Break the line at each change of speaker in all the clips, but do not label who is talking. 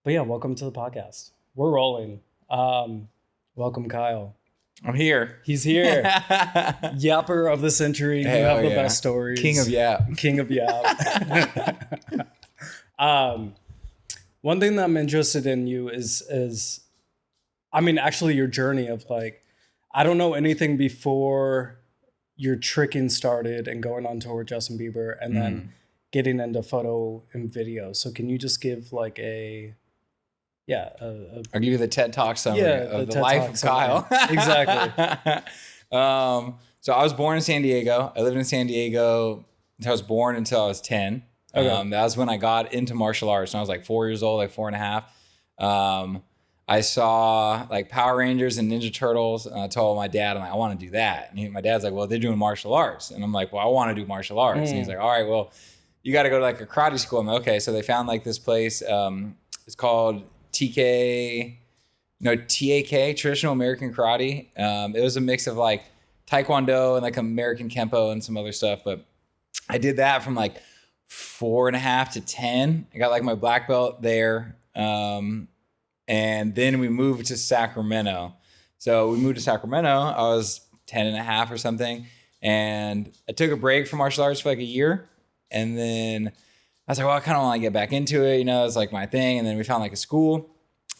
But yeah, welcome to the podcast. We're rolling. Welcome, Kyle.
I'm here.
He's here. Yapper of the century. You have the best stories.
King of Yap.
King of Yap. One thing that I'm interested in you is actually your journey of like, I don't know anything before your tricking started and going on tour with Justin Bieber and then getting into photo and video. So can you just give like
I'll give you the TED Talk summary of the life of Kyle.
Exactly.
So I was born in San Diego. I lived in San Diego until I was born until I was 10.
Okay.
That was when I got into martial arts. When I was like 4 years old, like 4.5. I saw like Power Rangers and Ninja Turtles, and I told my dad, I'm like, I want to do that. And my dad's like, well, they're doing martial arts. And I'm like, well, I want to do martial arts. And he's like, all right, well, you got to go to like a karate school. I'm like, okay. So they found like this place. It's called TAK, Traditional American Karate. It was a mix of like Taekwondo and like American Kempo and some other stuff. But I did that from like 4.5 to 10. I got like my black belt there. And then we moved to Sacramento. So we moved to Sacramento. I was 10.5 or something. And I took a break from martial arts for like a year. And then I was like, well, I kind of want to get back into it. It's like my thing. And then we found like a school.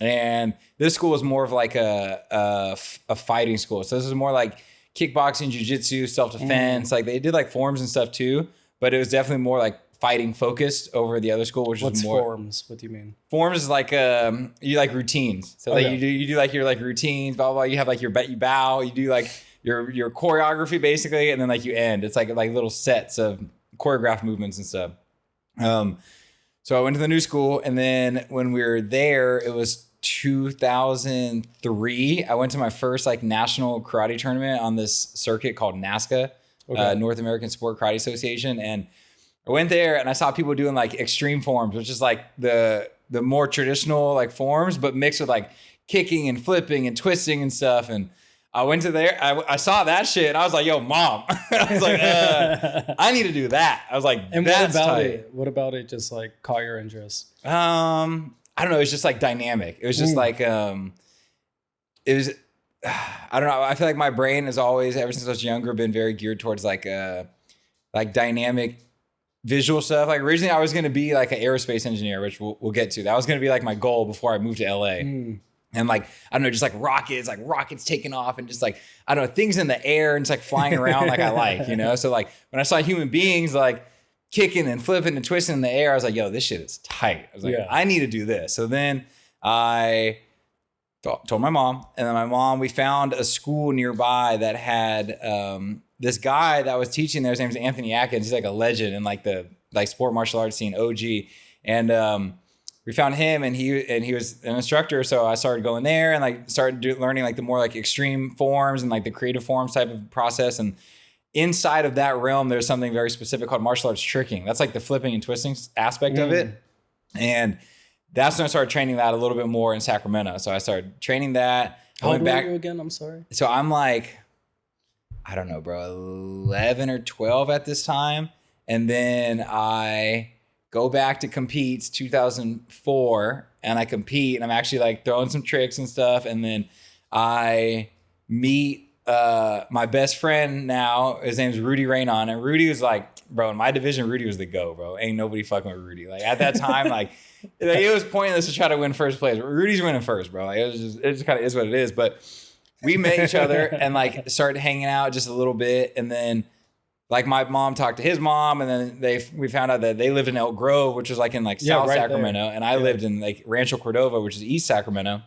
And this school was more of like a fighting school. So this was more like kickboxing, jiu-jitsu, self-defense. Like they did like forms and stuff too. But it was definitely more like fighting focused over the other school, which was more
forms. What do you mean?
Forms is like you like routines. So like you do like your like routines, blah blah blah. You have like you bow, you do like your choreography basically, and then like you end. It's like little sets of choreographed movements and stuff. So I went to the new school, and then when we were there, it was 2003. I went to my first like national karate tournament on this circuit called NASCA, North American Sport Karate Association, and I went there and I saw people doing like extreme forms, which is like the more traditional like forms, but mixed with like kicking and flipping and twisting and stuff. And I went to there, I saw that shit and I was like, yo, mom. I was like, I need to do that. I was like,
and
that's
what about
tight.
it? What about it just like caught your interest?
I don't know. It's just like dynamic. It was just like, it was, I don't know. I feel like my brain has always, ever since I was younger, been very geared towards like dynamic visual stuff. Like originally I was going to be like an aerospace engineer, which we'll get to. That was going to be like my goal before I moved to LA. And like, I don't know, just like rockets taking off and just like, I don't know, things in the air and just like flying around like I like, So like when I saw human beings like kicking and flipping and twisting in the air, I was like, yo, this shit is tight. I was like, I need to do this. So then I told my mom, and then my mom, we found a school nearby that had, this guy that was teaching there, his name is Anthony Atkins. He's like a legend in like the sport martial arts scene, OG. And we found him, and he was an instructor. So I started going there and like started learning like the more like extreme forms and like the creative forms type of process. And inside of that realm, there's something very specific called martial arts tricking. That's like the flipping and twisting aspect of it. And that's when I started training that a little bit more in Sacramento. So I started training that.
How old were you again? I'm sorry.
So I'm like, I don't know, bro, 11 or 12 at this time. And then I go back to compete 2004, and I compete, and I'm actually like throwing some tricks and stuff. And then I meet my best friend now. His name's Rudy Raynon. And Rudy was like, bro, in my division, Rudy was the go, bro. Ain't nobody fucking with Rudy. Like at that time, like it was pointless to try to win first place. Rudy's winning first, bro. Like it just kind of is what it is. But we met each other and like started hanging out just a little bit. And then like my mom talked to his mom, and then we found out that they lived in Elk Grove, which was like in like South Sacramento. There. And I lived in like Rancho Cordova, which is East Sacramento.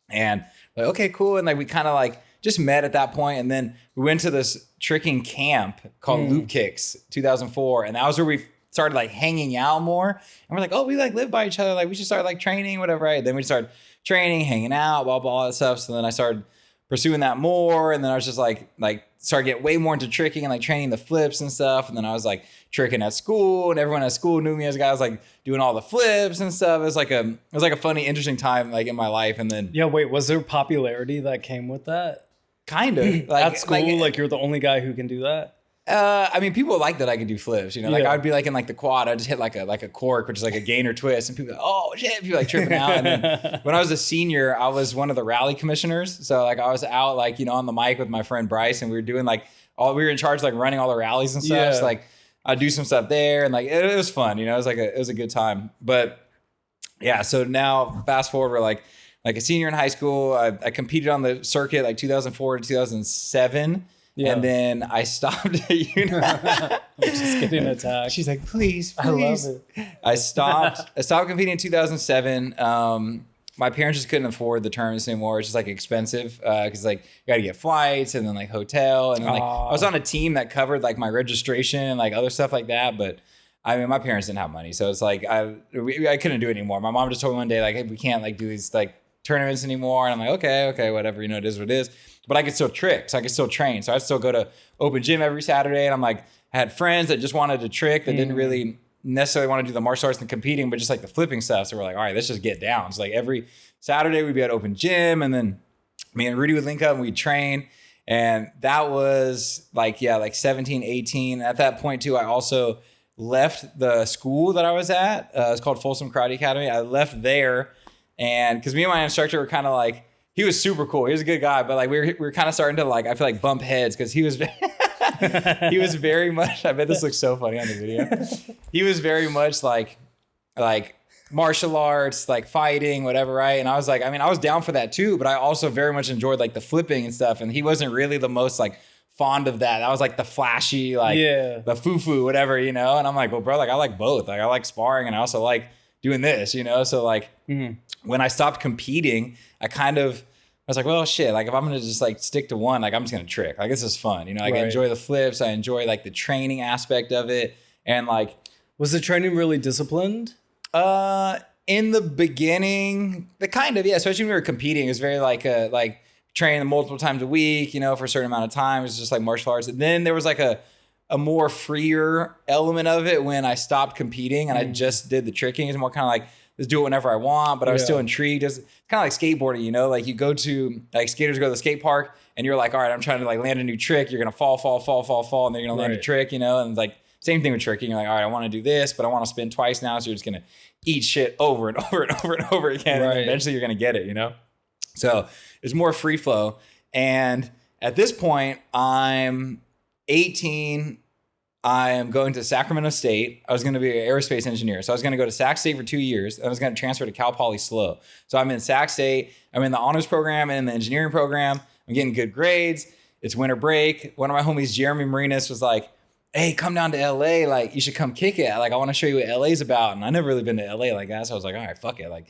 And like, okay, cool. And like we kind of like just met at that point. And then we went to this tricking camp called Loop Kicks 2004. And that was where we started like hanging out more. And we're like, oh, we like live by each other. Like we should start like training, whatever. Right. Then we started training, hanging out, blah, blah, all that stuff. So then I started pursuing that more. And then I was just like started getting way more into tricking and like training the flips and stuff. And then I was like tricking at school, and everyone at school knew me as a guy. I was like doing all the flips and stuff. It was like a funny, interesting time like in my life. And then
was there popularity that came with that?
Kind of
Like at school, like you're the only guy who can do that?
I mean, people like that I could do flips, you know, like
Yeah.
I'd be like in like the quad, I'd just hit like a cork, which is like a gainer twist, and people are like, oh shit, people like tripping out. And then when I was a senior, I was one of the rally commissioners. So like I was out like, you know, on the mic with my friend Bryce, and we were doing like we were in charge of like running all the rallies and stuff.
Yeah.
So like I'd do some stuff there, and like it was fun, you know, it was a good time. But yeah, so now fast forward, we're like a senior in high school. I competed on the circuit like 2004 to 2007.
Yeah.
And then I stopped. You know,
Just getting attacked.
she's like, please.
I love it.
I stopped competing in 2007. My parents just couldn't afford the tournaments anymore. It's just like expensive because like you got to get flights and then like hotel, and then like I was on a team that covered like my registration and like other stuff like that. But I mean, my parents didn't have money, so it's like I couldn't do it anymore. My mom just told me one day like, hey, we can't like do these like tournaments anymore, and I'm like, okay, whatever, you know, it is what it is. But I could still trick, so I could still train. So I'd still go to open gym every Saturday, and I'm like, I had friends that just wanted to trick that didn't really necessarily want to do the martial arts and competing, but just like the flipping stuff. So we're like, all right, let's just get down. So like every Saturday we'd be at open gym, and then me and Rudy would link up and we'd train. And that was like, yeah, like 17, 18. At that point too, I also left the school that I was at. It's called Folsom Karate Academy. I left there, and because me and my instructor were kind of like, he was super cool. He was a good guy, but like we were kind of starting to like, I feel like bump heads because he was he was very much, I bet this looks so funny on the video. He was very much like martial arts, like fighting, whatever, right? And I was like, I mean, I was down for that too, but I also very much enjoyed like the flipping and stuff. And he wasn't really the most like fond of that. That was like the flashy, like the foo-foo, whatever, you know? And I'm like, well, bro, like I like both. Like I like sparring and I also like doing this, you know? So like when I stopped competing, I was like, well, shit, like if I'm going to just like stick to one, like I'm just going to trick. Like this is fun. You know, like I enjoy the flips. I enjoy like the training aspect of it. And like,
was the training really disciplined?
In the beginning, the kind of, yeah, especially when we were competing, it was very like training multiple times a week, you know, for a certain amount of time. It was just like martial arts. And then there was like a more freer element of it when I stopped competing and I just did the tricking. It's more kind of like, let's do it whenever I want, but I was still intrigued. It's kind of like skateboarding, you know, like you go to, like skaters go to the skate park and you're like, all right, I'm trying to like land a new trick. You're going to fall. And then you're going to land a trick, you know, and like same thing with tricking. You're like, all right, I want to do this, but I want to spin twice now. So you're just going to eat shit over and over and over and over again. And eventually you're going to get it, you know? So it's more free flow. And at this point, I'm 18. I am going to Sacramento State. I was going to be an aerospace engineer. So I was going to go to Sac State for 2 years. I was going to transfer to Cal Poly SLO. So I'm in Sac State. I'm in the honors program and in the engineering program. I'm getting good grades. It's winter break. One of my homies, Jeremy Marinas, was like, hey, come down to LA. Like, you should come kick it. Like, I want to show you what LA's about. And I never really been to LA like that. So I was like, all right, fuck it. Like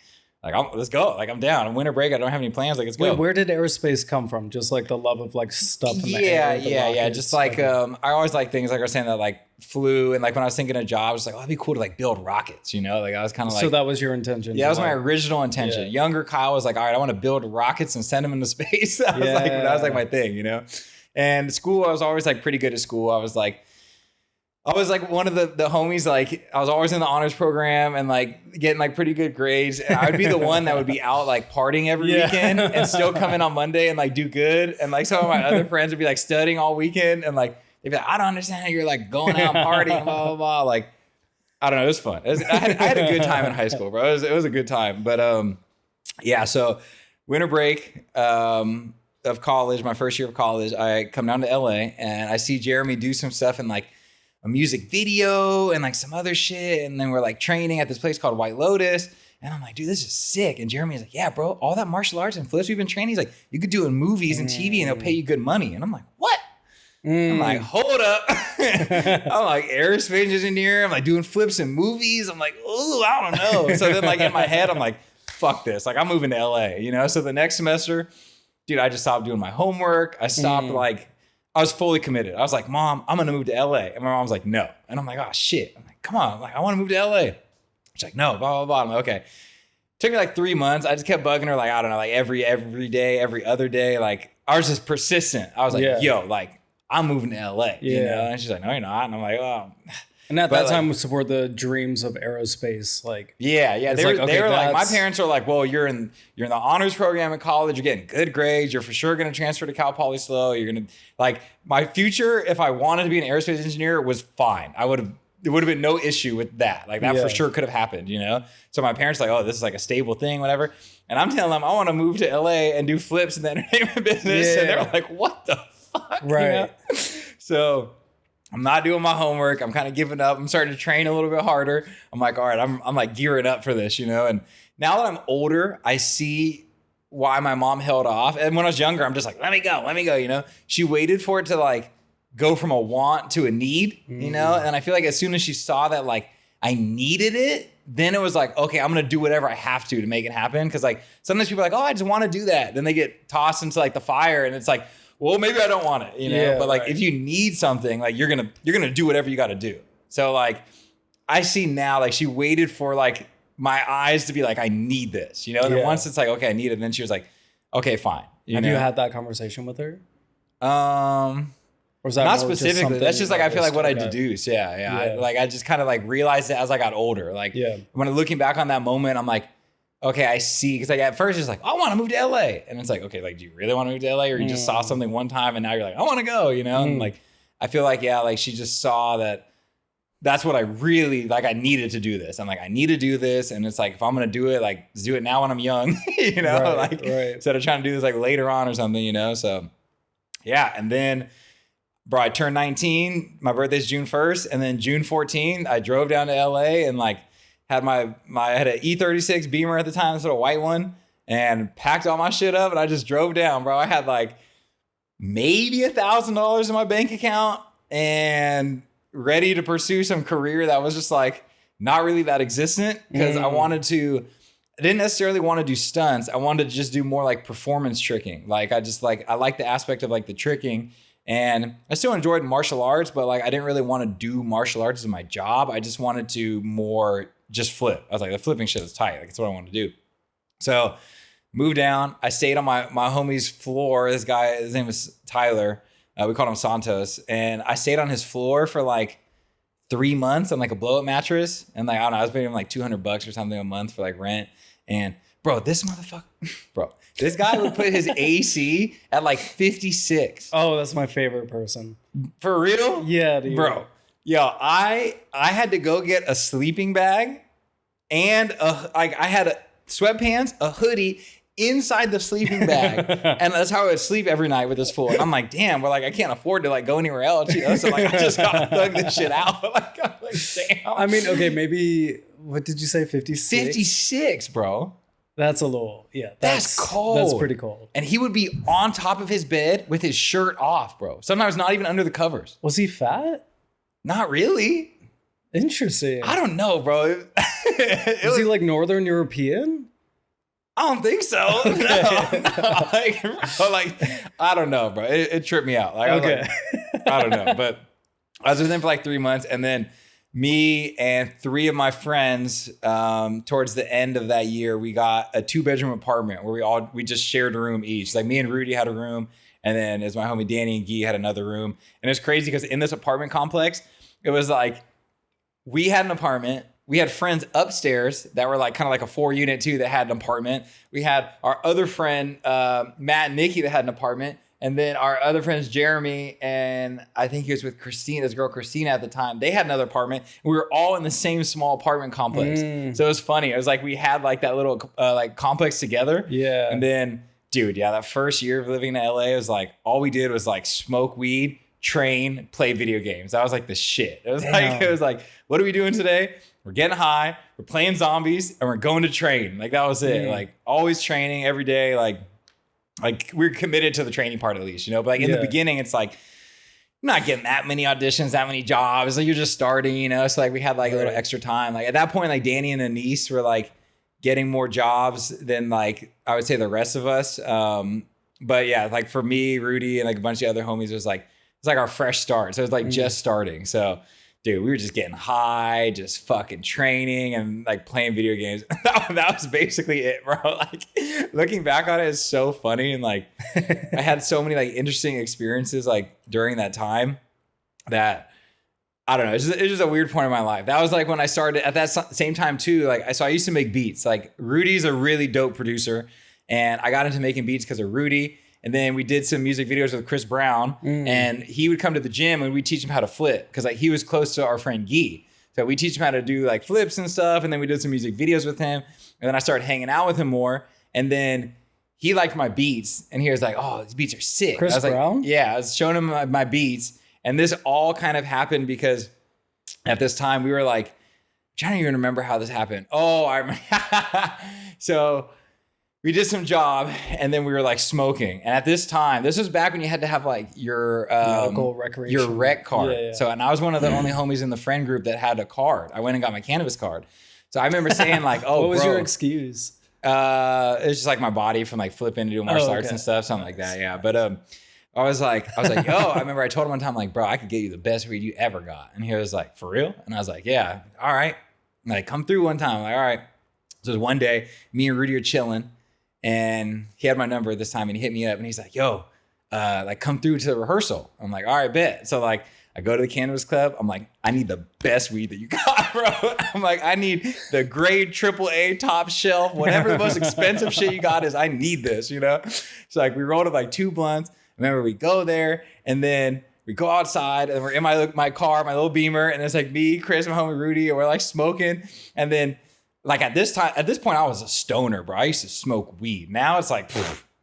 let's go. Like, I'm down. Winter break. I don't have any plans. Like, let's go.
Wait, where did aerospace come from? Just like the love of like stuff in the air?
Yeah. Just like, I always like things like I was saying that like flew. And like when I was thinking of jobs, I was like, oh, it'd be cool to like build rockets, you know? Like I was kind of like.
So that was your intention?
Yeah, that was my original intention. Yeah. Younger Kyle was like, all right, I want to build rockets and send them into space. That was like my thing, you know? And school, I was always like pretty good at school. I was like one of the homies, like I was always in the honors program and like getting like pretty good grades. And I would be the one that would be out like partying every weekend and still come in on Monday and like do good. And like some of my other friends would be like studying all weekend and like, they'd be like, I don't understand how you're like going out and partying, blah, blah, blah. Like, I don't know. It was fun. I had a good time in high school, bro. It was a good time. But yeah, so winter break of college, my first year of college, I come down to LA and I see Jeremy do some stuff in like a music video and like some other shit. And then we're like training at this place called White Lotus. And I'm like, dude, this is sick. And Jeremy's like, yeah, bro, all that martial arts and flips we've been training, he's like, you could do it in movies and TV and they'll pay you good money. And I'm like, what? I'm like, hold up. I'm like aerospace engineer. I'm like doing flips in movies. I'm like, oh, I don't know. So then like in my head, I'm like, fuck this. Like I'm moving to LA, you know? So the next semester, dude, I just stopped doing my homework. I stopped I was fully committed. I was like, Mom, I'm going to move to LA. And my mom's like, no. And I'm like, oh shit. I'm like, come on. I'm like, I want to move to LA. She's like, no, blah, blah, blah. I'm like, okay. Took me like 3 months. I just kept bugging her. Like, I don't know, like every day, every other day. Like I was just persistent. I was like, yo, like I'm moving to LA, you know? And she's like, no, you're not. And I'm like, oh.
And at
But,
that
like,
time, were the dreams of aerospace like?
yeah.
It's
They
like,
were,
okay,
like, my
that's-
parents are like, well, you're in the honors program at college. You're getting good grades. You're for sure going to transfer to Cal Poly SLO. You're going to, like, my future, if I wanted to be an aerospace engineer, was fine. There would have been no issue with that. Like, that
Yeah.
for sure could have happened, you know? So my parents are like, oh, this is like a stable thing, whatever. And I'm telling them I want to move to LA and do flips in the entertainment business.
Yeah.
And they're like, what the fuck? You
Right.
know? So I'm not doing my homework. I'm kind of giving up. I'm starting to train a little bit harder. I'm like, all right, I'm like gearing up for this, you know? And now that I'm older, I see why my mom held off. And when I was younger, I'm just like, let me go, you know? She waited for it to like go from a want to a need, you know? And I feel like as soon as she saw that like I needed it, then it was like, okay, I'm going to do whatever I have to make it happen. Cause like sometimes people are like, oh, I just want to do that. Then they get tossed into like the fire and it's like, well, maybe I don't want it, you know?
Yeah,
but like
right.
if you need something, like you're going to do whatever you got to do. So like I see now, like she waited for like my eyes to be like, I need this, you know? And then
Yeah.
once it's like, okay, I need it. Then she was like, okay, fine.
Have you had that conversation with her? Or is that
Not
more just
specifically.
something
That's just like I feel like what I
okay.
deduce. Yeah.
Yeah.
Like I just kind of like realized it as I got older. Like
Yeah.
when I'm looking back on that moment, I'm like, okay, I see. Because like at first it's like, I want to move to LA, and it's like, okay, like do you really want to move to LA, or you just saw something one time and now you're like, I want to go, you know? And like I feel like like she just saw that. That's what I really like. I needed to do this. I'm like, I need to do this, and it's like if I'm gonna do it, like let's do it now when I'm young, you know,
Right.
instead of trying to do this like later on or something, you know. So yeah, and then. Bro, I turned 19. My birthday's June 1st. And then June 14th, I drove down to LA and like had I had an E36 Beamer at the time, sort of white one, and packed all my shit up. And I just drove down, bro. I had like maybe $1,000 in my bank account and ready to pursue some career that was just like not really that existent because I didn't necessarily want to do stunts. I wanted to just do more like performance tricking. Like I like the aspect of like the tricking. And I still enjoyed martial arts, but like I didn't really want to do martial arts as my job. I just wanted to more just flip. I was like, the flipping shit is tight. Like that's what I want to do. So moved down. I stayed on my homie's floor. This guy, his name was Tyler. We called him Santos. And I stayed on his floor for like 3 months on like a blow up mattress. And like, I don't know, I was paying him like $200 or something a month for like rent. And bro, this guy would put his AC at like 56.
Oh, that's my favorite person.
For real?
Yeah, dude.
Bro. Yo, I had to go get a sleeping bag and I had sweatpants, a hoodie inside the sleeping bag. And that's how I would sleep every night with this fool. And I'm like, damn, well, like I can't afford to like go anywhere else, you know? So like I just gotta thug this shit out. like, I'm like, damn.
I mean, okay, maybe what did you say? 56?
56, bro.
That's a little, yeah.
That's cold.
That's pretty cold.
And he would be on top of his bed with his shirt off, bro. Sometimes not even under the covers.
Was he fat?
Not really.
Interesting.
I don't know, bro.
Was he like Northern European?
I don't think so.
Okay.
No. Like, bro, like, I don't know, bro. It tripped me out. Like,
Okay.
I don't know. But I was with him for like 3 months, and then me and 3 of my friends, towards the end of that year, we got a 2-bedroom apartment where we just shared a room each. Like me and Rudy had a room, and then as my homie Danny and Guy had another room. And it's crazy because in this apartment complex, it was like we had an apartment. We had friends upstairs that were like kind of like a 4-unit too that had an apartment. We had our other friend Matt and Nikki that had an apartment. And then our other friends, Jeremy, and I think he was with Christina, this girl Christina at the time, they had another apartment. And we were all in the same small apartment complex. So it was funny. It was like we had like that little like complex together.
Yeah.
And then, dude, yeah, that first year of living in LA, it was like all we did was like smoke weed, train, play video games. That was like the shit. It was like, what are we doing today? We're getting high, we're playing zombies, and we're going to train. Like that was it. Like always training every day. Like we're committed to the training part at least, you know. But like in the beginning, it's like you're not getting that many auditions, that many jobs. Like you're just starting, you know. So like we had like a little extra time. Like at that point, like Danny and Anise were like getting more jobs than like I would say the rest of us. But yeah, like for me, Rudy, and like a bunch of other homies, it's like our fresh start. So it was like just starting. So dude, we were just getting high, just fucking training and like playing video games. That was basically it, bro. Like looking back on it is so funny. And like I had so many like interesting experiences like during that time that I don't know. It's just a weird point in my life. That was like when I started at that same time too. Like I used to make beats. Like Rudy's a really dope producer, and I got into making beats because of Rudy. And then we did some music videos with Chris Brown, and he would come to the gym and we teach him how to flip because like he was close to our friend Guy. So we teach him how to do like flips and stuff. And then we did some music videos with him. And then I started hanging out with him more. And then he liked my beats, and he was like, "Oh, these beats are sick."
Chris
I was
Brown?
like, yeah, I was showing him my beats. And this all kind of happened because at this time we were like, I'm trying to even remember how this happened. Oh, I remember. So we did some job, and then we were like smoking. And at this time, this was back when you had to have like your
medical recreation,
your rec card.
Yeah.
So, and I was one of the only homies in the friend group that had a card. I went and got my cannabis card. So I remember saying like, "Oh,
what was
bro,
your excuse?"
It's just like my body from like flipping to do martial arts and stuff, something like that. Yeah. But I was like, yo, I remember I told him one time, like, bro, I could get you the best weed you ever got. And he was like, for real? And I was like, yeah, all right. And like, come through one time. I'm like, all right. So it was one day, me and Rudy are chilling, and he had my number this time, and he hit me up, and he's like, yo, like come through to the rehearsal. I'm like, all right, bet. So like, I go to the cannabis club. I'm like, I need the best weed that you got, bro. I'm like, I need the grade AAA top shelf, whatever the most expensive shit you got is. I need this, you know? So like, we rolled up like 2 blunts. Remember, we go there, and then we go outside, and we're in my car, my little Beamer, and it's like me, Chris, my homie Rudy, and we're like smoking. And then, like at this point, I was a stoner, bro. I used to smoke weed. Now it's like,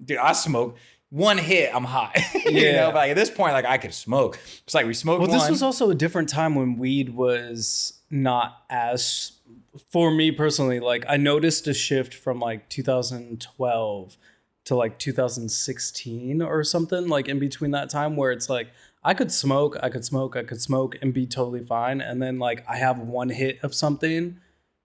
dude, I smoke one hit, I'm high. You know, but like at this point, like I could smoke. It's like we smoked one.
Well, this was also a different time when weed was not as, for me personally, like I noticed a shift from like 2012 to like 2016 or something, like in between that time where it's like I could smoke and be totally fine. And then like I have one hit of something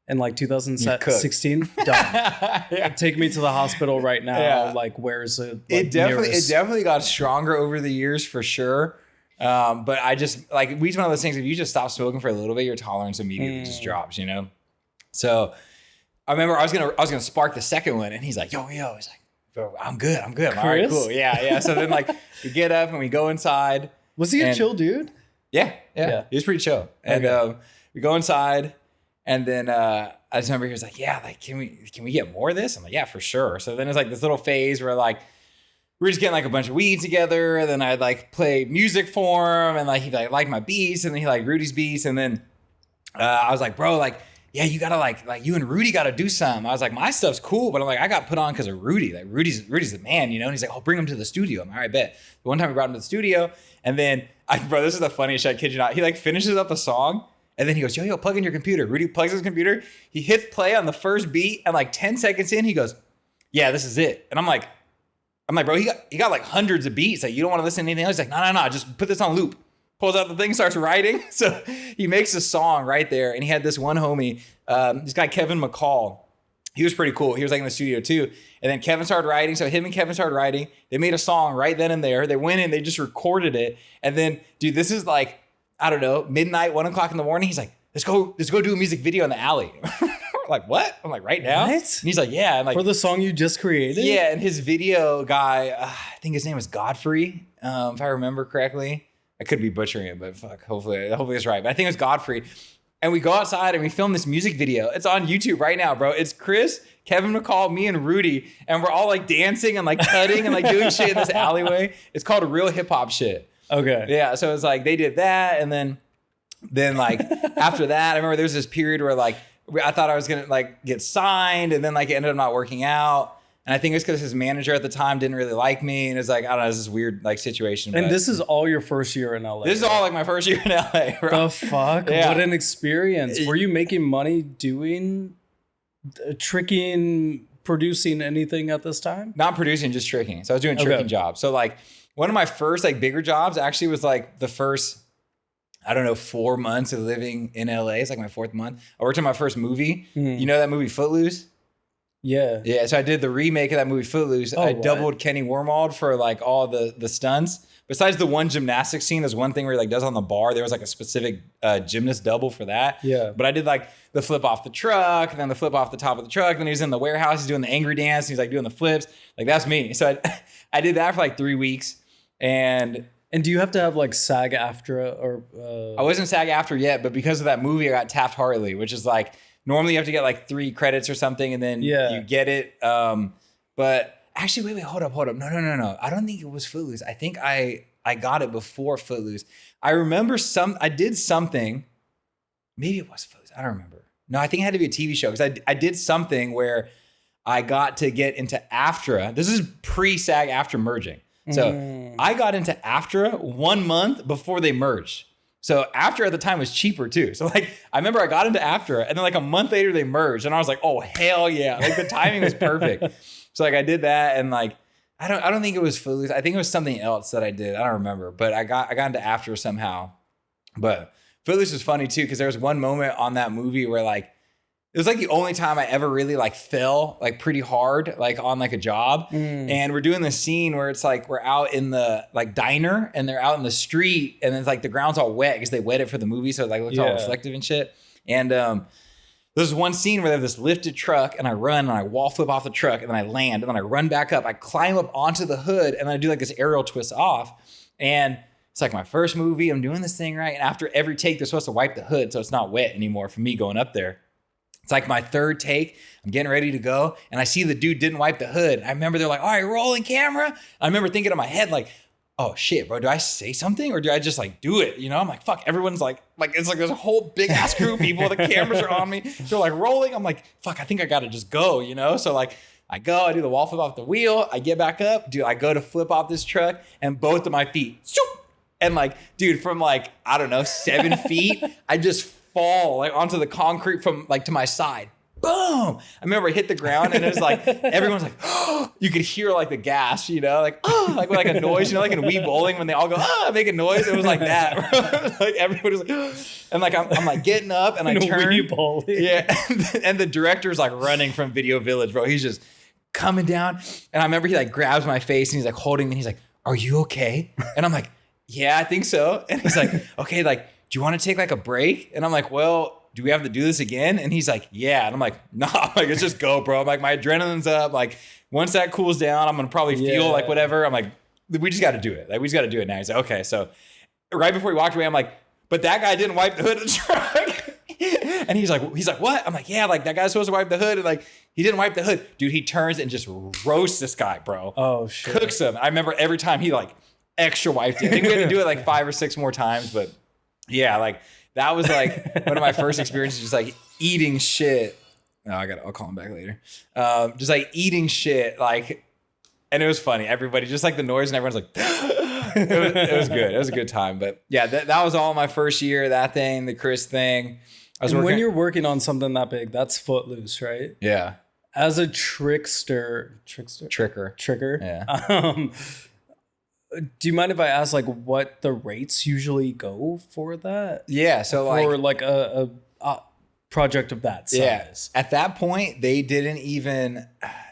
in like 2016, done. Yeah. Take me to the hospital right now. Yeah. Like where's it? Like,
it definitely got stronger over the years for sure. But I just like weed's one of those things. If you just stop smoking for a little bit, your tolerance immediately just drops, you know? So I remember I was gonna spark the second one, and he's like, yo, he's like, bro, I'm good. I'm all right, cool. Yeah. So then like we get up and we go inside.
Was he a chill dude?
Yeah. He was pretty chill. And we go inside, and then I just remember he was like, yeah, like can we get more of this? I'm like, yeah, for sure. So then it's like this little phase where like we're just getting like a bunch of weed together, and then I'd like play music for him, and like he like my beats, and then he liked Rudy's beats, and then I was like, bro, like, yeah, you gotta like you and Rudy gotta do something. I was like, my stuff's cool, but I'm like, I got put on because of Rudy. Like Rudy's the man, you know? And he's like, I'll bring him to the studio. I'm like, all right, bet. But one time we brought him to the studio, and then bro, this is the funniest shit, I kid you not. He like finishes up the song, and then he goes, yo, plug in your computer. Rudy plugs his computer. He hits play on the first beat, and like 10 seconds in, he goes, yeah, this is it. And I'm like, bro, he got like hundreds of beats. Like, you don't want to listen to anything else? He's like, no, just put this on loop. Pulls out the thing, starts writing. So he makes a song right there. And he had this one homie, this guy, Kevin McCall. He was pretty cool. He was like in the studio too. And then Kevin started writing. So him and Kevin started writing. They made a song right then and there. They went in, they just recorded it. And then, dude, this is like, I don't know, midnight, 1 o'clock in the morning. He's like, let's go do a music video in the alley. Like, what? I'm like, right now? What? And he's like, yeah. And like,
for the song you just created?
Yeah. And his video guy, I think his name was Godfrey, if I remember correctly. I could be butchering it, but fuck, hopefully it's right. But I think it was Godfrey. And we go outside and we film this music video. It's on YouTube right now, bro. It's Chris, Kevin McCall, me, and Rudy. And we're all like dancing and like cutting and like doing shit in this alleyway. It's called Real Hip Hop Shit.
Okay.
Yeah. So it's like they did that. And then like after that, I remember there was this period where like I thought I was going to like get signed, and then like it ended up not working out. And I think it's because his manager at the time didn't really like me. And it's like, I don't know, it's this weird like situation.
And this is all your first year in LA.
This is all like my first year in LA, bro.
The fuck? Yeah. What an experience. Were you making money doing tricking, producing anything at this time?
Not producing, just tricking. So I was doing tricking jobs. So like one of my first like bigger jobs actually was like the first, I don't know, 4 months of living in LA. It's like my 4th month. I worked on my first movie. You know that movie Footloose? Yeah. So I did the remake of that movie Footloose. I doubled Kenny Wormald for like all the stunts. Besides the one gymnastics scene, there's one thing where he like does on the bar. There was like a specific gymnast double for that.
Yeah.
But I did like the flip off the truck, and then the flip off the top of the truck. Then he was in the warehouse. He's doing the angry dance. And he's like doing the flips. Like that's me. So I did that for like 3 weeks. And
And do you have to have like SAG-AFTRA or?
I wasn't SAG-AFTRA yet, but because of that movie, I got Taft-Hartley, which is like normally you have to get like 3 credits or something, and then you get it. But actually, wait, hold up. No. I don't think it was Footloose. I think I got it before Footloose. I remember I did something. Maybe it was Footloose. I don't remember. No, I think it had to be a TV show because I did something where I got to get into AFTRA. This is pre-SAG-AFTRA merging. So I got into AFTRA 1 month before they merged. So AFTRA at the time was cheaper too. So like, I remember I got into AFTRA and then like a month later they merged and I was like, oh, hell yeah. Like the timing was perfect. So like I did that and like, I don't think it was Footloose. I think it was something else that I did. I don't remember, but I got into AFTRA somehow. But Footloose was funny too, because there was one moment on that movie where like, it was like the only time I ever really like fell like pretty hard, like on like a job. And we're doing this scene where it's like, we're out in the like diner and they're out in the street and it's like the ground's all wet because they wet it for the movie. So it like looks all reflective and shit. And there's one scene where they have this lifted truck and I run and I wall flip off the truck and then I land and then I run back up. I climb up onto the hood and I do like this aerial twist off. And it's like my first movie. I'm doing this thing right. And after every take, they're supposed to wipe the hood so it's not wet anymore for me going up there. It's like my third take. I'm getting ready to go. And I see the dude didn't wipe the hood. I remember they're like, all right, rolling camera. I remember thinking in my head, like, oh shit, bro, do I say something or do I just like do it? You know, I'm like, fuck, everyone's like, it's like there's a whole big ass crew of people. The cameras are on me. They're like rolling. I'm like, fuck, I think I got to just go, you know? So like, I go, I do the wall flip off the wheel. I get back up. Dude, I go to flip off this truck and both of my feet, and like, dude, from like, I don't know, 7 feet, I just fall like onto the concrete from like to my side. Boom. I remember I hit the ground and it was like, everyone's like, oh, you could hear like the gas, you know, like, oh, like a noise, you know, like in Wii Bowling when they all go, oh, make a noise. It was like that. Like everybody's like, oh. And like, I'm like getting up and I turn. Wii Bowling. Yeah. And the director's like running from Video Village, bro. He's just coming down. And I remember he like grabs my face and he's like holding me and he's like, are you okay? And I'm like, yeah, I think so. And he's like, okay, like, do you want to take like a break? And I'm like, well, do we have to do this again? And he's like, yeah. And I'm like, nah, like, let's just go, bro. I'm like, my adrenaline's up. Like, once that cools down, I'm going to probably feel like whatever. I'm like, we just got to do it. Like, we just got to do it now. He's like, okay. So right before he walked away, I'm like, but that guy didn't wipe the hood of the truck. And he's like, what? I'm like, yeah, like that guy's supposed to wipe the hood. And like, he didn't wipe the hood. Dude, he turns and just roasts this guy, bro.
Oh, shit.
Cooks him. I remember every time he like extra wiped it. I think we had to do it like 5 or 6 more times, but yeah, like that was like one of my first experiences, just like eating shit. No, I'll call him back later. Just like eating shit, like, and it was funny. Everybody, just like the noise, and everyone's like, it was good. It was a good time. But yeah, that was all my first year. That thing, the Chris thing.
When you're working on something that big, that's Footloose, right?
Yeah.
As a tricker.
Yeah.
Do you mind if I ask like what the rates usually go for that?
Yeah, so
for like a project of that size.
Yeah. At that point, they didn't even.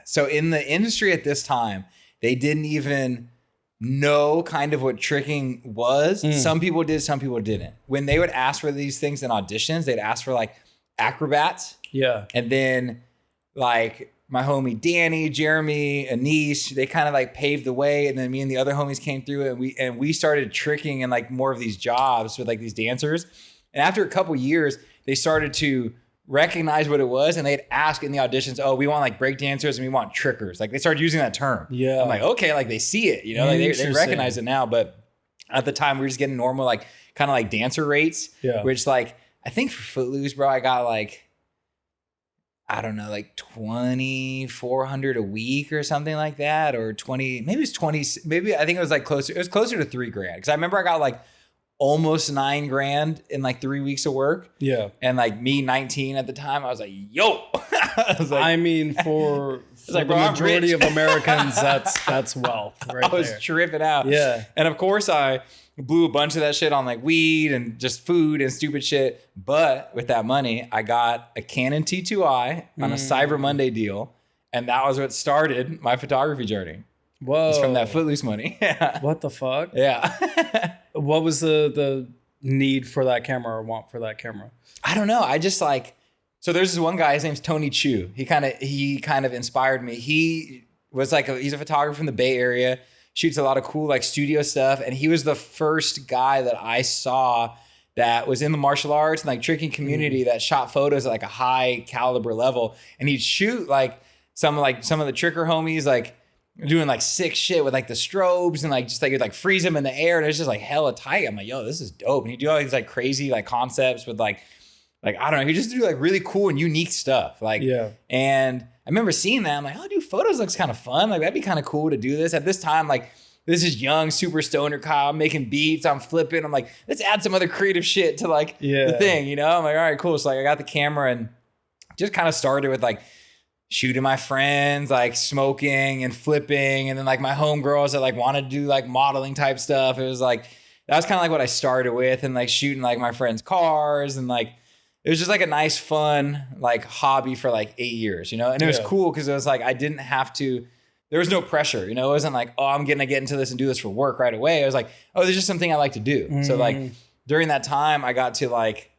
So in the industry at this time, they didn't even know kind of what tricking was. Some people did, some people didn't. When they would ask for these things in auditions, they'd ask for like acrobats.
Yeah,
and then like my homie Danny, Jeremy, Anish, they kind of like paved the way. And then me and the other homies came through and we started tricking in like more of these jobs with like these dancers. And after a couple years, they started to recognize what it was. And they'd ask in the auditions, oh, we want like break dancers and we want trickers. Like they started using that term. Yeah. I'm like, okay, like they see it, you know, like they recognize it now. But at the time we were just getting normal, like kind of like dancer rates, which like, I think for Footloose, bro, I got like, I don't know, like 2,400 a week or something like that, or 20, maybe it's 20, maybe I think it was like closer to $3,000. Cause I remember I got like almost $9,000 in like 3 weeks of work. Yeah. And like me 19 at the time, I was like, yo,
I mean, for like, the majority of Americans, that's wealth right
I was tripping out. Yeah. And of course I blew a bunch of that shit on like weed and just food and stupid shit. But with that money, I got a Canon T2i on a Cyber Monday deal. And that was what started my photography journey. Whoa. It's from that Footloose money. Yeah.
What the fuck?
Yeah.
What was the need for that camera or want for that camera?
I don't know. I just like, so there's this one guy, his name's Tony Chu. He kind of inspired me. He was like, he's a photographer from the Bay Area, shoots a lot of cool like studio stuff. And he was the first guy that I saw that was in the martial arts and like tricking community that shot photos at like a high caliber level. And he'd shoot like some of the tricker homies like doing like sick shit with like the strobes and like just like it'd like freeze them in the air. And it was just like hella tight. I'm like, yo, this is dope. And he'd do all these like crazy like concepts with like I don't know, he just do like really cool and unique stuff. Like, yeah. And I remember seeing that. I'm like, oh, dude, photos looks kind of fun. Like, that'd be kind of cool to do this. At this time, like, this is young, super stoner Kyle. I'm making beats. I'm flipping. I'm like, let's add some other creative shit to like the thing, you know? I'm like, all right, cool. So like, I got the camera and just kind of started with like shooting my friends, like smoking and flipping. And then like my homegirls that like wanted to do like modeling type stuff. It was like, that was kind of like what I started with, and like shooting like my friends' cars, and like, it was just like a nice, fun, like hobby for like 8 years, you know? And it was cool because it was like, I didn't have to, there was no pressure, you know? It wasn't like, oh, I'm going to get into this and do this for work right away. It was like, oh, there's just something I like to do. So like during that time, I got to like,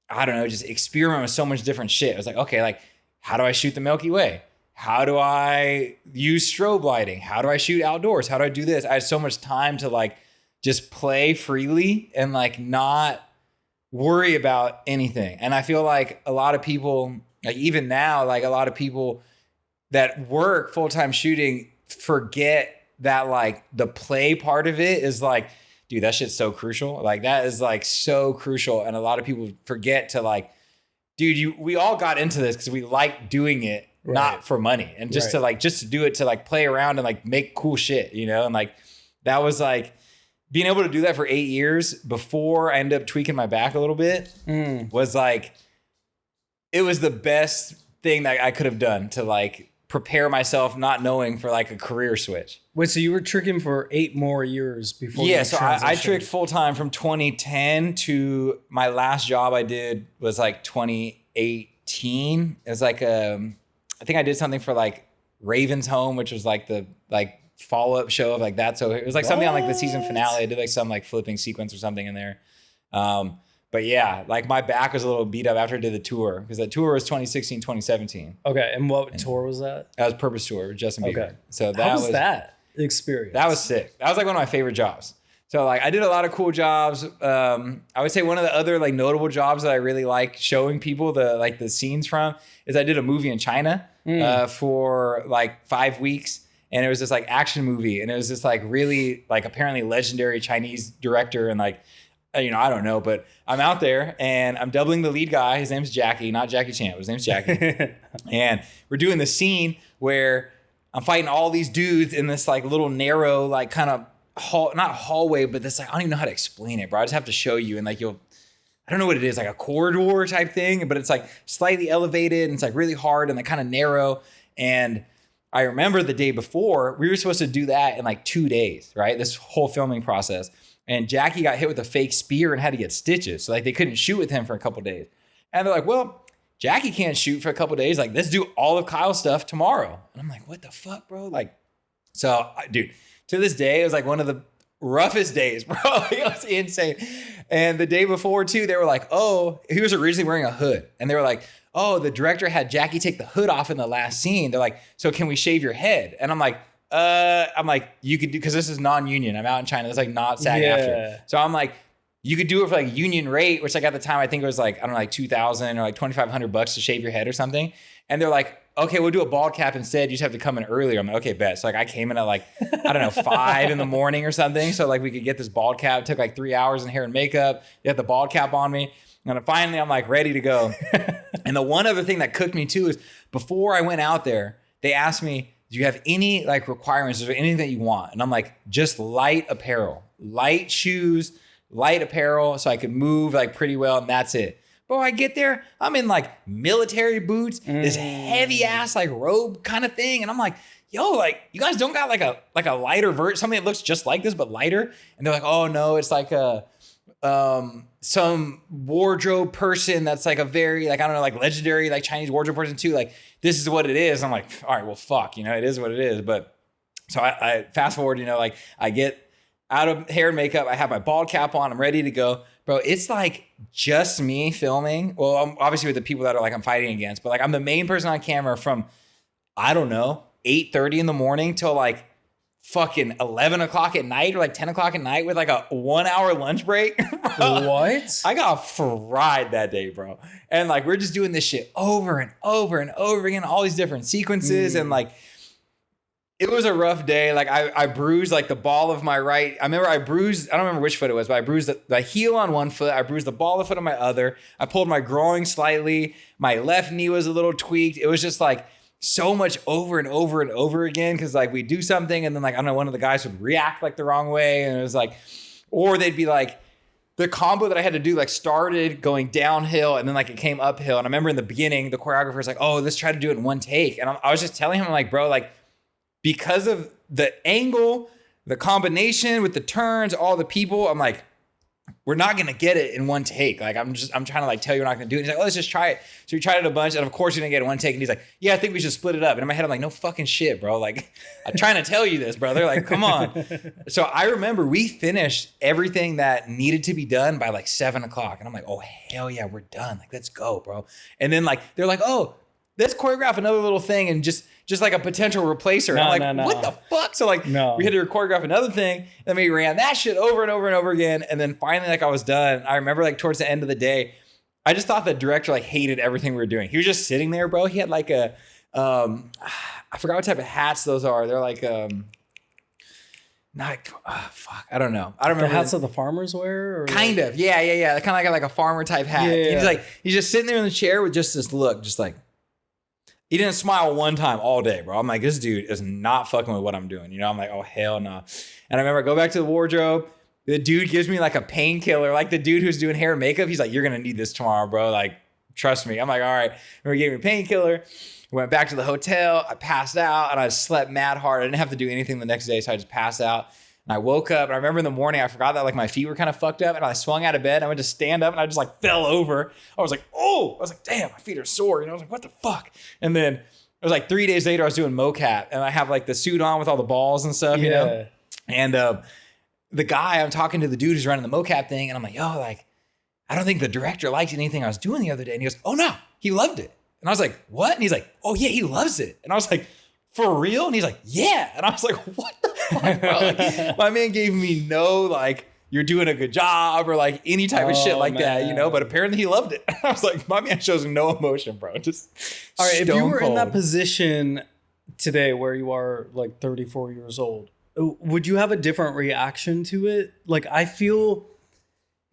I don't know, just experiment with so much different shit. I was like, okay, like, how do I shoot the Milky Way? How do I use strobe lighting? How do I shoot outdoors? How do I do this? I had so much time to like just play freely and like not worry about anything. And I feel like a lot of people, like even now, like a lot of people that work full-time shooting forget that like the play part of it is like, dude, that shit's so crucial. Like that is like so crucial. And a lot of people forget to like, dude, we all got into this because we like doing it, not for money, and just to like, just to do it to like play around and like make cool shit, you know? And like, that was like, being able to do that for 8 years before I ended up tweaking my back a little bit was like, it was the best thing that I could have done to like prepare myself, not knowing for like a career switch.
Wait, so you were tricking for 8 more years before?
Yeah, so I tricked full time from 2010 to my last job I did was like 2018. It was like, I think I did something for like Raven's Home, which was like the like follow-up show of like that. So it was like something on like the season finale. I did like some like flipping sequence or something in there. But yeah, like my back was a little beat up after I did the tour, because that tour was 2016, 2017.
Okay. And what tour was that?
That was Purpose Tour with Justin Bieber. Okay. So
that was that experience?
That was sick. That was like one of my favorite jobs. So like I did a lot of cool jobs. I would say one of the other like notable jobs that I really like showing people the scenes from is I did a movie in China for like 5 weeks. And it was this like action movie, and it was this like really like apparently legendary Chinese director, and like, you know, I don't know, but I'm out there and I'm doubling the lead guy. His name's Jackie, not Jackie Chan. His name's Jackie. And we're doing the scene where I'm fighting all these dudes in this like little narrow, like kind of not hallway, but this like, I don't even know how to explain it, bro. I just have to show you, and like I don't know what it is, like a corridor type thing, but it's like slightly elevated and it's like really hard and like kind of narrow. And I remember the day before, we were supposed to do that in like 2 days, right? This whole filming process. And Jackie got hit with a fake spear and had to get stitches. So like they couldn't shoot with him for a couple of days. And they're like, well, Jackie can't shoot for a couple of days. Like, let's do all of Kyle's stuff tomorrow. And I'm like, what the fuck, bro? Like, so dude, to this day, it was like one of the roughest days, bro. It was insane. And the day before too, they were like, oh, he was originally wearing a hood. And they were like, oh, the director had Jackie take the hood off in the last scene. They're like, so can we shave your head? And I'm like, you could do, because this is non-union. I'm out in China. It's like not SAG after. So I'm like, you could do it for like union rate, which like at the time, I think it was like, I don't know, like 2,000 or like $2,500 to shave your head or something. And they're like, okay, we'll do a bald cap instead. You just have to come in earlier. I'm like, okay, bet. So like I came in at like, I don't know, 5 in the morning or something. So like we could get this bald cap. It took like 3 hours in hair and makeup. They had the bald cap on me. And finally I'm like ready to go. And the one other thing that cooked me too is before I went out there, they asked me, do you have any like requirements? Is there anything that you want? And I'm like, just light apparel, light shoes, light apparel. So I could move like pretty well. And that's it. Bro, I get there, I'm in like military boots, this heavy ass like robe kind of thing. And I'm like, yo, like you guys don't got like a lighter version, something that looks just like this, but lighter. And they're like, oh no, it's like some wardrobe person that's like a very like, I don't know, like legendary, like Chinese wardrobe person too. Like this is what it is. I'm like, all right, well, fuck, you know, it is what it is. But so I fast forward, you know, like I get out of hair and makeup, I have my bald cap on, I'm ready to go. Bro, it's like just me filming. Well, I'm obviously with the people that are like I'm fighting against, but like I'm the main person on camera from, I don't know, 8:30 in the morning till like fucking 11 o'clock at night or like 10 o'clock at night with like a 1 hour lunch break.
What?
I got fried that day, bro. And like, we're just doing this shit over and over and over again, all these different sequences. And like, it was a rough day. Like I bruised like the ball of my right. I remember I bruised, I don't remember which foot it was, but I bruised the heel on one foot. I bruised the ball of the foot on my other. I pulled my groin slightly. My left knee was a little tweaked. It was just like, so much over and over and over again, because like we do something and then like I don't know, one of the guys would react like the wrong way, and it was like, or they'd be like, the combo that I had to do like started going downhill and then like it came uphill. And I remember in the beginning the choreographer was like, oh, let's try to do it in one take. And I was just telling him, like, bro, like because of the angle, the combination with the turns, all the people, I'm like, we're not going to get it in one take. Like, I'm trying to like tell you we're not going to do it. He's like, oh, let's just try it. So we tried it a bunch. And of course, we didn't get it in one take. And he's like, yeah, I think we should split it up. And in my head, I'm like, no fucking shit, bro. Like, I'm trying to tell you this, brother. Like, come on. So I remember we finished everything that needed to be done by like 7 o'clock. And I'm like, oh, hell yeah, we're done. Like, let's go, bro. And then like, they're like, oh, let's choreograph another little thing and just like a potential replacer.
No,
and I'm like, what the fuck? So like, we had to choreograph another thing. And then we ran that shit over and over and over again. And then finally, like I was done. I remember like towards the end of the day, I just thought the director like hated everything we were doing. He was just sitting there, bro. He had like a, I forgot what type of hats those are. They're like, not, fuck, I don't know. I don't remember.
The hats that the farmers wear? Or
kind of. Yeah. Kind of like a farmer type hat.
Yeah.
He's just sitting there in the chair with just this look, just like, he didn't smile one time all day, bro. I'm like, this dude is not fucking with what I'm doing. You know, I'm like, oh, hell no. And I remember I go back to the wardrobe. The dude gives me like a painkiller. Like the dude who's doing hair and makeup, he's like, you're going to need this tomorrow, bro. Like, trust me. I'm like, all right. And he gave me a painkiller. Went back to the hotel. I passed out and I slept mad hard. I didn't have to do anything the next day. So I just passed out. And I woke up and I remember in the morning, I forgot that like my feet were kind of fucked up and I swung out of bed. And I went to stand up and I just like fell over. I was like, oh, I was like, damn, my feet are sore. You know, I was like, what the fuck? And then it was like 3 days later, I was doing mocap and I have like the suit on with all the balls and stuff, you know? And the guy, I'm talking to the dude who's running the mocap thing. And I'm like, yo, like, I don't think the director liked anything I was doing the other day. And he goes, oh no, he loved it. And I was like, what? And he's like, oh yeah, he loves it. And I was like, for real? And he's like, yeah. And I was like, what the fuck, bro? Like, my man gave me no, like, you're doing a good job or like any type of shit like that, you know? But apparently he loved it. I was like, my man shows no emotion, bro. Just
all right. If you were in that position today where you are like 34 years old, would you have a different reaction to it? Like, I feel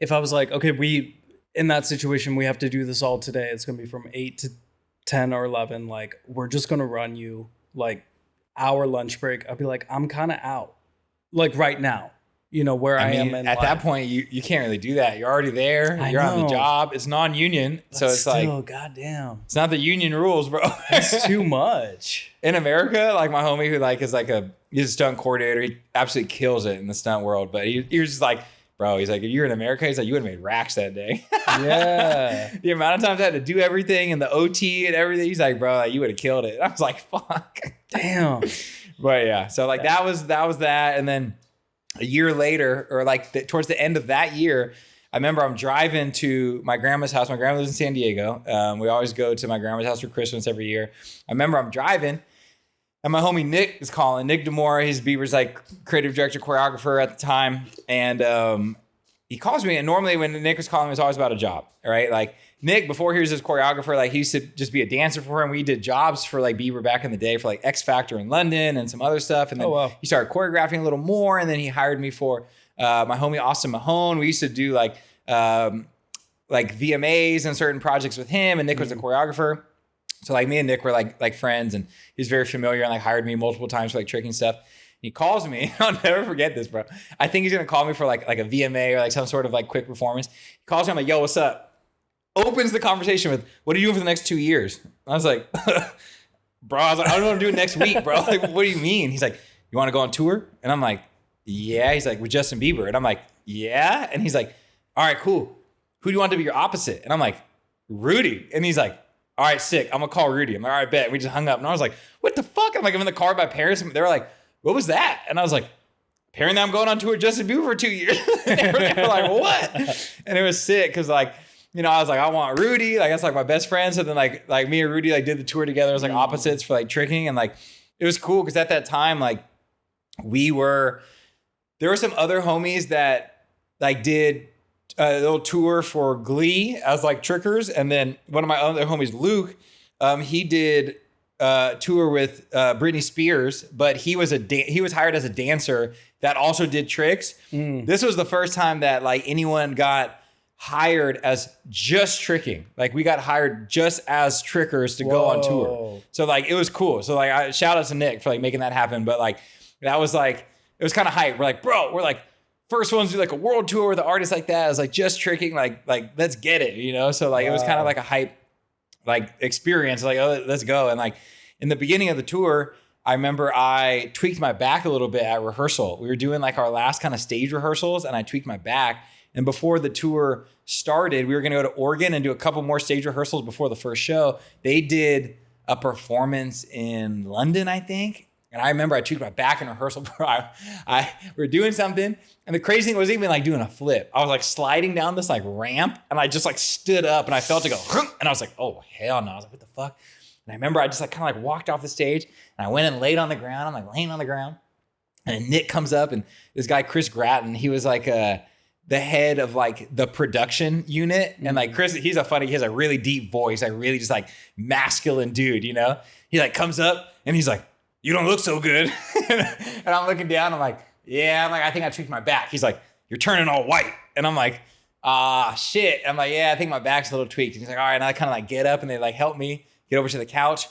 if I was like, okay, in that situation, we have to do this all today. It's going to be from 8 to 10 or 11. Like, we're just going to run you like our lunch break. I'd be like, I'm kind of out. Like right now, you know, where I am in
at
life.
That point, you can't really do that. You're already there. You're on the job. It's non-union.
But
so it's
still,
like,
goddamn.
It's not the union rules, bro.
It's too much.
In America, like my homie who like is like he's a stunt coordinator. He absolutely kills it in the stunt world. But he was just like, bro, he's like, if you're in America, he's like, you would have made racks that day.
Yeah.
The amount of times I had to do everything and the OT and everything. He's like, bro, like, you would have killed it. I was like, fuck.
Damn.
But yeah, so like that was that. And then a year later, or like towards the end of that year, I remember I'm driving to my grandma's house. My grandma lives in San Diego. We always go to my grandma's house for Christmas every year. I remember I'm driving and my homie Nick is calling. Nick Demore, he's Bieber's like creative director, choreographer at the time. And he calls me. And normally when Nick was calling me, it was always about a job, right? Like Nick, before he was his choreographer, like he used to just be a dancer for him. We did jobs for like Bieber back in the day for like X Factor in London and some other stuff. And then he started choreographing a little more. And then he hired me for my homie Austin Mahone. We used to do like VMAs and certain projects with him. And Nick was the choreographer. So like me and Nick were like friends, and he's very familiar and like hired me multiple times for like tricking stuff. He calls me. I'll never forget this, bro. I think he's gonna call me for like a VMA or like some sort of like quick performance. He calls me. I'm like, yo, what's up? Opens the conversation with, what are you doing for the next 2 years? I was like, bro, I don't know what I'm doing next week, bro. Like, what do you mean? He's like, you want to go on tour? And I'm like, yeah. He's like, with Justin Bieber. And I'm like, yeah. And he's like, all right, cool. Who do you want to be your opposite? And I'm like, Rudy. And he's like, all right, sick. I'm gonna call Rudy. I'm like, all right, bet. We just hung up. And I was like, what the fuck? I'm like, I'm in the car with my parents. And they were like, what was that? And I was like, apparently I'm going on tour with Justin Bieber for 2 years. they were like, what? And it was sick because like, you know, I was like, I want Rudy. Like, that's like my best friend. So then like me and Rudy like did the tour together as like opposites for like tricking. And like, it was cool because at that time, like there were some other homies that like did a little tour for Glee as like trickers. And then one of my other homies, Luke, he did a tour with Britney Spears, but he was hired as a dancer that also did tricks. This was the first time that like anyone got hired as just tricking. Like we got hired just as trickers to go on tour. So like it was cool. So like shout out to Nick for like making that happen. But like that was like, it was kind of hype. We're like, bro, we're like first ones to do like a world tour with an artist like that. It was like just tricking, like let's get it, you know? So like it was kind of like a hype like experience, like, oh, let's go. And like in the beginning of the tour, I remember I tweaked my back a little bit at rehearsal. We were doing like our last kind of stage rehearsals and I tweaked my back. And before the tour started, we were going to go to Oregon and do a couple more stage rehearsals before the first show. They did a performance in London, I think. And I remember I tweaked my back in rehearsal. We were doing something. And the crazy thing was even like doing a flip. I was like sliding down this like ramp and I just like stood up and I felt it go. And I was like, oh, hell no. I was like, what the fuck? And I remember I just like kind of like walked off the stage and I went and laid on the ground. I'm like laying on the ground. And Nick comes up and this guy, Chris Gratton, he was like the head of like the production unit. And like Chris, he has a really deep voice, like really just like masculine dude, you know? He like comes up and he's like, you don't look so good. And I'm looking down, I'm like, yeah, I think I tweaked my back. He's like, you're turning all white. And I'm like, shit. I'm like, yeah, I think my back's a little tweaked. And he's like, all right. And I kind of like get up and they like help me get over to the couch.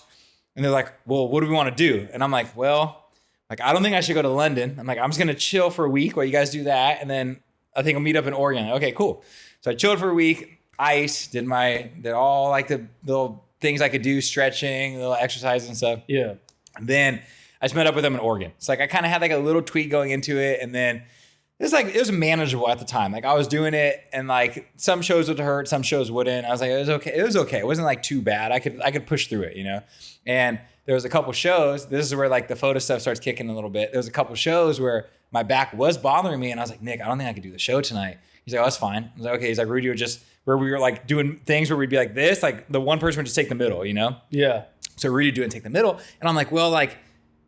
And they're like, well, what do we want to do? And I'm like, well, like, I don't think I should go to London. I'm like, I'm just going to chill for a week while you guys do that. And then I think I'll meet up in Oregon. Okay, cool. So I chilled for a week, ice, did all like the little things I could do, stretching, little exercises and stuff.
Yeah.
And then I just met up with them in Oregon. So like I kind of had like a little tweak going into it. And then it was manageable at the time. Like I was doing it and like some shows would hurt, some shows wouldn't. I was like, it was okay. It was okay. It wasn't like too bad. I could push through it, you know? And there was a couple shows. This is where like the photo stuff starts kicking a little bit. There was a couple shows where my back was bothering me. And I was like, Nick, I don't think I could do the show tonight. He's like, oh, that's fine. I was like, okay. He's like, Rudy would just, where we were like doing things where we'd be like this, like the one person would just take the middle, you know?
Yeah.
So Rudy would do it and take the middle. And I'm like, well, like,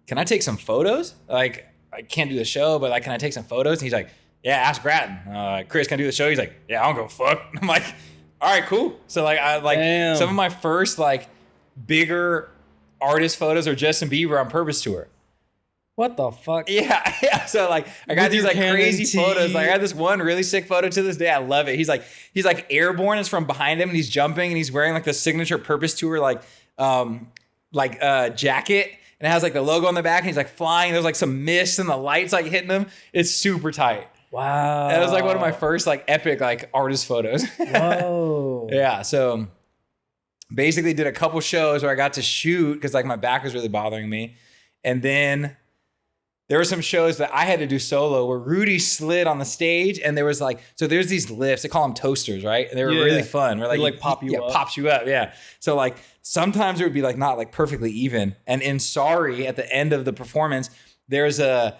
can I take some photos? Like, I can't do the show, but like, can I take some photos? And he's like, yeah, ask Gratton. Chris, can I do the show? He's like, yeah, I don't go fuck. I'm like, all right, cool. So like,
Damn.
Some of my first like bigger artist photos are Justin Bieber on Purpose Tour.
What the fuck?
Yeah. So like, I got these like crazy photos. Like I had this one really sick photo to this day. I love it. He's like airborne. It's from behind him and he's jumping and he's wearing like the signature Purpose Tour jacket. And it has like the logo on the back and he's like flying. There's like some mist and the lights like hitting him. It's super tight.
Wow.
That was like one of my first like epic like artist photos.
Whoa.
Yeah. So basically did a couple shows where I got to shoot because like my back was really bothering me. And then there were some shows that I had to do solo where Rudy slid on the stage and there was like, so there's these lifts, they call them toasters, right? And they were really fun. Where
like pop you up.
Pops you up. Yeah. So like sometimes it would be like not like perfectly even. And in Sorry at the end of the performance, there's a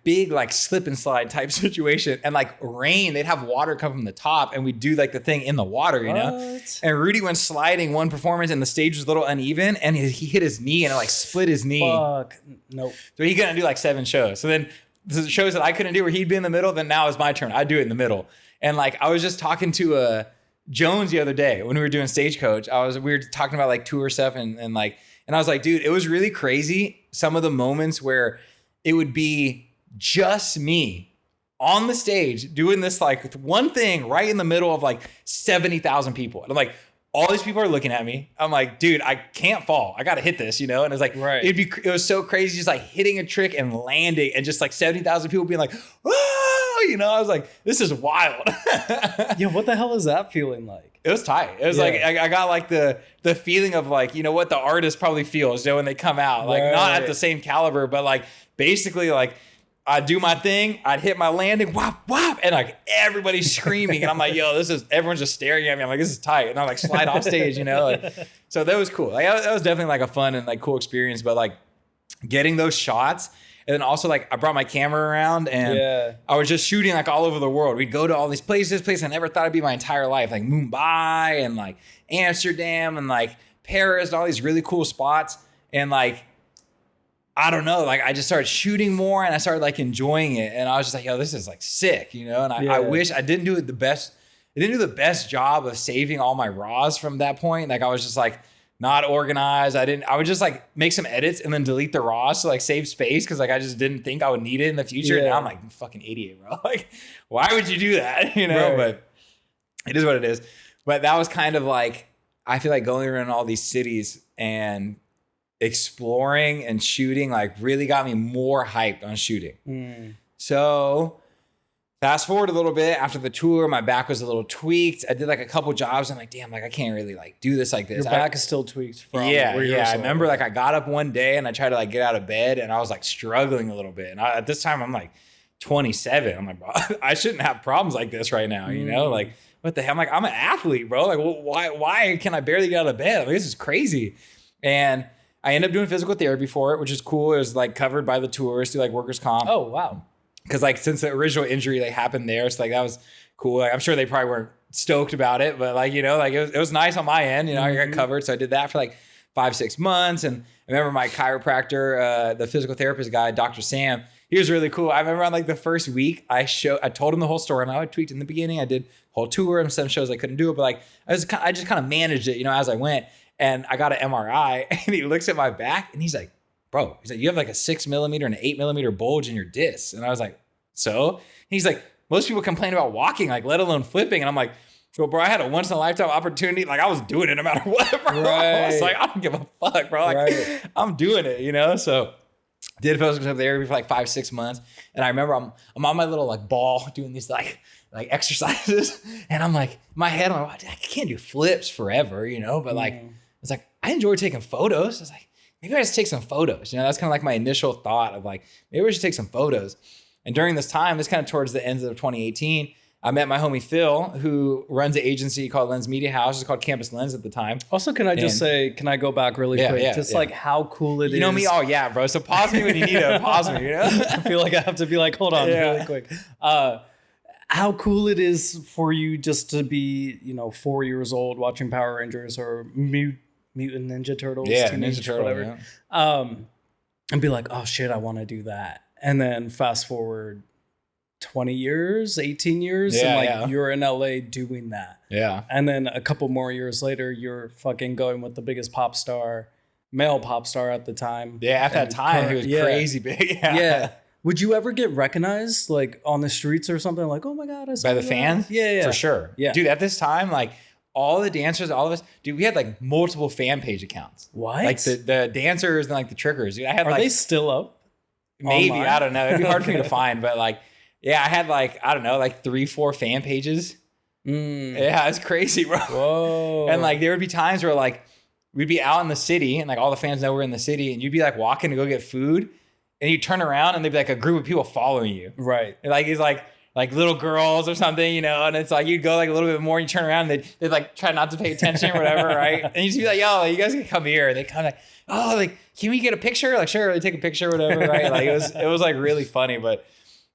big like slip and slide type situation and like rain, they'd have water come from the top and we'd do like the thing in the water, you know? And Rudy went sliding one performance and the stage was a little uneven and he hit his knee and it like split his knee.
Fuck. Nope.
So he couldn't do like 7 shows. So then the shows that I couldn't do where he'd be in the middle, then now it's my turn. I'd do it in the middle. And like, I was just talking to Jones the other day when we were doing Stagecoach. We were talking about like tour stuff and I was like, dude, it was really crazy. Some of the moments where it would be just me on the stage doing this like one thing right in the middle of like 70,000 people. And I'm like, all these people are looking at me. I'm like, dude, I can't fall. I got to hit this, you know? And it's like,
right.
It was so crazy just like hitting a trick and landing and just like 70,000 people being like, oh, you know, I was like, this is wild.
Yeah. What the hell is that feeling like?
It was tight. It was like, I got like the feeling of like, you know what the artist probably feels, you know, when they come out, like not at the same caliber, but like basically like I'd do my thing, I'd hit my landing, whop, whop, and like everybody's screaming. And I'm like, yo, everyone's just staring at me. I'm like, this is tight. And I'm like slide off stage, you know? Like, so that was cool. Like that was definitely like a fun and like cool experience, but like getting those shots. And then also like I brought my camera around and I was just shooting like all over the world. We'd go to all these places I never thought it'd be my entire life, like Mumbai and like Amsterdam and like Paris and all these really cool spots. And like, I don't know, like I just started shooting more and I started like enjoying it. And I was just like, yo, this is like sick, you know? And I wish I didn't do it the best. I didn't do the best job of saving all my raws from that point. Like I was just like not organized. I would just like make some edits and then delete the raws to like save space. Cause like I just didn't think I would need it in the future. Yeah. Now I'm like, fucking idiot, bro. Like, why would you do that? You know, but it is what it is. But that was kind of like, I feel like going around all these cities and exploring and shooting like really got me more hyped on shooting. So fast forward a little bit after the tour, my back was a little tweaked. I did like a couple jobs. I'm like, damn, like I can't really like do this like this.
Your back is still tweaked from
I remember like I got up one day and I tried to like get out of bed and I was like struggling a little bit. And at this time I'm like 27. I'm like, bro, I shouldn't have problems like this right now. You know, like what the hell? I'm like, I'm an athlete, bro. Like, well, why can I barely get out of bed? Like, this is crazy. And I ended up doing physical therapy for it, which is cool. It was like covered by the tours through like workers' comp.
Oh, wow.
Because like since the original injury like happened there, so like that was cool. Like, I'm sure they probably weren't stoked about it, but like, you know, like it was nice on my end. You know, I got covered. So I did that for like 5-6 months. And I remember my chiropractor, the physical therapist guy, Dr. Sam, he was really cool. I remember on like the first week, I told him the whole story and I tweaked in the beginning. I did whole tour and some shows I couldn't do it, but like I just kind of managed it, you know, as I went. And I got an MRI and he looks at my back and he's like, bro, he's like, you have like a 6 millimeter and an 8 millimeter bulge in your disc. And I was like, so? And he's like, most people complain about walking, like let alone flipping. And I'm like, well, bro, I had a once in a lifetime opportunity. Like I was doing it no matter what, bro. Right. I was like, I don't give a fuck, bro. Like I'm doing it, you know? So did physical therapy for like 5-6 months. And I remember I'm on my little like ball doing these like exercises. And I'm like, in my head, I'm like, I can't do flips forever, you know? But like, it's like, I enjoy taking photos. I was like, maybe I just take some photos. You know, that's kind of like my initial thought of like, maybe we should take some photos. And during this time, it's kind of towards the end of 2018, I met my homie Phil, who runs an agency called Lens Media House. It's called Campus Lens at the time.
Also, can I just say, can I go back really quick? Just like how cool it is.
You know me? Oh, yeah, bro. So pause me when you need to pause me, you know?
I feel like I have to be like, hold on really quick. How cool it is for you just to be, you know, 4 years old watching Power Rangers or Mutant Ninja Turtles.
Yeah, Ninja Turtle, whatever.
Yeah. And be like, oh shit, I want to do that. And then fast forward 20 years, 18 years, and you're in LA doing that. Yeah. And then a couple more years later, you're fucking going with the biggest male pop star at the time.
Yeah, at that time, he was crazy big.
Yeah. Would you ever get recognized like on the streets or something? Like, oh my God, I saw
by the fans?
Yeah.
For sure. Yeah. Dude, at this time, like all the dancers, all of us, dude, we had like multiple fan page accounts.
What?
Like the dancers and like the triggers. Dude, I had Are
they still up?
Maybe,
online?
I don't know. It'd be hard for me to find, but like, yeah, I had like, I don't know, like 3-4 fan pages. Yeah, it's crazy, bro.
Whoa.
And like, there would be times where like, we'd be out in the city and like all the fans know we're in the city and you'd be like walking to go get food and you turn around and there'd be like a group of people following you.
Right.
And like, it's like little girls or something, you know, and it's like, you'd go like a little bit more and you turn around and they'd like try not to pay attention or whatever, right? And you just be like, yo, you guys can come here. And they come like, oh, like, can we get a picture? Like, sure, they take a picture or whatever, right? Like, it was like really funny, but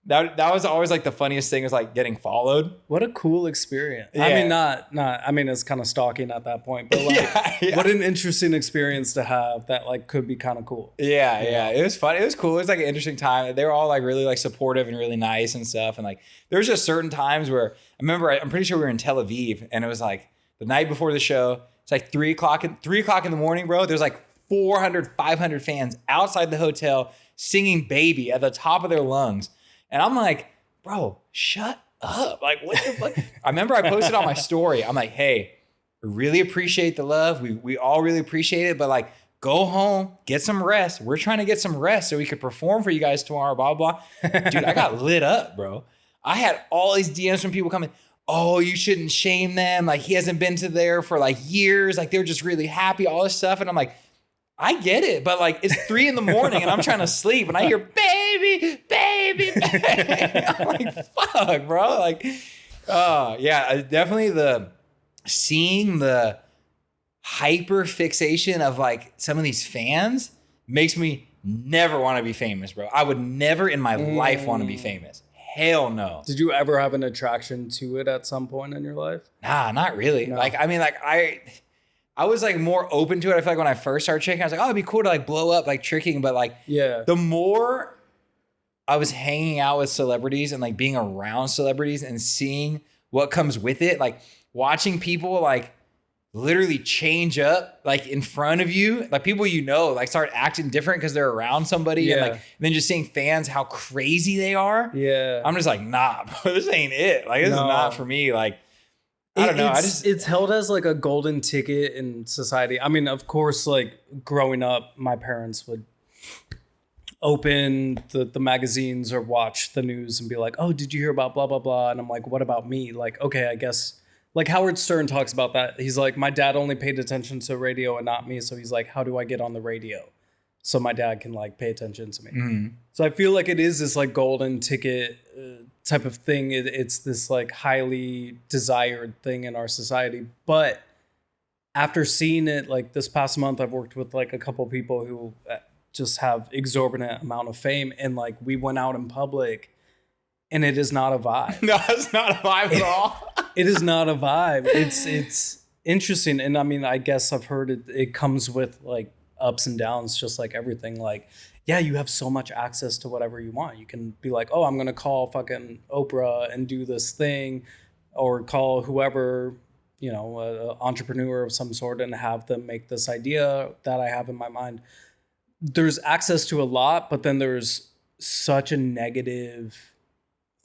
that was always like the funniest thing is like getting followed.
What a cool experience. Yeah. I mean, not, I mean, it's kind of stalking at that point, but like, what an interesting experience to have that like could be kind of cool.
Yeah. It was fun. It was cool. It was like an interesting time. They were all like really like supportive and really nice and stuff. And like, there was just certain times where I remember, I'm pretty sure we were in Tel Aviv and it was like the night before the show. It's like 3 o'clock in the morning, bro. There's like 400, 500 fans outside the hotel singing Baby at the top of their lungs. And I'm like, bro, shut up. Like, what the fuck? I remember I posted on my story. I'm like, hey, really appreciate the love. We all really appreciate it. But like, go home, get some rest. We're trying to get some rest so we could perform for you guys tomorrow, blah, blah. Dude, I got lit up, bro. I had all these DMs from people coming, oh, you shouldn't shame them. Like, he hasn't been to there for like years. Like, they're just really happy, all this stuff. And I'm like, I get it, but like it's 3 a.m. and I'm trying to sleep and I hear baby. I'm like, fuck, bro. Like, yeah, definitely seeing the hyper fixation of like some of these fans makes me never want to be famous, bro. I would never in my life want to be famous. Hell no.
Did you ever have an attraction to it at some point in your life?
Nah, not really. No. Like, I mean, like I was like more open to it. I feel like when I first started tricking, I was like, oh, it'd be cool to like blow up like tricking. But like, the more I was hanging out with celebrities and like being around celebrities and seeing what comes with it, like watching people like literally change up like in front of you, like people like start acting different because they're around somebody, and then just seeing fans how crazy they are. I'm just like, nah, bro, this ain't it. Like this is not for me. Like I don't know.
It's held as like a golden ticket in society. I mean, of course, like growing up, my parents would open the magazines or watch the news and be like, oh, did you hear about blah, blah, blah? And I'm like, what about me? Like, okay, I guess like Howard Stern talks about that. He's like, my dad only paid attention to radio and not me. So he's like, how do I get on the radio so my dad can like pay attention to me? So I feel like it is this like golden ticket type of thing. It's this like highly desired thing in our society. But after seeing it, like this past month, I've worked with like a couple people who just have exorbitant amount of fame. And like we went out in public and it is not a vibe.
No, it's not a vibe at all.
It is not a vibe. It's interesting. And I mean, I guess I've heard it comes with like ups and downs, just like everything. Like, yeah, you have so much access to whatever you want. You can be like, oh, I'm going to call fucking Oprah and do this thing, or call whoever, you know, an entrepreneur of some sort and have them make this idea that I have in my mind. There's access to a lot, but then there's such a negative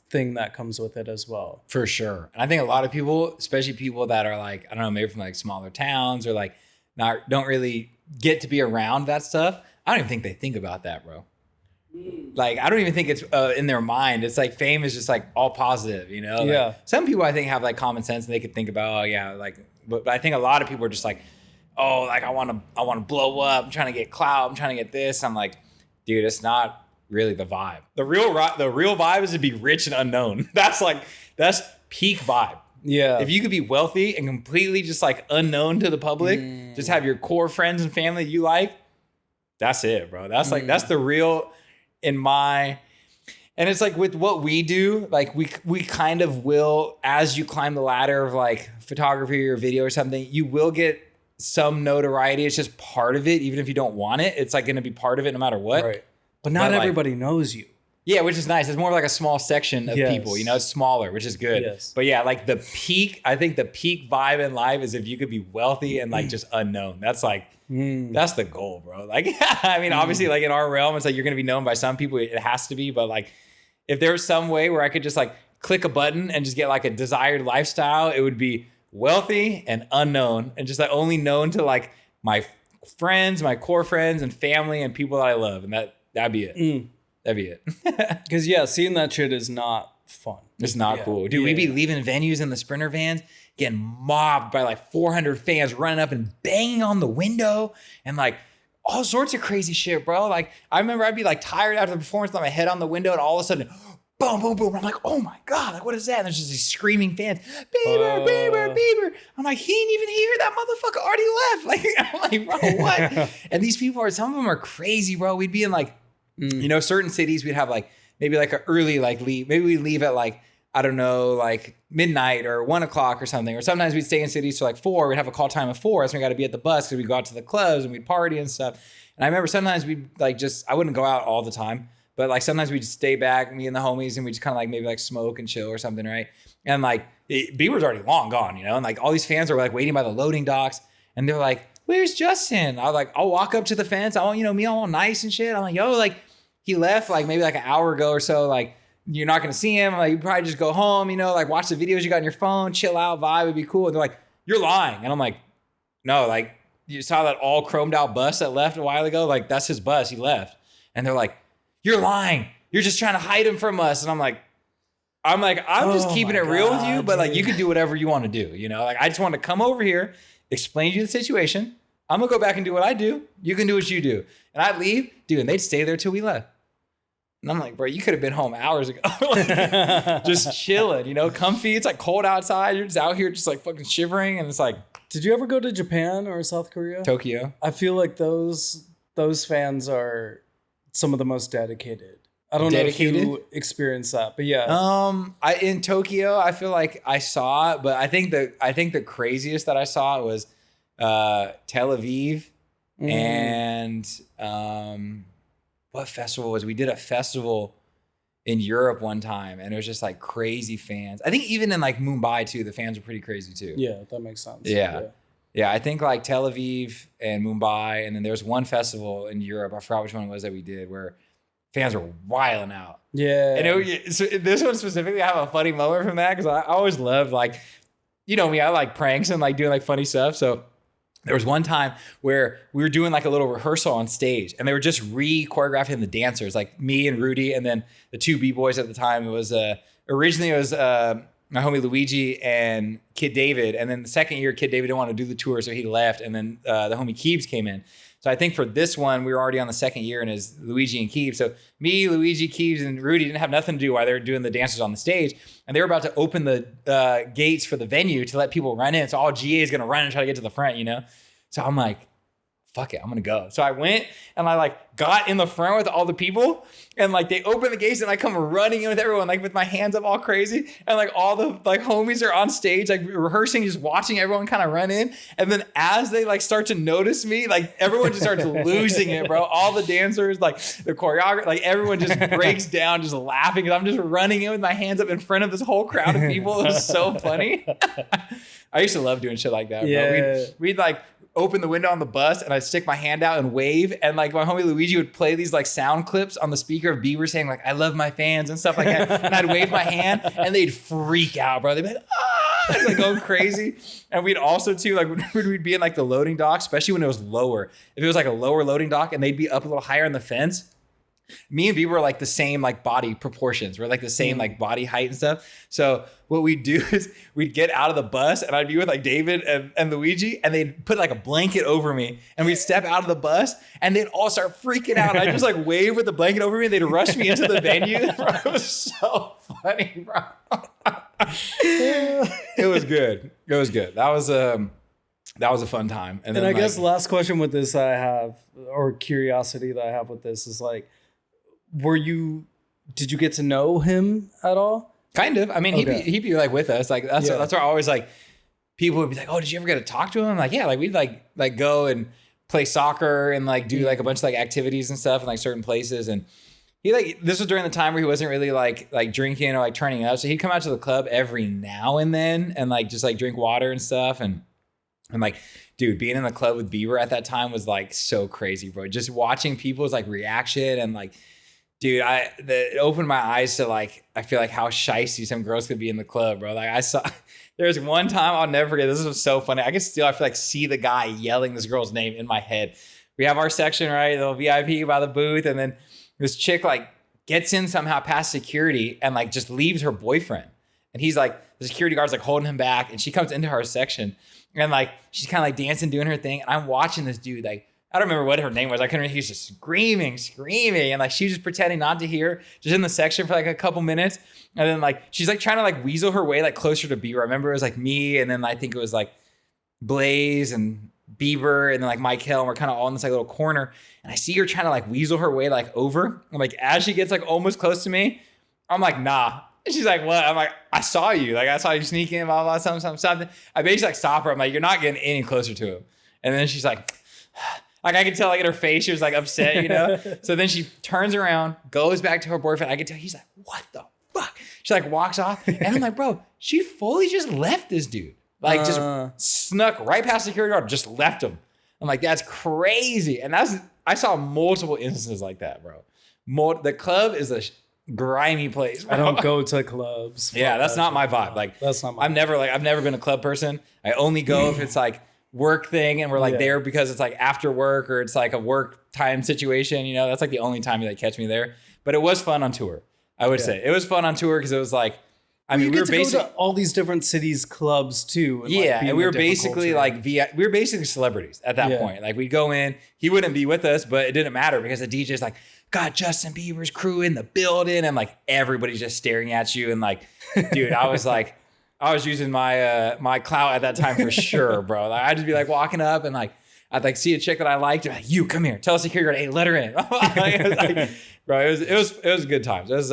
thing that comes with it as well.
For sure. And I think a lot of people, especially people that are like, I don't know, maybe from like smaller towns or like don't really get to be around that stuff. I don't even think they think about that, bro. Like, I don't even think it's in their mind. It's like fame is just like all positive, you know? Like, some people I think have like common sense and they could think about, oh yeah, like, but I think a lot of people are just like, oh, like I want to blow up. I'm trying to get clout. I'm trying to get this. I'm like, dude, it's not really the vibe. The real vibe is to be rich and unknown. That's peak vibe.
Yeah.
If you could be wealthy and completely just like unknown to the public, just have your core friends and family you like, that's it, bro. That's like, that's the real and it's like with what we do, like we kind of will, as you climb the ladder of like photography or video or something, you will get some notoriety. It's just part of it. Even if you don't want it, it's like going to be part of it no matter what.
Right. But not everybody knows you.
Yeah, which is nice. It's more like a small section of people, you know, it's smaller, which is good.
Yes.
But yeah, like I think the peak vibe in life is if you could be wealthy and like just unknown. That's like, that's the goal, bro. Like, I mean, obviously like in our realm, it's like you're going to be known by some people. It has to be. But like, if there was some way where I could just like click a button and just get like a desired lifestyle, it would be wealthy and unknown and just like only known to like my friends, my core friends and family and people that I love. And that'd be it. That'd be it.
Because yeah, seeing that shit is not fun.
It's not cool. Dude, we'd be leaving venues in the Sprinter vans, getting mobbed by like 400 fans running up and banging on the window and like all sorts of crazy shit, bro. Like I remember I'd be like tired after the performance, with my head on the window, and all of a sudden, boom, boom, boom. I'm like, oh my God, like what is that? And there's just these screaming fans, Bieber, Bieber, Bieber. I'm like, he ain't even here. That motherfucker already left. Like, I'm like, bro, what? And these people some of them are crazy, bro. We'd be in like, you know, certain cities we'd have like maybe like an early like leave. Maybe we leave at like, I don't know, like midnight or 1 o'clock or something. Or sometimes we'd stay in cities till like 4. We'd have a call time of 4. So we got to be at the bus because we'd go out to the clubs and we'd party and stuff. And I remember sometimes we'd like I wouldn't go out all the time, but like sometimes we'd stay back, me and the homies, and we'd just kind of like maybe like smoke and chill or something, right? And like Bieber's already long gone, you know? And like all these fans are like waiting by the loading docks and they're like, where's Justin? I'll walk up to the fence. Me all nice and shit. I'm like, yo, like, he left like maybe like an hour ago or so. Like you're not going to see him. Like you probably just go home, you know, like watch the videos you got on your phone, chill out, vibe would be cool. And they're like, you're lying. And I'm like, no, like you saw that all chromed out bus that left a while ago. Like that's his bus. He left. And they're like, you're lying. You're just trying to hide him from us. And I'm like, I'm just keeping it real with you, but like you can do whatever you want to do. You know, like I just want to come over here, explain to you the situation. I'm gonna go back and do what I do. You can do what you do. And I'd leave, dude, and they'd stay there till we left. And I'm like, bro, you could have been home hours ago. Like, just chilling, you know, comfy. It's like cold outside. You're just out here just like fucking shivering. And it's like.
Did you ever go to Japan or South Korea?
Tokyo.
I feel like those fans are some of the most dedicated. I don't know if you experienced that, but yeah.
In Tokyo, I feel like I saw it, but I think the craziest that I saw was Tel Aviv, and what festival was it? We did a festival in Europe one time, and it was just like crazy fans. I think even in like Mumbai too, the fans were pretty crazy too.
Yeah, that makes sense.
Yeah, I think like Tel Aviv and Mumbai, and then there was one festival in Europe. I forgot which one it was that we did where fans were wilding out.
Yeah.
And so this one specifically, I have a funny moment from that because I always loved like, you know me, I like pranks and like doing like funny stuff. So there was one time where we were doing like a little rehearsal on stage, and they were just choreographing the dancers, like me and Rudy, and then the two B-boys at the time. It was originally my homie Luigi and Kid David. And then the second year, Kid David didn't want to do the tour, so he left. And then the homie Keebs came in. So I think for this one, we were already on the second year, and it's Luigi and Keebs. So me, Luigi, Keebs, and Rudy didn't have nothing to do while they were doing the dancers on the stage. And they were about to open the gates for the venue to let people run in. So all GA is going to run and try to get to the front, you know? So I'm like, fuck it, I'm gonna go. So I went and I like got in the front with all the people, and like they open the gates and I come running in with everyone, like with my hands up all crazy, and like all the like homies are on stage like rehearsing, just watching everyone kind of run in. And then as they like start to notice me, like everyone just starts losing it, bro. All the dancers, like the choreographer, like everyone just breaks down just laughing because I'm just running in with my hands up in front of this whole crowd of people. It was so funny. I used to love doing shit like that, bro.
Yeah.
We'd like open the window on the bus and I'd stick my hand out and wave, and like my homie Luigi would play these like sound clips on the speaker of Bieber saying like I love my fans and stuff like that, and I'd wave my hand and they'd freak out, bro. They'd be like, ah, like going crazy. And we'd also too like we'd be in like the loading dock, especially when it was lower. If it was like a lower loading dock and they'd be up a little higher on the fence, me and Bieber were like the same like body proportions. We're like the same like body height and stuff. So what we'd do is we'd get out of the bus and I'd be with like David and Luigi, and they'd put like a blanket over me, and we'd step out of the bus and they'd all start freaking out. I'd just like wave with the blanket over me, and they'd rush me into the venue. Bro, it was so funny, bro. It was good. It was good. That was a fun time. And then
I guess the last question with this I have, or curiosity that I have with this, is like, did you get to know him at all?
Kind of. I mean, okay. he'd be like with us. Like that's why I always like, people would be like, oh, did you ever get to talk to him? I'm like, yeah, like we'd like go and play soccer and like do like a bunch of like activities and stuff in like certain places. And he like, this was during the time where he wasn't really like drinking or like turning up. So he'd come out to the club every now and then and like just like drink water and stuff. And like, dude, being in the club with Bieber at that time was like so crazy, bro. Just watching people's like reaction and like, dude, it opened my eyes to like, I feel like how shicey some girls could be in the club, bro. Like there was one time I'll never forget. This was so funny. I feel like see the guy yelling this girl's name in my head. We have our section, right? The VIP by the booth. And then this chick like gets in somehow past security and like just leaves her boyfriend. And he's like, the security guard's like holding him back. And she comes into our section and like, she's kind of like dancing, doing her thing. And I'm watching this dude like, I don't remember what her name was. I couldn't remember. He was just screaming. And like, she was just pretending not to hear, just in the section for like a couple minutes. And then like, she's like trying to like weasel her way like closer to Bieber. I remember it was like me. And then I think it was like Blaze and Bieber and then like Mike Hill. And we're kind of all in this like little corner. And I see her trying to like weasel her way like over. And like, as she gets like almost close to me, I'm like, nah. And she's like, what? I'm like, I saw you. Like, I saw you sneak in, blah, blah, something. I basically like stop her. I'm like, you're not getting any closer to him. And then she's like, like I could tell like in her face, she was like upset, you know? So then she turns around, goes back to her boyfriend. I could tell he's like, what the fuck? She like walks off. And I'm like, bro, she fully just left this dude. Like just snuck right past the security guard, just left him. I'm like, that's crazy. And I saw multiple instances like that, bro. The club is a grimy place, bro.
I don't go to clubs.
Yeah, that's not my vibe. Like
that's not my
I've never been a club person. I only go if it's like work thing and we're like there because it's like after work or it's like a work time situation, you know. That's like the only time they catch me there. But it was fun on tour. I would say it was fun on tour because it was like, I mean, we were basically
go to all these different cities clubs too. And
and we were basically like we were basically celebrities at that point. Like we'd go in, he wouldn't be with us, but it didn't matter because the DJ's like, got Justin Bieber's crew in the building, and like everybody's just staring at you. And like, dude, I was using my my clout at that time for sure, bro. Like I'd just be like walking up and like I'd like see a chick that I liked, and like, you come here, tell us security guard, hey, let her in. Like, bro, it was good times. It was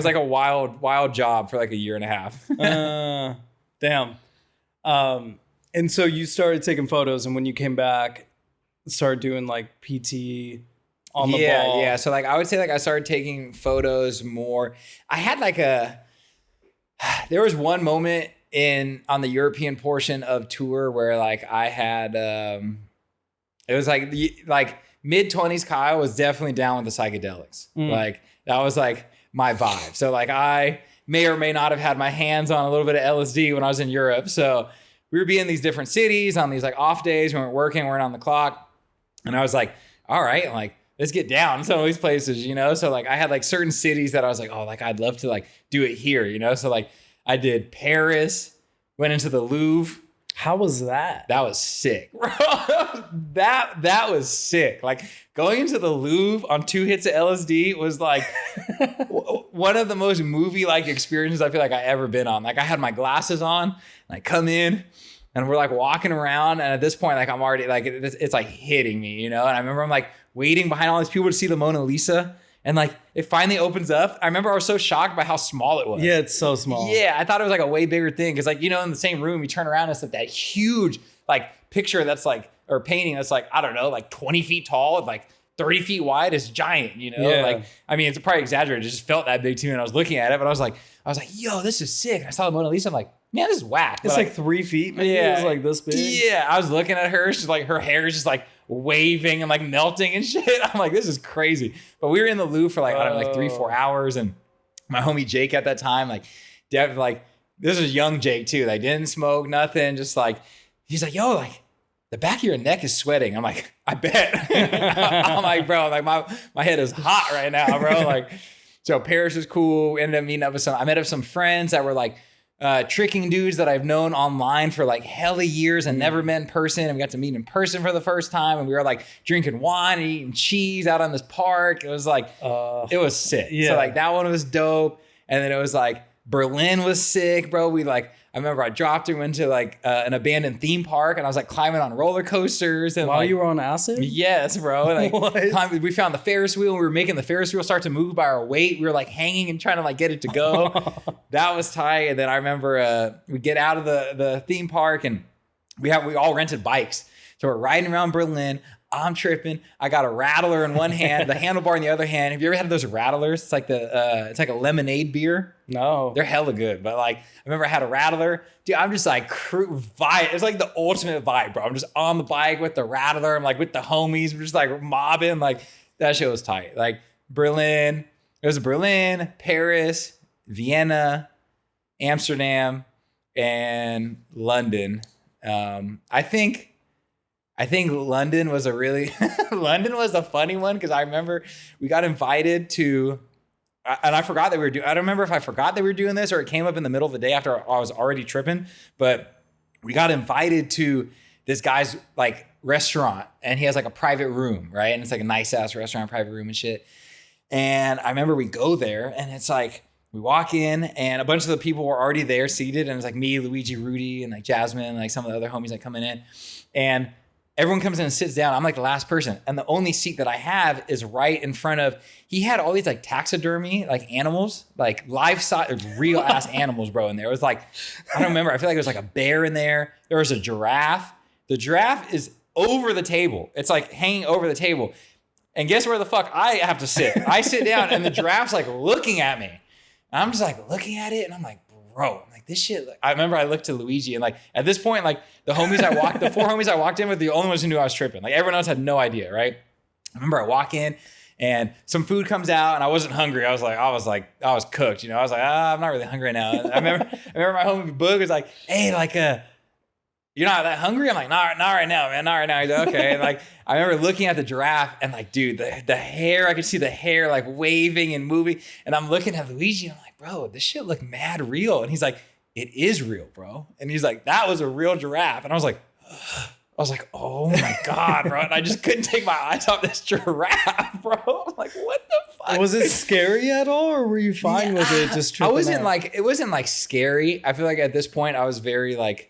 like a wild job for like a year and a half.
Damn. And so you started taking photos, and when you came back, started doing like PT on the ball.
Yeah. So like I would say like I started taking photos more. I had like there was one moment on the European portion of tour where like I had it was like mid-20s Kyle was definitely down with the psychedelics. Like that was like my vibe. So like I may or may not have had my hands on a little bit of LSD when I was in Europe. So we would be in these different cities on these like off days when we weren't working, we weren't on the clock. And I was like, all right, like let's get down some of these places, you know? So like I had like certain cities that I was like, oh, like I'd love to like do it here, you know? So like I did Paris, went into the Louvre.
How was that?
That was sick, bro. that was sick. Like going into the Louvre on 2 hits of LSD was like one of the most movie-like experiences I feel like I ever been on. Like I had my glasses on, and I come in, and we're like walking around, and at this point, like I'm already like it's like hitting me, you know. And I remember I'm like waiting behind all these people to see the Mona Lisa. And like it finally opens up. I remember I was so shocked by how small it was.
Yeah, it's so small.
Yeah, I thought it was like a way bigger thing. Cause like, you know, in the same room, you turn around and it's like that huge like picture that's like, or painting that's like, I don't know, like 20 feet tall, like 30 feet wide is giant, you know?
Yeah.
Like, I mean, it's probably exaggerated. It just felt that big to me. And I was looking at it, but I was like, yo, this is sick. And I saw the Mona Lisa. I'm like, man, this is whack.
It's
but
like 3 feet. Maybe
yeah,
it was like this big.
Yeah. I was looking at her. She's like, her hair is just like waving and like melting and shit. I'm like, this is crazy. But we were in the Louvre for like, I don't know, like 3-4 hours. And my homie Jake at that time, like, like this was young Jake too. Like didn't smoke, nothing. Just like, he's like, yo, like the back of your neck is sweating. I'm like, I bet. I'm like, bro, like my head is hot right now, bro. Like, so Paris was cool. We ended up meeting up with I met up with some friends that were like, tricking dudes that I've known online for like hella years and never met in person. And we got to meet in person for the first time. And we were like drinking wine and eating cheese out on this park. It was like, it was sick. Yeah. So like that one was dope. And then it was like Berlin was sick, bro. I remember I dropped her into like an abandoned theme park and I was like climbing on roller coasters. And
while
like,
you were on acid?
Yes, bro. Like we found the Ferris wheel and we were making the Ferris wheel start to move by our weight. We were like hanging and trying to like get it to go. That was tight. And then I remember we get out of the theme park and we all rented bikes. So we're riding around Berlin. I'm tripping. I got a rattler in one hand, the handlebar in the other hand. Have you ever had those rattlers? It's like it's like a lemonade beer.
No,
they're hella good. But like, I remember I had a rattler, dude. I'm just like vibe. It's like the ultimate vibe, bro. I'm just on the bike with the rattler. I'm like with the homies. We're just like mobbing. Like that shit was tight. Like Berlin. It was Berlin, Paris, Vienna, Amsterdam, and London. I think London was London was a funny one because I remember we got invited to, and I forgot that we were doing, I don't remember if I forgot that we were doing this or it came up in the middle of the day after I was already tripping, but we got invited to this guy's like restaurant and he has like a private room, right? And it's like a nice ass restaurant, private room and shit. And I remember we go there and it's like, we walk in and a bunch of the people were already there seated and it's like me, Luigi, Rudy, and like Jasmine, and like some of the other homies like coming in. And everyone comes in and sits down. I'm like the last person. And the only seat that I have is right in front of, he had all these like taxidermy, like animals, like life-size, real ass animals, bro, in there. It was like, I don't remember. I feel like there was like a bear in there. There was a giraffe. The giraffe is over the table. It's like hanging over the table. And guess where the fuck I have to sit? I sit down and the giraffe's like looking at me. And I'm just like looking at it and I'm like, bro, I'm like this shit. Like, I remember I looked to Luigi and like at this point, like the 4 homies I walked in with, the only ones who knew I was tripping. Like everyone else had no idea, right? I remember I walk in and some food comes out and I wasn't hungry. I was cooked, you know. I was like, I'm not really hungry right now. I remember my homie Boog was like, hey, like you're not that hungry? I'm like, not right now, man. Not right now. He's like, okay. And like, I remember looking at the giraffe and like, dude, the hair, I could see the hair like waving and moving. And I'm looking at Luigi and I'm like, bro, this shit look mad real. And he's like, it is real, bro. And he's like, that was a real giraffe. And I was like, oh my God, bro. And I just couldn't take my eyes off this giraffe, bro. I'm like, what the fuck?
Was it scary at all or were you fine with it just tripping
it wasn't like scary. I feel like at this point I was very like,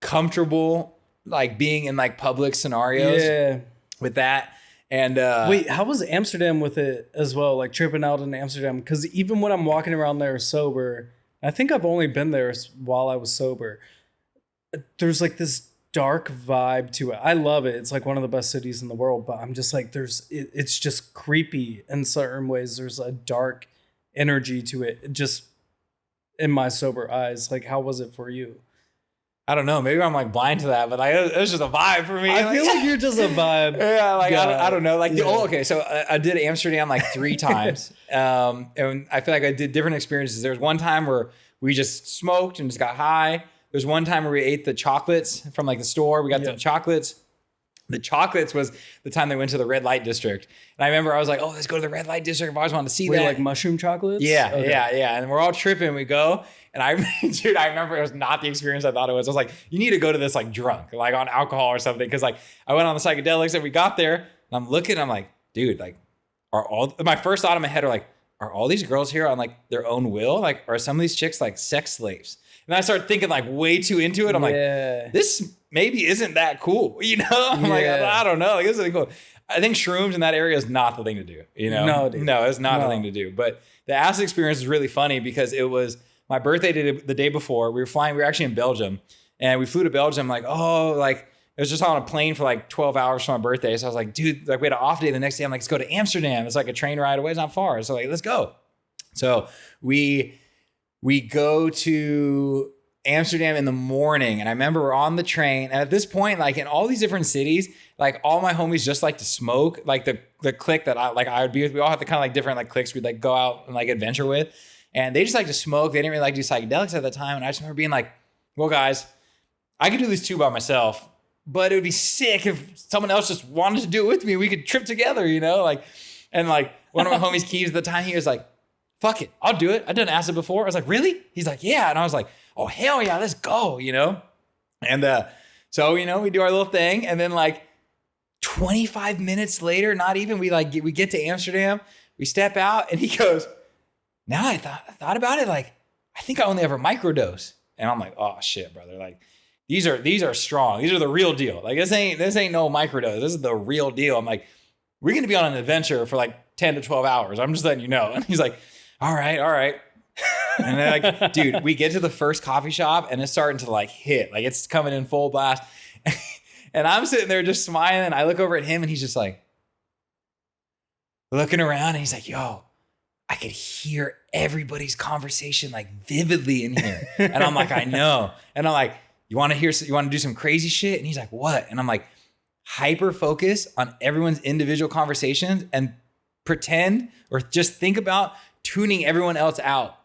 comfortable like being in like public scenarios with that. And
wait, how was Amsterdam with it as well, like tripping out in Amsterdam? Because even when I'm walking around there sober, I think I've only been there while I was sober, there's like this dark vibe to it. I love it. It's like one of the best cities in the world, but I'm just like, it's just creepy in certain ways. There's a dark energy to it, just in my sober eyes. Like, how was it for you?
I don't know. Maybe I'm like blind to that, but like it was just a vibe for me.
I feel like you're just a vibe.
Yeah, like I don't know. Like
Yeah.
okay, so I did Amsterdam like 3 times, and I feel like I did different experiences. There was one time where we just smoked and just got high. There's one time where we ate the chocolates from like the store. We got the chocolates. The chocolates was the time they went to the red light district. And I remember I was like, oh, let's go to the red light district. I've always wanted to see that.
Like mushroom chocolates?
Yeah,
Okay.
yeah. And we're all tripping. We go. And I remember it was not the experience I thought it was. I was like, you need to go to this like drunk, like on alcohol or something. Cause like I went on the psychedelics and we got there and I'm looking, I'm like, dude, like my first thought in my head are like, are all these girls here on like their own will? Like, are some of these chicks like sex slaves? And I started thinking like way too into it. I'm like, this maybe isn't that cool. You know, I'm like, I don't know. Like, this isn't cool. I think shrooms in that area is not the thing to do. You know, no, it's not the thing to do. But the acid experience is really funny because it was my birthday the day before. We were actually in Belgium and we flew to Belgium. Like, oh, like it was just on a plane for like 12 hours for my birthday. So I was like, dude, like we had an off day the next day. I'm like, let's go to Amsterdam. It's like a train ride away. It's not far. So like, let's go. So we go to Amsterdam in the morning. And I remember we're on the train. And at this point, like in all these different cities, like all my homies just like to smoke. Like the clique that I would be with, we all have the kind of like different like cliques we'd like go out and like adventure with. And they just like to smoke. They didn't really like to do psychedelics at the time. And I just remember being like, well, guys, I could do these 2 by myself, but it would be sick if someone else just wanted to do it with me. We could trip together, you know? Like, and like one of my homies, Keys, at the time, he was like, fuck it, I'll do it. I've done acid before. I was like, really? He's like, yeah. And I was like, oh, hell yeah, let's go, you know? And so, you know, we do our little thing. And then like 25 minutes later, not even, we get to Amsterdam, we step out and he goes, now I thought about it, like, I think I only ever microdose. And I'm like, oh shit, brother. Like, these are strong. These are the real deal. Like, this ain't no microdose. This is the real deal. I'm like, we're going to be on an adventure for like 10 to 12 hours. I'm just letting you know. And he's like, all right. And then like, dude, we get to the first coffee shop and it's starting to like hit, like it's coming in full blast. And I'm sitting there just smiling. I look over at him and he's just like looking around and he's like, yo, I could hear everybody's conversation like vividly in here. And I'm like, I know. And I'm like, you want to do some crazy shit? And he's like, what? And I'm like, hyper focus on everyone's individual conversations and pretend or just think about tuning everyone else out.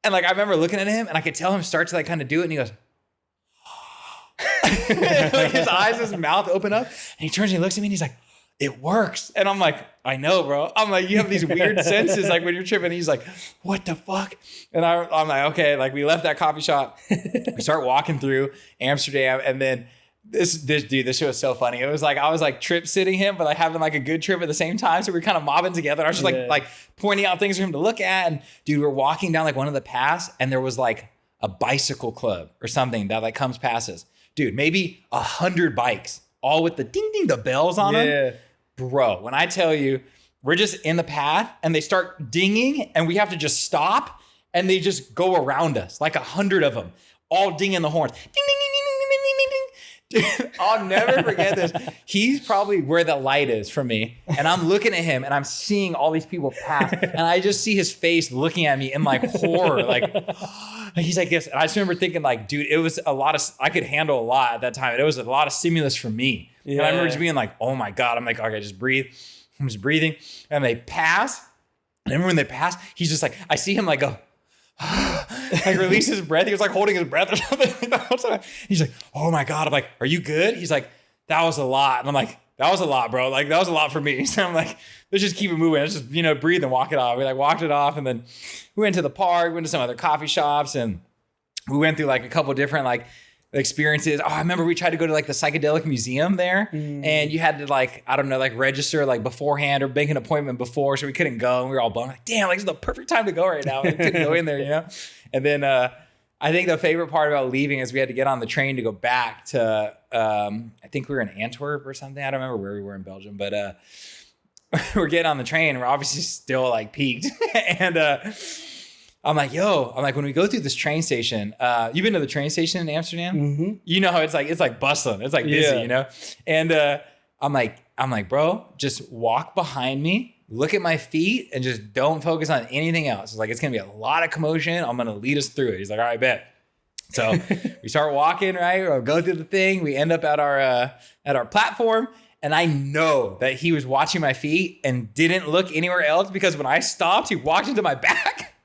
And like, I remember looking at him and I could tell him start to like kind of do it. And he goes, like his eyes, his mouth open up and he turns and he looks at me and he's like, it works. And I'm like, I know, bro. I'm like, you have these weird senses like when you're tripping. He's like, what the fuck? And I'm like, okay. Like we left that coffee shop. We start walking through Amsterdam. And then this shit was so funny. It was like, I was like trip sitting him, but like having like a good trip at the same time. So we were kind of mobbing together. I was just like pointing out things for him to look at. And dude, we're walking down like one of the paths and there was like a bicycle club or something that like comes past us. Dude, maybe 100 bikes, all with the ding ding, the bells on them. Bro, when I tell you, we're just in the path and they start dinging and we have to just stop and they just go around us, like 100 of them, all dinging the horns. Ding, ding, ding, ding, ding, ding, ding, ding. Dude, I'll never forget this. He's probably where the light is for me. And I'm looking at him and I'm seeing all these people pass. And I just see his face looking at me in like horror. Like he's like this. And I just remember thinking like, dude, it was I could handle a lot at that time. It was a lot of stimulus for me. Yeah. And I remember just being like, oh my God. I'm like, okay, just breathe. I'm just breathing. And they pass. And then when they pass, he's just like, I see him like go, like release his breath. He was like holding his breath or something. He's like, oh my God. I'm like, are you good? He's like, that was a lot. And I'm like, that was a lot, bro. Like, that was a lot for me. So I'm like, let's just keep it moving. Let's just, breathe and walk it off. We like walked it off. And then we went to the park, went to some other coffee shops, and we went through like a couple different like experiences. Oh, I remember we tried to go to like the psychedelic museum there, and you had to like, I don't know, like register like beforehand or make an appointment before, so we couldn't go. And we were all bummed. Like, damn, like this is the perfect time to go right now. We couldn't go in there, And then I think the favorite part about leaving is we had to get on the train to go back to, I think we were in Antwerp or something. I don't remember where we were in Belgium, but we're getting on the train. We're obviously still like peaked. And I'm like, yo, I'm like, when we go through this train station, you've been to the train station in Amsterdam?
Mm-hmm.
You know how it's like bustling. It's like busy,
Yeah.
you know? And I'm like, bro, just walk behind me, look at my feet, and just don't focus on anything else. It's like, it's going to be a lot of commotion. I'm going to lead us through it. He's like, all right, bet. So we start walking, right? We'll go through the thing. We end up at our platform. And I know that he was watching my feet and didn't look anywhere else because when I stopped, he walked into my back.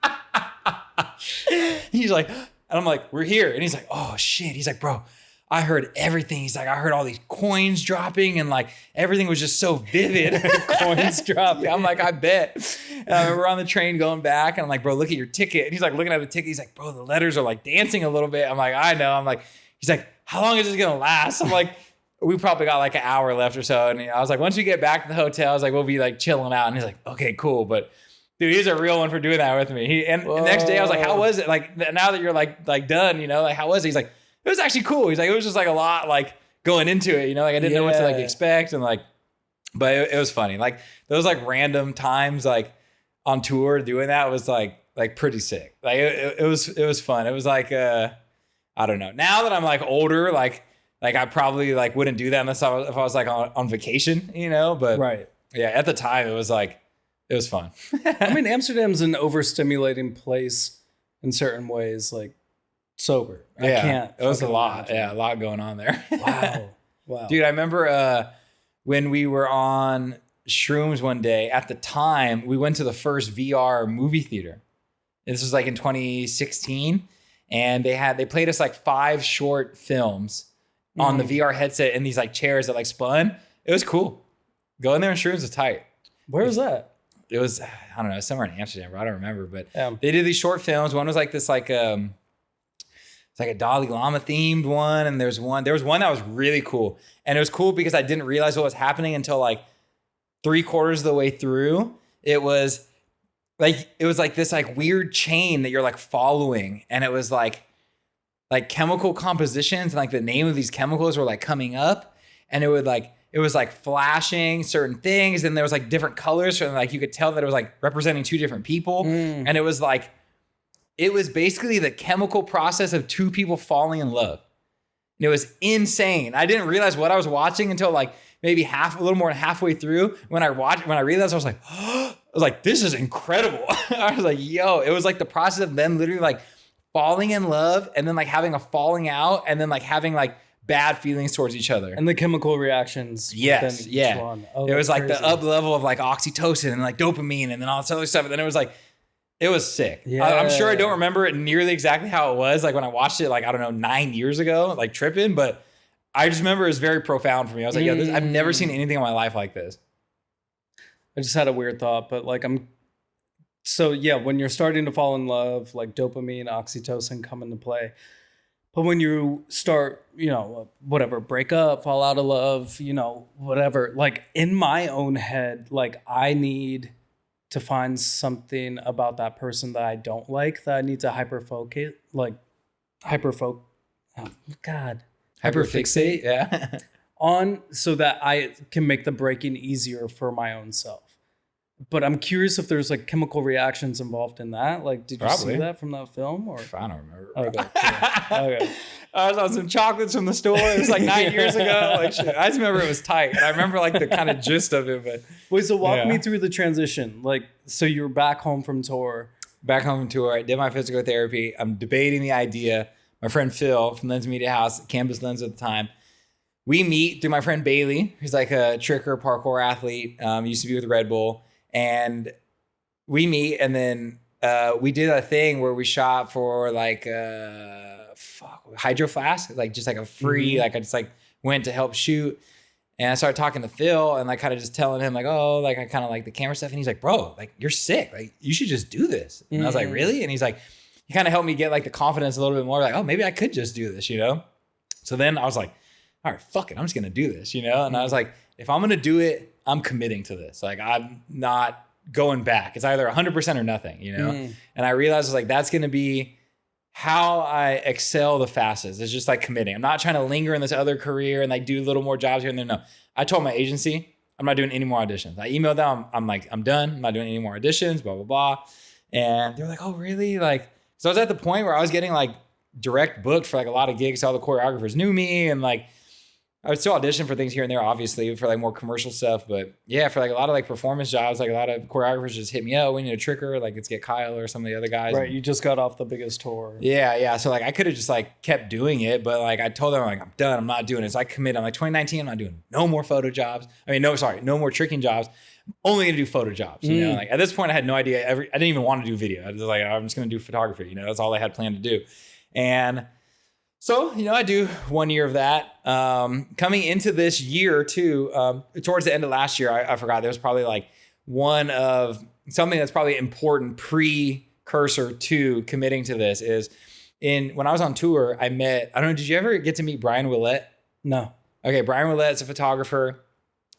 He's like, and I'm like, we're here. And he's like, oh shit. He's like, bro, I heard everything. He's like, I heard all these coins dropping and like everything was just so vivid. Coins dropping. I'm like, I bet. We're on the train going back and I'm like, bro, look at your ticket. And he's like looking at the ticket. He's like, bro, the letters are like dancing a little bit. I'm like, I know. I'm like, he's like, how long is this going to last? I'm like, we probably got like an hour left or so. And I was like, once we get back to the hotel, I was like, we'll be like chilling out. And he's like, okay, cool. But dude, he's a real one for doing that with me. And the next day I was like, how was it? Like now that you're like done, you know, like how was it? He's like, it was actually cool. He's like, it was just like a lot like going into it, you know, like I didn't know what to like expect. And like, but it was funny. Like those like random times like on tour doing that was like pretty sick. Like it was fun. It was like, I don't know. Now that I'm like older, like I probably like wouldn't do that unless if I was like on vacation, you know, but
Right.
Yeah, at the time it was fun.
I mean, Amsterdam's an overstimulating place in certain ways, like sober. I can't.
It was a lot.
imagine.
Yeah, a lot going on there.
Wow.
Dude, I remember when we were on shrooms one day, at the time, we went to the first VR movie theater. This was like in 2016. And they played us like 5 short films on the VR headset in these like chairs that like spun. It was cool. Going there in shrooms was tight.
Where was that?
It was, I don't know, somewhere in Amsterdam, bro. I don't remember, but
Yeah.
they did these short films. One was like this, like, it's like a Dalai Lama themed one. And there was one that was really cool. And it was cool because I didn't realize what was happening until like 3/4 of the way through. It was like this like weird chain that you're like following. And it was like chemical compositions and like the name of these chemicals were like coming up and it was like flashing certain things. And there was like different colors. So like you could tell that it was like representing 2 different people. And it was basically the chemical process of 2 people falling in love. And it was insane. I didn't realize what I was watching until like maybe a little more than halfway through. When I realized, I was like, this is incredible. I was like, yo, it was like the process of them literally like falling in love and then like having a falling out and then like having like bad feelings towards each other.
And the chemical reactions.
Yes.
within
Yeah.
each one. Oh,
it was
that's
like
crazy.
the up level of like oxytocin and like dopamine and then all this other stuff. And then it was like, it was sick.
Yeah.
I'm sure I don't remember it nearly exactly how it was. Like when I watched it, like, I don't know, 9 years ago, like tripping, but I just remember it was very profound for me. I was like, yo, I've never seen anything in my life like this.
I just had a weird thought, but like so yeah, when you're starting to fall in love, like dopamine, oxytocin come into play. But when you start, you know, whatever, break up, fall out of love, you know, whatever, like in my own head, like I need to find something about that person that I don't like, that I need to hyperfixate.
Yeah.
On so that I can make the breaking easier for my own self. But I'm curious if there's like chemical reactions involved in that. Like, did you
Probably.
see that from that film? Or
I don't remember.
okay, cool. Okay.
I was on some chocolates from the store. It was like 9 years ago. Like shit. I just remember it was tight. And I remember like the kind of gist of it. But
Wait, so walk
Yeah.
me through the transition. Like, so you're back home from tour.
back home from tour, I did my physical therapy. I'm debating the idea. My friend Phil from Lens Media House, Campus Lens at the time, we meet through my friend Bailey, who's like a tricker parkour athlete, used to be with Red Bull. And we meet, and then we did a thing where we shot for like Hydro Flask, like just like a free, like I just like went to help shoot. And I started talking to Phil and like kind of just telling him like, oh, like I kind of like the camera stuff. And he's like, bro, like you're sick. Like you should just do this. And I was like, really? And he's like, he kind of helped me get like the confidence a little bit more. Like, oh, maybe I could just do this, you know? So then I was like, all right, fuck it. I'm just going to do this, you know? And I was like, if I'm going to do it, I'm committing to this. Like I'm not going back. It's either 100% or nothing, you know? And I realized I was like, that's going to be how I excel the fastest. It's just like committing. I'm not trying to linger in this other career and like do a little more jobs here and there. No, I told my agency, I'm not doing any more auditions. I emailed them. I'm like, I'm done. I'm not doing any more auditions, blah, blah, blah. And they're like, oh, really? Like, so I was at the point where I was getting like direct booked for like a lot of gigs. All the choreographers knew me, and like I would still audition for things here and there, obviously, for like more commercial stuff. But yeah, for like a lot of like performance jobs, like a lot of choreographers just hit me up. We need a tricker. Like, let's get Kyle or some of the other guys.
Right. You just got off the biggest tour.
Yeah. So like I could have just like kept doing it, but like I told them, like, I'm done. I'm not doing it. So I committed. I'm like, 2019, I'm not doing no more photo jobs. No more tricking jobs. I'm only gonna do photo jobs. You know, like at this point I had no idea. I didn't even want to do video. I was like, I'm just gonna do photography. You know, that's all I had planned to do. And so, you know, I do 1 year of that. Coming into this year too, towards the end of last year, I forgot, there was probably like one of something that's probably important precursor to committing to this is when I was on tour, I don't know, did you ever get to meet Brian Willett?
No.
Okay, Brian Willette's a photographer,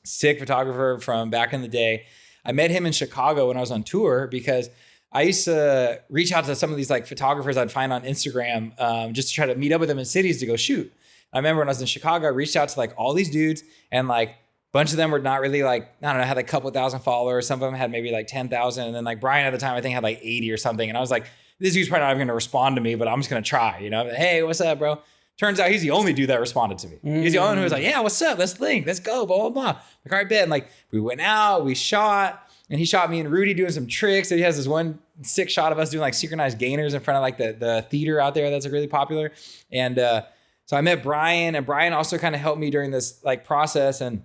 sick photographer from back in the day. I met him in Chicago when I was on tour because I used to reach out to some of these like photographers I'd find on Instagram just to try to meet up with them in cities to go shoot. I remember when I was in Chicago, I reached out to like all these dudes, and like a bunch of them were not really like, I don't know, had like a couple thousand followers. Some of them had maybe like 10,000. And then like Brian at the time, I think had like 80 or something. And I was like, this dude's probably not even going to respond to me, but I'm just going to try, you know? Hey, what's up, bro? Turns out he's the only dude that responded to me. He's the only one who was like, yeah, what's up? Let's link. Let's go, blah, blah, blah. Like, all right, bet. And like we went out, we shot. And he shot me and Rudy doing some tricks. And he has this one sick shot of us doing like synchronized gainers in front of like the theater out there that's like really popular. And so I met Brian, and Brian also kind of helped me during this like process. And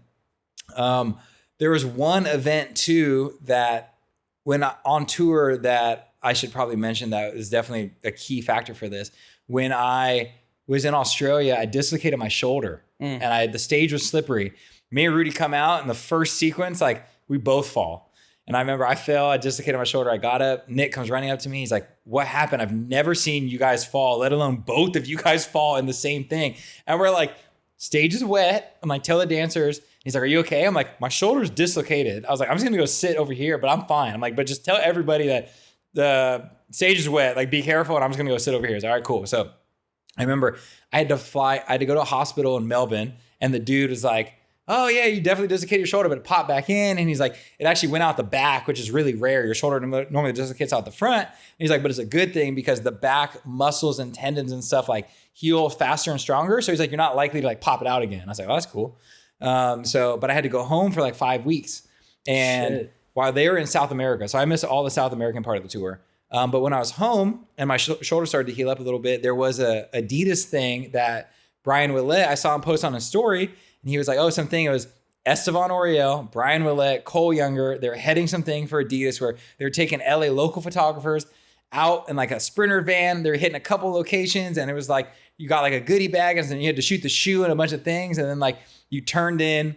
there was one event too that when on tour that I should probably mention that is definitely a key factor for this. When I was in Australia, I dislocated my shoulder and the stage was slippery. Me and Rudy come out, and the first sequence, like we both fall. And I remember I fell, I dislocated my shoulder, I got up, Nick comes running up to me. He's like, what happened? I've never seen you guys fall, let alone both of you guys fall in the same thing. And we're like, stage is wet. I'm like, tell the dancers. He's like, are you okay? I'm like, my shoulder's dislocated. I was like, I'm just gonna go sit over here, but I'm fine. I'm like, but just tell everybody that the stage is wet, like be careful, and I'm just gonna go sit over here. He's like, all right, cool. So I remember I had to go to a hospital in Melbourne, and the dude was like, oh yeah, you definitely dislocated your shoulder, but it popped back in. And he's like, it actually went out the back, which is really rare. Your shoulder normally dislocates out the front. And he's like, but it's a good thing because the back muscles and tendons and stuff like heal faster and stronger. So he's like, you're not likely to like pop it out again. I was like, oh, that's cool. But I had to go home for like 5 weeks. And while they were in South America, so I missed all the South American part of the tour. But when I was home and my shoulder started to heal up a little bit, there was a Adidas thing that Brian Willett, I saw him post on a story. And he was like, oh, something. It was Estevan Oriel, Brian Willett, Cole Younger. They were heading something for Adidas where they were taking LA local photographers out in like a Sprinter van. They were hitting a couple locations, and it was like you got like a goodie bag, and then you had to shoot the shoe and a bunch of things. And then like you turned in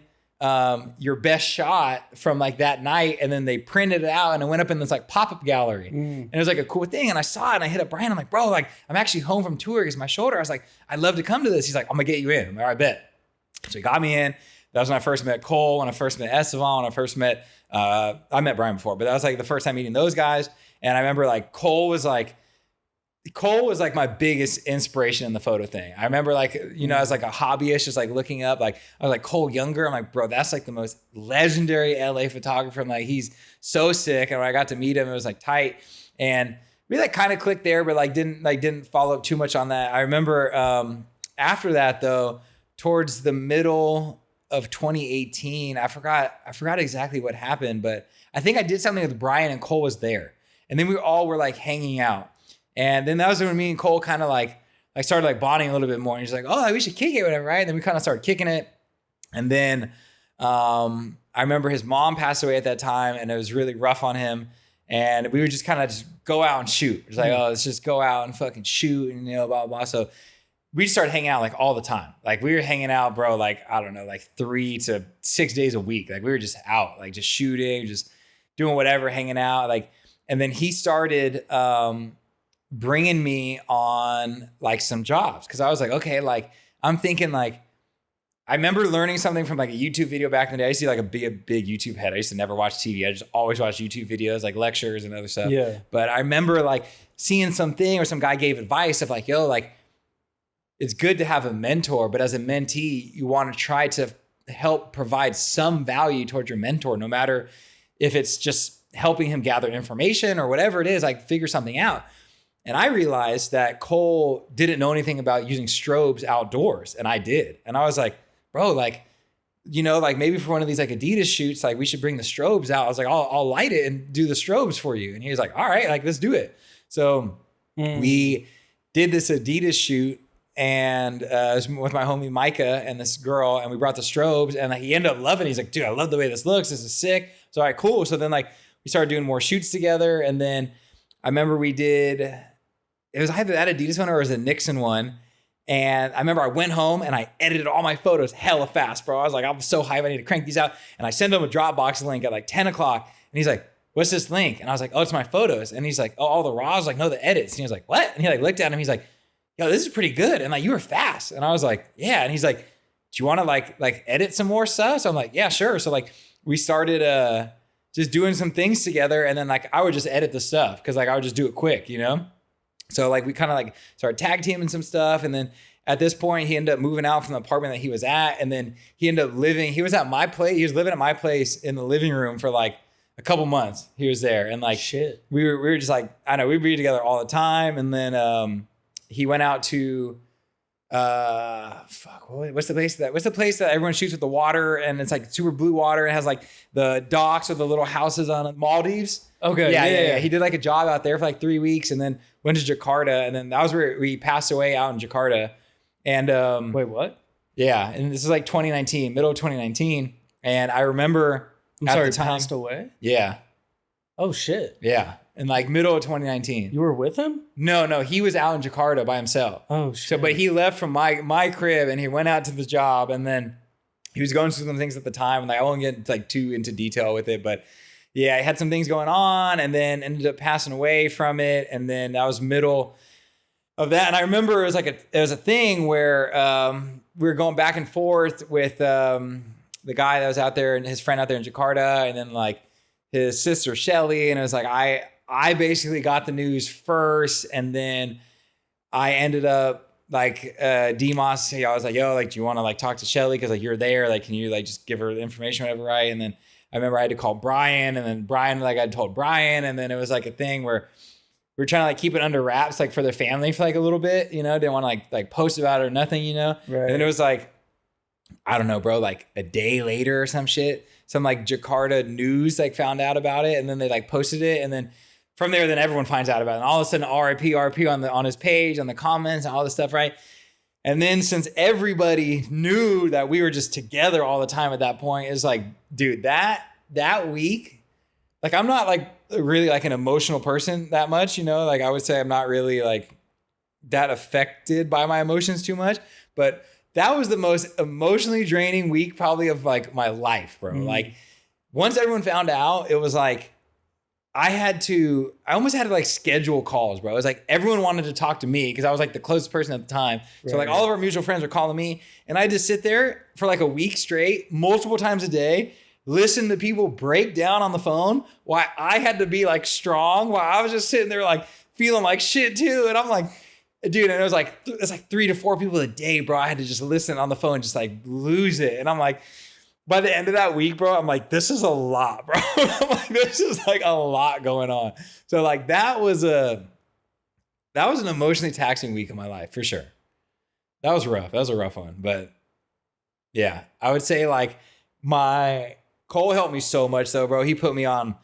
your best shot from like that night, and then they printed it out and it went up in this like pop-up gallery. And it was like a cool thing. And I saw it and I hit up Brian. I'm like, bro, like I'm actually home from tour because my shoulder. I was like, I'd love to come to this. He's like, I'm gonna get you in. I'm like, all right, bet. So he got me in. That was when I first met Cole, when I first met Estevan, when I first met, I met Brian before, but that was like the first time meeting those guys. And I remember like Cole was like my biggest inspiration in the photo thing. I remember like, you know, as like a hobbyist, just like looking up, like I was like Cole Younger. I'm like, bro, that's like the most legendary LA photographer. I'm like, he's so sick. And when I got to meet him, it was like tight. And we like kind of clicked there, but like didn't follow up too much on that. I remember after that though, towards the middle of 2018, I forgot exactly what happened, but I think I did something with Brian and Cole was there. And then we all were like hanging out. And then that was when me and Cole kind of like started like bonding a little bit more. And he's like, oh, we should kick it, whatever, right? And then we kind of started kicking it. And then I remember his mom passed away at that time, and it was really rough on him. And we would just kind of just go out and shoot. It's like, oh, let's just go out and fucking shoot, and you know, blah, blah, blah. So we started hanging out like all the time. Like we were hanging out, bro, like, I don't know, like 3 to 6 days a week. Like we were just out, like just shooting, just doing whatever, hanging out. Like, and then he started bringing me on like some jobs. Cause I was like, okay, like I'm thinking like, I remember learning something from like a YouTube video back in the day. I used to be like a big YouTube head. I used to never watch TV. I just always watch YouTube videos, like lectures and other stuff. Yeah. But I remember like seeing something or some guy gave advice of like, yo, like it's good to have a mentor, but as a mentee, you want to try to help provide some value towards your mentor, no matter if it's just helping him gather information or whatever it is, like figure something out. And I realized that Cole didn't know anything about using strobes outdoors, and I did. And I was like, bro, like, you know, like maybe for one of these like Adidas shoots, like we should bring the strobes out. I was like, I'll light it and do the strobes for you. And he was like, all right, like let's do it. So we did this Adidas shoot, and it was with my homie Micah and this girl, and we brought the strobes, and like he ended up loving it. He's like, dude, I love the way this looks. This is sick. So all right, cool. So then like we started doing more shoots together, and then I remember we did, it was either that Adidas one or it was a Nixon one. And I remember I went home and I edited all my photos hella fast, bro. I was like, I'm so hyped. I need to crank these out. And I sent him a Dropbox link at like 10 o'clock. And he's like, what's this link? And I was like, oh, it's my photos. And he's like, oh, all the raws? I was like, no, the edits. And he was like, what? And he like looked at him. He's like, yo, this is pretty good. And like, you were fast. And I was like, yeah. And he's like, do you want to like edit some more stuff? So I'm like, yeah, sure. So like we started just doing some things together. And then like, I would just edit the stuff. Cause like, I would just do it quick, you know? So like we kind of like started tag teaming some stuff. And then at this point, he ended up moving out from the apartment that he was at. And then he ended up he was at my place. He was living at my place in the living room for like a couple months. He was there. And like,
shit,
we were just like, I know we'd be together all the time. And then he went out to, what's the place that everyone shoots with the water, and it's like super blue water and has like the docks or the little houses on it, Maldives.
Okay.
Yeah. He did like a job out there for like 3 weeks, and then went to Jakarta, and then that was where we passed away out in Jakarta. And
wait, what?
Yeah, and this is like 2019, middle of 2019, and I remember
the time, passed away.
Yeah.
Oh shit.
Yeah, in like middle of 2019.
You were with him?
No, he was out in Jakarta by himself.
Oh shit.
So, but he left from my crib and he went out to the job, and then he was going through some things at the time, and like I won't get like too into detail with it, but yeah, he had some things going on, and then ended up passing away from it, and then that was middle of that. And I remember it was a thing where we were going back and forth with the guy that was out there and his friend out there in Jakarta, and then like his sister Shelly, and it was like I basically got the news first, and then I ended up like Demos. I was like, yo, like, do you want to like talk to Shelly, because like you're there, like can you like just give her the information, whatever, right? And then I remember I had to call Brian, and then Brian, like I told Brian, and then it was like a thing where we were trying to like keep it under wraps, like for their family for like a little bit, you know, didn't want to like post about it or nothing, you know?
Right.
And then it was like, I don't know, bro, like a day later or some shit, some like Jakarta news like found out about it, and then they like posted it, and then from there, then everyone finds out about it. And all of a sudden, RIP on his page, on the comments, and all this stuff, right? And then since everybody knew that we were just together all the time at that point, it's like, dude, that week, like I'm not like really like an emotional person that much, you know? Like I would say I'm not really like that affected by my emotions too much, but that was the most emotionally draining week probably of like my life, bro. Like once everyone found out, it was like, I almost had to like schedule calls, bro. It was like everyone wanted to talk to me because I was like the closest person at the time. Right. So like all of our mutual friends were calling me, and I just sit there for like a week straight, multiple times a day, listen to people break down on the phone while I had to be like strong, while I was just sitting there like feeling like shit too. And I'm like, dude, and it's like 3 to 4 people a day, bro. I had to just listen on the phone, just like lose it. And I'm like, by the end of that week, bro, I'm like, this is a lot, bro. I'm like, this is like a lot going on. So like that was an emotionally taxing week of my life for sure. That was rough. That was a rough one. But yeah, I would say like Cole helped me so much though, bro. He put me on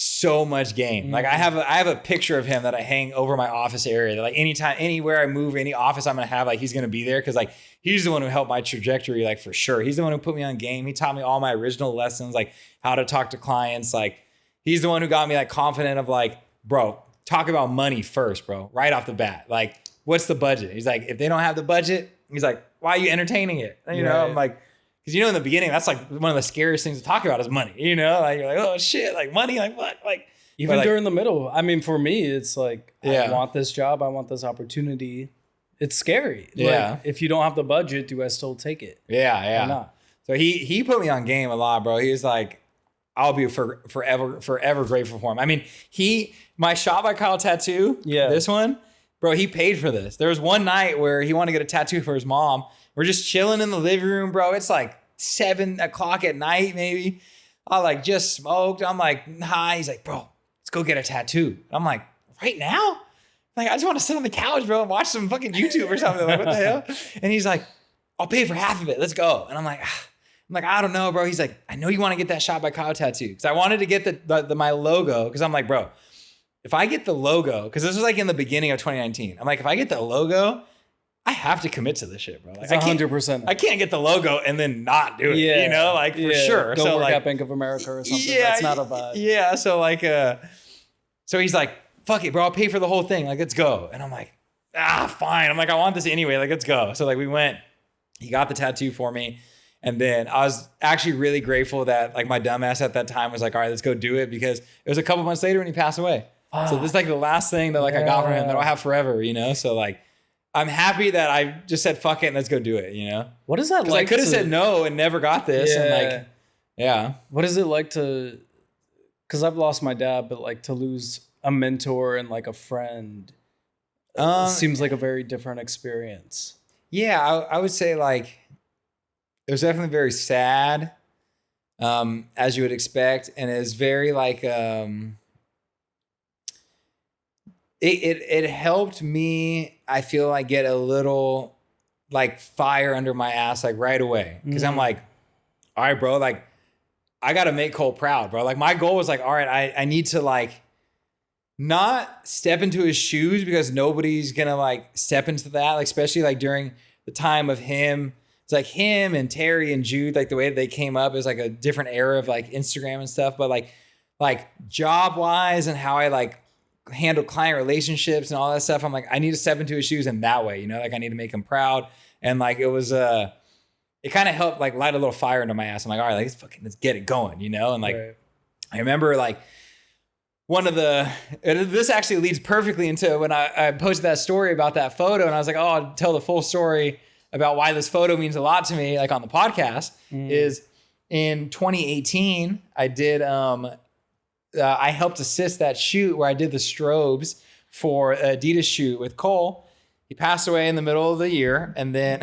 so much game. Like I have a picture of him that I hang over my office area. That like anytime, anywhere I move, any office I'm gonna have, like he's gonna be there, because like he's the one who helped my trajectory, like for sure. He's the one who put me on game. He taught me all my original lessons, like how to talk to clients. Like he's the one who got me like confident of like, bro, talk about money first, bro, right off the bat. Like, what's the budget? He's like, if they don't have the budget, he's like, why are you entertaining it? And, you know, I'm like, because, you know, in the beginning, that's like one of the scariest things to talk about is money, you know, like you're like, oh shit, like money, like what? Like
even like, during the middle. I mean, for me, it's like, I want this job. I want this opportunity. It's scary.
Yeah.
Like, if you don't have the budget, do I still take it?
Yeah. Yeah.
Why not?
So he put me on game a lot, bro. He was like, I'll be forever grateful for him. I mean, my Shot by Kyle tattoo, this one, bro, he paid for this. There was one night where he wanted to get a tattoo for his mom. We're just chilling in the living room, bro. It's like 7 o'clock at night, maybe. I like just smoked. I'm like, nah. He's like, bro, let's go get a tattoo. I'm like, right now? Like, I just want to sit on the couch, bro, and watch some fucking YouTube or something. Like, what the hell? And he's like, I'll pay for half of it. Let's go. And I'm like, I don't know, bro. He's like, I know you want to get that Shot by Kyle tattoo. Because I wanted to get my logo. Because I'm like, bro, if I get the logo, because this was like in the beginning of 2019. I'm like, if I get the logo, I have to commit to this shit, bro. Like,
100%.
I can't get the logo and then not do it. Yeah. You know, like for sure.
Don't
so
work
like,
at Bank of America or something.
Yeah,
that's not a vibe.
Yeah. So like, so he's like, fuck it, bro. I'll pay for the whole thing. Like, let's go. And I'm like, fine. I'm like, I want this anyway. Like, let's go. So like we went, he got the tattoo for me. And then I was actually really grateful that like my dumbass at that time was like, all right, let's go do it, because it was a couple months later when he passed away. So this is like the last thing that like I got from him that I'll have forever, you know? So like, I'm happy that I just said, fuck it, and let's go do it, you know?
What is that like?
Because I could have said no and never got this.
Yeah.
And like, yeah.
What is it like to, because I've lost my dad, but like to lose a mentor and like a friend seems like a very different experience.
Yeah, I would say like, it was definitely very sad, as you would expect. And it was very like, it helped me, I feel like, get a little like fire under my ass like right away. Cause I'm like, all right, bro, like I got to make Cole proud, bro. Like my goal was like, all right, I need to like not step into his shoes, because nobody's going to like step into that. Like, especially like during the time of him, it's like him and Terry and Jude, like the way that they came up is like a different era of like Instagram and stuff. But like job wise and how I like handle client relationships and all that stuff, I'm like, I need to step into his shoes in that way, you know, like I need to make him proud. And like, it was, it kind of helped like light a little fire into my ass. I'm like, all right, like, let's get it going, you know? And like, right. I remember like this actually leads perfectly into when I posted that story about that photo, and I was like, oh, I'll tell the full story about why this photo means a lot to me, like on the podcast, is in 2018, I did, I helped assist that shoot where I did the strobes for Adidas shoot with Cole. He passed away in the middle of the year. And then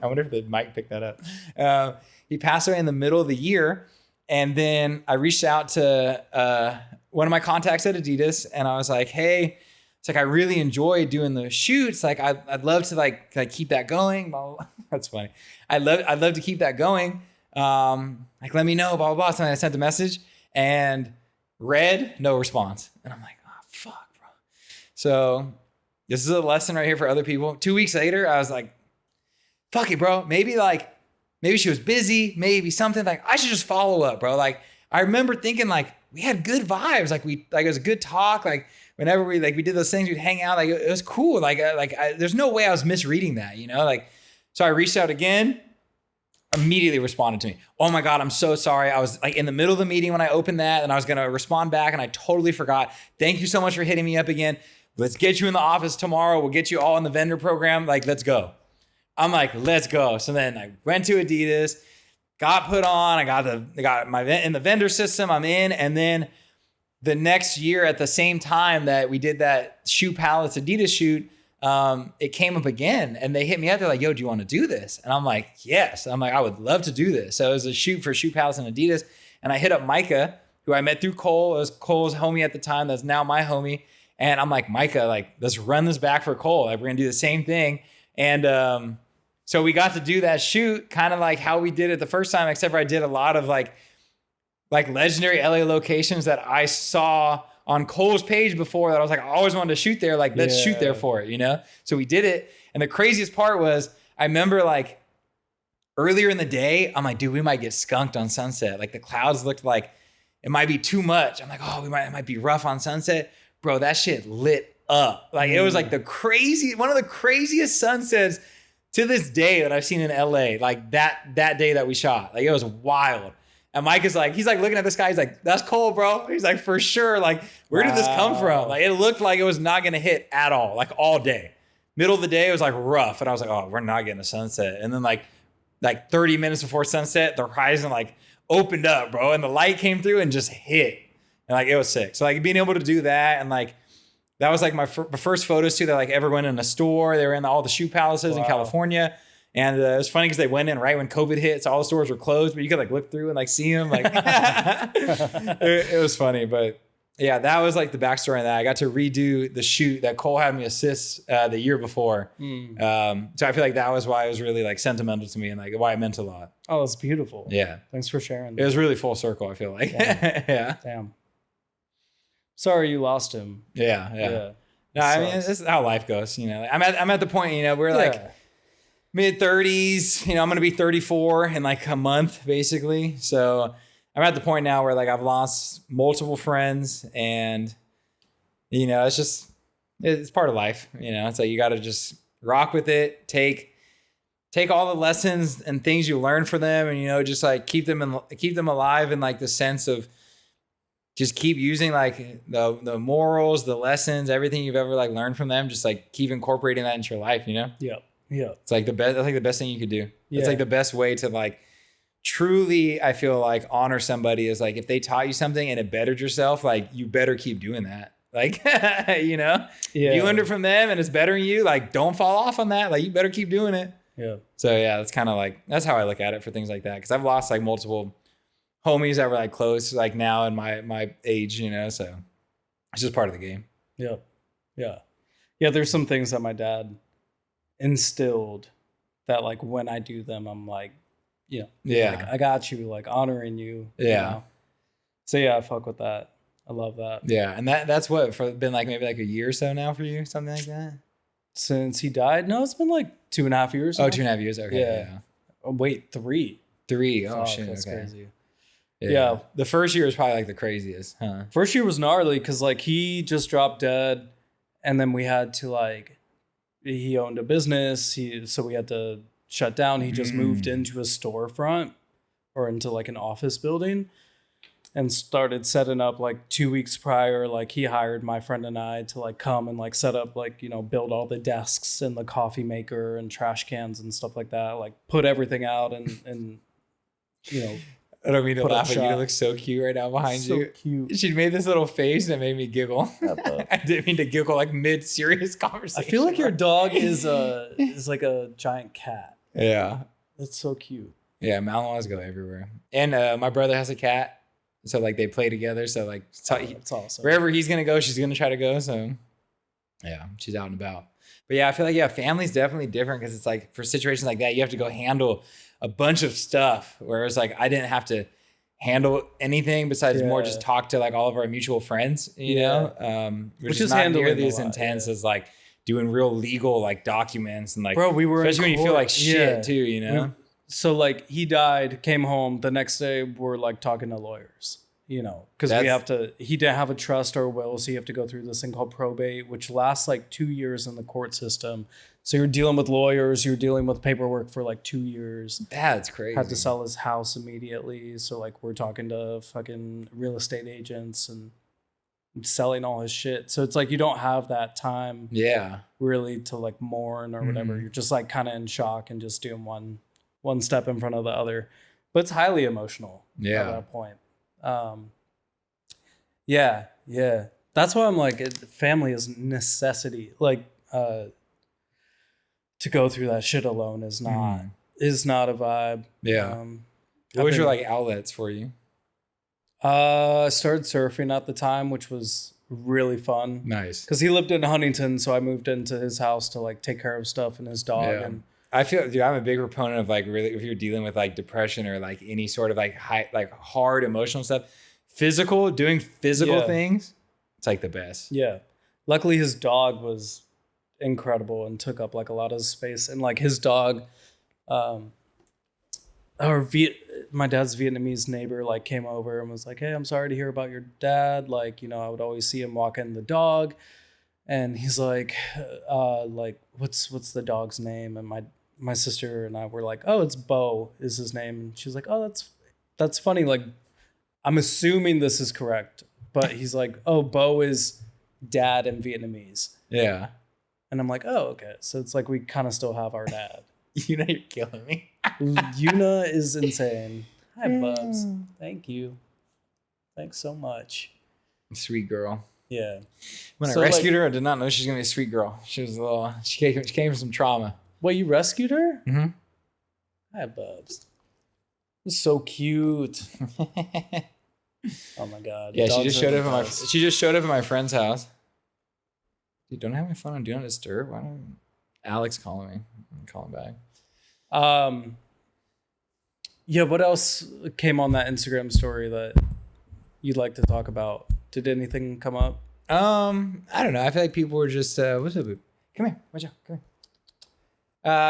I wonder if the mic picked that up. He passed away in the middle of the year. And then I reached out to one of my contacts at Adidas, and I was like, hey, it's like, I really enjoy doing the shoots. Like I'd love to like keep that going. Blah, blah, blah. That's funny. I'd love to keep that going. Like, let me know, blah, blah, blah. So I sent the message and read, no response. And I'm like, oh, fuck, bro. So this is a lesson right here for other people. 2 weeks later, I was like, fuck it, bro. Maybe she was busy, maybe something. Like, I should just follow up, bro. Like, I remember thinking like, we had good vibes. Like it was a good talk. Like whenever we did those things, we'd hang out. Like it was cool. There's no way I was misreading that, you know? Like, so I reached out again, immediately responded to me. Oh my God, I'm so sorry. I was like in the middle of the meeting when I opened that, and I was going to respond back, and I totally forgot. Thank you so much for hitting me up again. Let's get you in the office tomorrow. We'll get you all in the vendor program. Like, let's go. I'm like, let's go. So then I went to Adidas, got put on. I got my in the vendor system. I'm in. And then the next year at the same time that we did that Shoe Palace Adidas shoot, it came up again, and they hit me up. They're like, yo, do you want to do this? And I'm like, yes. I'm like, I would love to do this. So it was a shoot for Shoe Palace and Adidas. And I hit up Micah, who I met through Cole. It was Cole's homie at the time. That's now my homie. And I'm like, Micah, like, let's run this back for Cole. Like, we're going to do the same thing. And, so we got to do that shoot kind of like how we did it the first time, except for I did a lot of like legendary LA locations that I saw on Cole's page before that I was like, I always wanted to shoot there. Like, let's shoot there for it, you know? So we did it. And the craziest part was, I remember like earlier in the day, I'm like, dude, we might get skunked on Sunset. Like the clouds looked like it might be too much. I'm like, oh, it might be rough on Sunset. Bro, that shit lit up. Like it was like one of the craziest sunsets to this day that I've seen in LA, like that day that we shot. Like it was wild. And Mike is like, he's like looking at this guy. He's like, that's Cole, bro. He's like, for sure. Like, where did this come from? Like, it looked like it was not going to hit at all, like all day. Middle of the day, it was like rough. And I was like, oh, we're not getting a sunset. And then like 30 minutes before sunset, the horizon like opened up, bro. And the light came through and just hit. And like, it was sick. So like being able to do that, and like, that was like my first photos too that like ever went in a store. They were in all the shoe palaces in California. And it was funny because they went in right when COVID hit, so all the stores were closed, but you could like look through and like see them. Like it was funny, but yeah, that was like the backstory on that. I got to redo the shoot that Cole had me assist the year before. So I feel like that was why it was really like sentimental to me and like why it meant a lot.
Oh, it's beautiful.
Yeah.
Thanks for sharing that.
It was really full circle, I feel like.
Damn.
Yeah.
Damn. Sorry you lost him.
Yeah. No, I mean, this is how life goes. You know, I'm at the point, you know, we're like mid 30s, you know, I'm going to be 34 in like a month, basically. So I'm at the point now where like I've lost multiple friends and, you know, it's part of life. You know, it's like you got to just rock with it, take all the lessons and things you learn from them and, you know, just like keep them alive in like the sense of just keep using like the morals, the lessons, everything you've ever like learned from them. Just like keep incorporating that into your life, you know?
Yeah. Yeah.
It's like that's like the best thing you could do.
Yeah.
It's like the best way to like truly, I feel like honor somebody is like, if they taught you something and it bettered yourself, like you better keep doing that. Like, you know, if you learned it from them and it's bettering you, like don't fall off on that. Like you better keep doing it.
Yeah.
So yeah, that's kind of like, that's how I look at it for things like that. Cause I've lost like multiple homies that were like close, like now in my age, you know, so it's just part of the game.
Yeah. Yeah. Yeah. There's some things that my dad instilled that like when I do them, I'm like, you know, like, I got you, like honoring you.
Yeah.
You know? So yeah, I fuck with that. I love that.
Yeah. And that's what been like maybe like a year or so now for you, something like that.
Since he died? No, it's been like 2.5 years.
Oh,
now.
2.5 years. Okay. Yeah.
Oh, wait, 3.
Oh, shit.
That's
okay.
crazy.
Yeah. The first year was probably like the craziest, huh?
First year was gnarly because like he just dropped dead, and then we had to like, he owned a business, so we had to shut down. He just moved into a storefront or into like an office building and started setting up like 2 weeks prior. Like he hired my friend and I to like come and like set up, like, you know, build all the desks and the coffee maker and trash cans and stuff like that. Like put everything out and you know.
I don't mean to laugh at you. You look so cute right now behind you.
So cute.
She made this little face that made me giggle. I didn't mean to giggle like mid-serious conversation.
I feel like your dog is like a giant cat.
Yeah.
That's so cute.
Yeah, Malinois go everywhere. And my brother has a cat. So like they play together. So like
that's awesome.
Wherever he's going to go, she's going to try to go. So yeah, she's out and about. But yeah, I feel like, family's definitely different because it's like for situations like that, you have to go handle a bunch of stuff. Whereas like I didn't have to handle anything besides more just talk to like all of our mutual friends, you know, which is not nearly as intense as like doing real legal like documents and like,
bro, we were
especially when you feel like shit too, you know?
So like he died, came home the next day. We're like talking to lawyers, you know, because he didn't have a trust or a will. So you have to go through this thing called probate, which lasts like 2 years in the court system. So you're dealing with lawyers, you're dealing with paperwork for like 2 years.
That's crazy.
Had to sell his house immediately. So like we're talking to fucking real estate agents and selling all his shit. So it's like you don't have that time really to like mourn or whatever. You're just like kind of in shock and just doing one step in front of the other. But it's highly emotional at that point. Yeah. That's why I'm like, family is necessity. Like, to go through that shit alone is not a vibe.
Yeah. What was your like outlets for you?
I started surfing at the time, which was really fun.
Nice.
Because he lived in Huntington, so I moved into his house to like take care of stuff and his dog.
Yeah.
And
I feel, dude, I'm a big proponent of like really, if you're dealing with like depression or like any sort of like hard emotional stuff, doing physical things, it's like the best. Yeah.
Luckily his dog was incredible and took up like a lot of space. And like his dog, my dad's Vietnamese neighbor like came over and was like, "Hey, I'm sorry to hear about your dad. Like, you know, I would always see him walking the dog." And he's like, what's the dog's name? And my sister and I were like, "Oh, it's Bo is his name." And she's like, "Oh, that's funny. Like, I'm assuming this is correct." But he's like, "Oh, Bo is dad in Vietnamese."
Yeah.
And I'm like, "Oh, okay." So it's like we kind of still have our dad.
You know, you're killing me.
Yuna is insane. Hi, Bubs. Thank you. Thanks so much.
Sweet girl.
Yeah.
When I rescued her, I did not know she was gonna be a sweet girl. She was she came from some trauma.
What, you rescued her?
Mm-hmm.
Hi, Bubs. It's so cute. Oh my god.
Yeah, she just showed up at my friend's house. Dude, don't have my phone on Do Not Disturb. Why don't Alex calling me? I'm calling back.
Yeah, what else came on that Instagram story that you'd like to talk about? Did anything come up?
I don't know. I feel like people were just what's up, Boo? Come here. Watch out. Come here.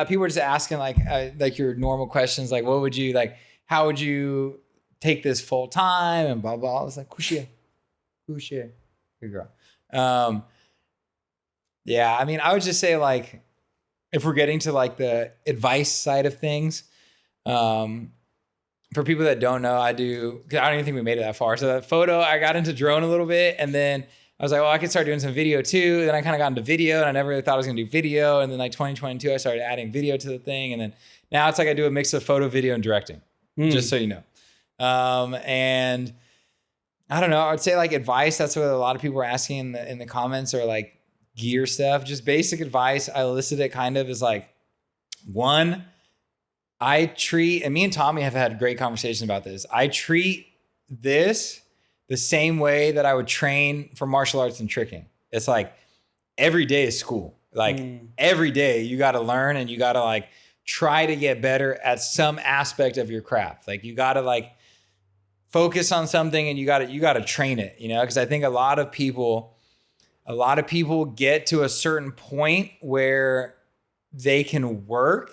People were just asking like your normal questions, like what would you like, how would you take this full time and blah blah. I was like, Kushia. Good girl. Yeah, I mean, I would just say like if we're getting to like the advice side of things, for people that don't know, I don't even think we made it that far. So that photo, I got into drone a little bit, and then I was like, well, I could start doing some video too. Then I kind of got into video, and I never really thought I was gonna do video. And then like 2022, I started adding video to the thing, and then now it's like I do a mix of photo, video, and directing. Just so you know. And I don't know. I would say like advice. That's what a lot of people were asking in the comments, or like gear stuff. Just basic advice. I listed it kind of as like one. I treat, and me and Tommy have had great conversations about this. I treat this the same way that I would train for martial arts and tricking. It's like every day is school. Like every day you got to learn, and you got to like try to get better at some aspect of your craft. Like you got to like focus on something, and you got to train it, you know? Cause I think a lot of people get to a certain point where they can work,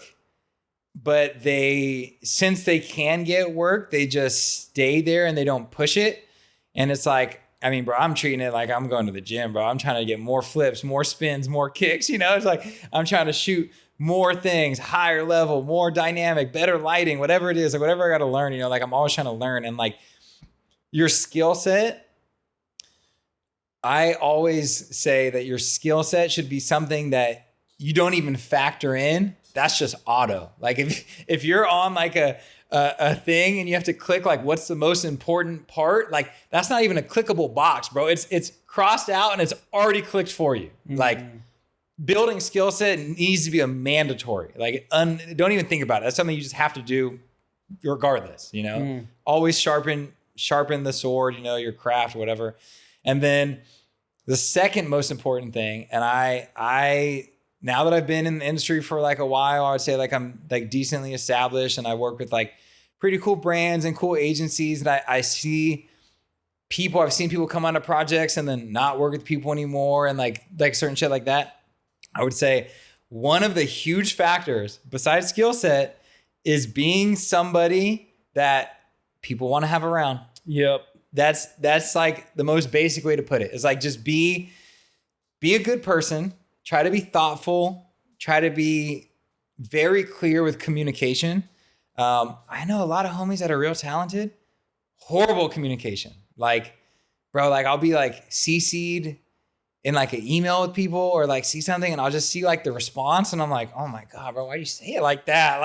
but since they can get work, they just stay there and they don't push it. And it's like, I mean, bro, I'm treating it like I'm going to the gym, bro. I'm trying to get more flips, more spins, more kicks. You know, it's like I'm trying to shoot more things, higher level, more dynamic, better lighting, whatever it is, like whatever I got to learn, you know, like I'm always trying to learn. And like your skill set, I always say that your skill set should be something that you don't even factor in. That's just auto. Like if you're on like a thing and you have to click like what's the most important part, like that's not even a clickable box, bro. It's crossed out and it's already clicked for you. Like building skill set needs to be a mandatory. Like don't even think about it. That's something you just have to do regardless, you know? Always sharpen the sword, you know, your craft, whatever. And then the second most important thing, and I now that I've been in the industry for like a while, I would say like I'm like decently established, and I work with like pretty cool brands and cool agencies. And I've seen people come onto projects and then not work with people anymore, and like certain shit like that. I would say one of the huge factors besides skill set is being somebody that people want to have around.
Yep.
That's like the most basic way to put it. It's like just be a good person. Try to be thoughtful. Try to be very clear with communication. I know a lot of homies that are real talented. Horrible communication. Like, bro, like I'll be like CC'd in like an email with people, or like see something and I'll just see like the response, and I'm like, oh my God, bro, why do you say it like that?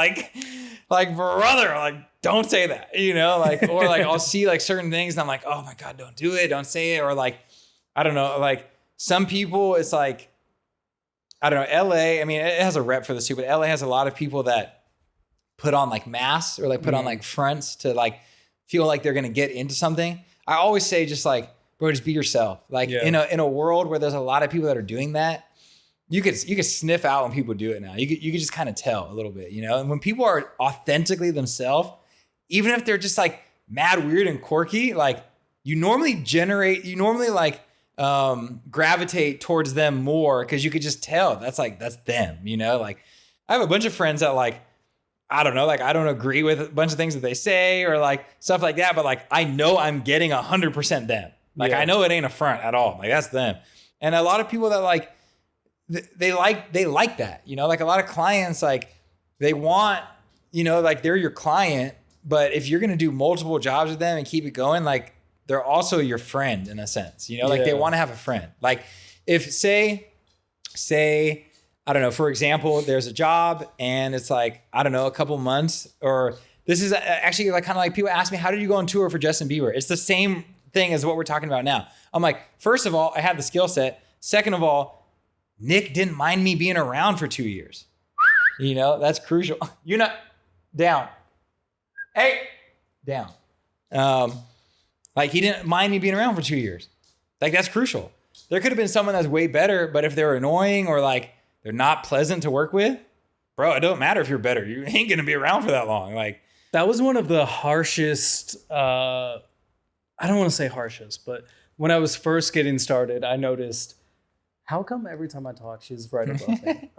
Like brother, like don't say that, you know? Like, or like I'll see like certain things and I'm like, oh my God, don't do it, don't say it. Or like, I don't know, like some people, it's like, I don't know, LA, I mean, it has a rep for this too, but LA has a lot of people that put on like masks or like put on like fronts to like feel like they're going to get into something. I always say just like, bro, just be yourself. Like in a world where there's a lot of people that are doing that, you could sniff out when people do it now. You could just kind of tell a little bit, you know? And when people are authentically themselves, even if they're just like mad weird and quirky, like you normally like gravitate towards them more, because you could just tell that's them, you know? Like I have a bunch of friends that like, I don't know, like I don't agree with a bunch of things that they say or like stuff like that, but like I know I'm getting 100% them. Like I know it ain't a front at all. Like that's them. And a lot of people that like they like that, you know, like a lot of clients, like they want, you know, like they're your client, but if you're going to do multiple jobs with them and keep it going, like they're also your friend in a sense, you know, like they want to have a friend. Like if say, I don't know, for example, there's a job and it's like, I don't know, a couple months, or this is actually like kind of like people ask me, how did you go on tour for Justin Bieber? It's the same thing as what we're talking about now. I'm like, first of all, I had the skill set. Second of all, Nick didn't mind me being around for 2 years. You know, that's crucial. down. Hey, down. Like he didn't mind me being around for 2 years. Like that's crucial. There could have been someone that's way better, but if they're annoying or like they're not pleasant to work with, bro, it don't matter if you're better. You ain't gonna be around for that long. Like
that was one of the harshest. I don't want to say harshest, but when I was first getting started, I noticed. How come every time I talk, she's right above me?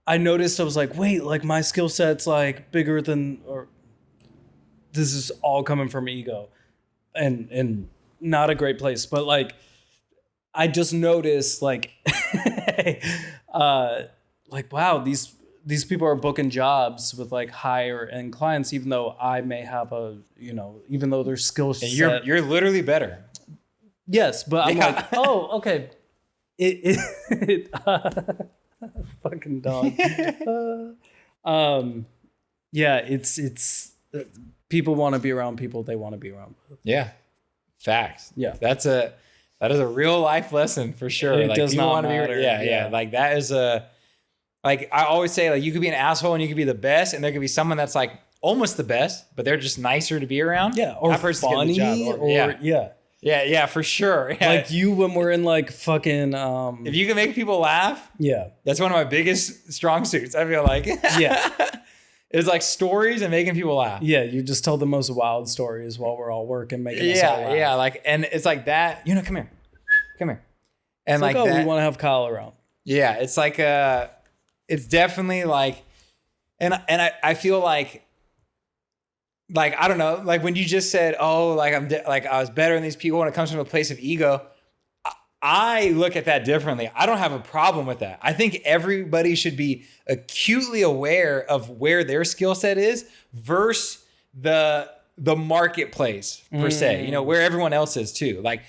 I noticed I was like, wait, like my skill set's like bigger than, or this is all coming from ego, and not a great place. But like, I just noticed like, like wow, these people are booking jobs with like higher end clients, even though I may have even though their skill set,
you're literally better.
Yes, but I'm like, oh, okay. Fucking dog. Yeah, it's people want to be around people they want to be around.
Yeah, facts.
Yeah,
that is a real life lesson for sure.
It does not matter.
Yeah. Like that is like I always say, like you could be an asshole and you could be the best, and there could be someone that's like almost the best, but they're just nicer to be around.
Yeah, or
that person's
funny,
getting the job. Yeah, for sure. Yeah.
Like you when we're in like fucking
if you can make people laugh, that's one of my biggest strong suits. I feel like it's like stories and making people laugh.
Yeah, you just tell the most wild stories while we're all working, making us all laugh.
Yeah, like and it's like that. Come here, and
it's
like
oh,
that,
we want to have Kyle around.
Yeah, it's like it's definitely like, and I feel like I don't know, like when you just said, oh, like I was better than these people when it comes from a place of ego, I look at that differently. I don't have a problem with that. I think everybody should be acutely aware of where their skill set is versus the marketplace per se, where everyone else is too. Like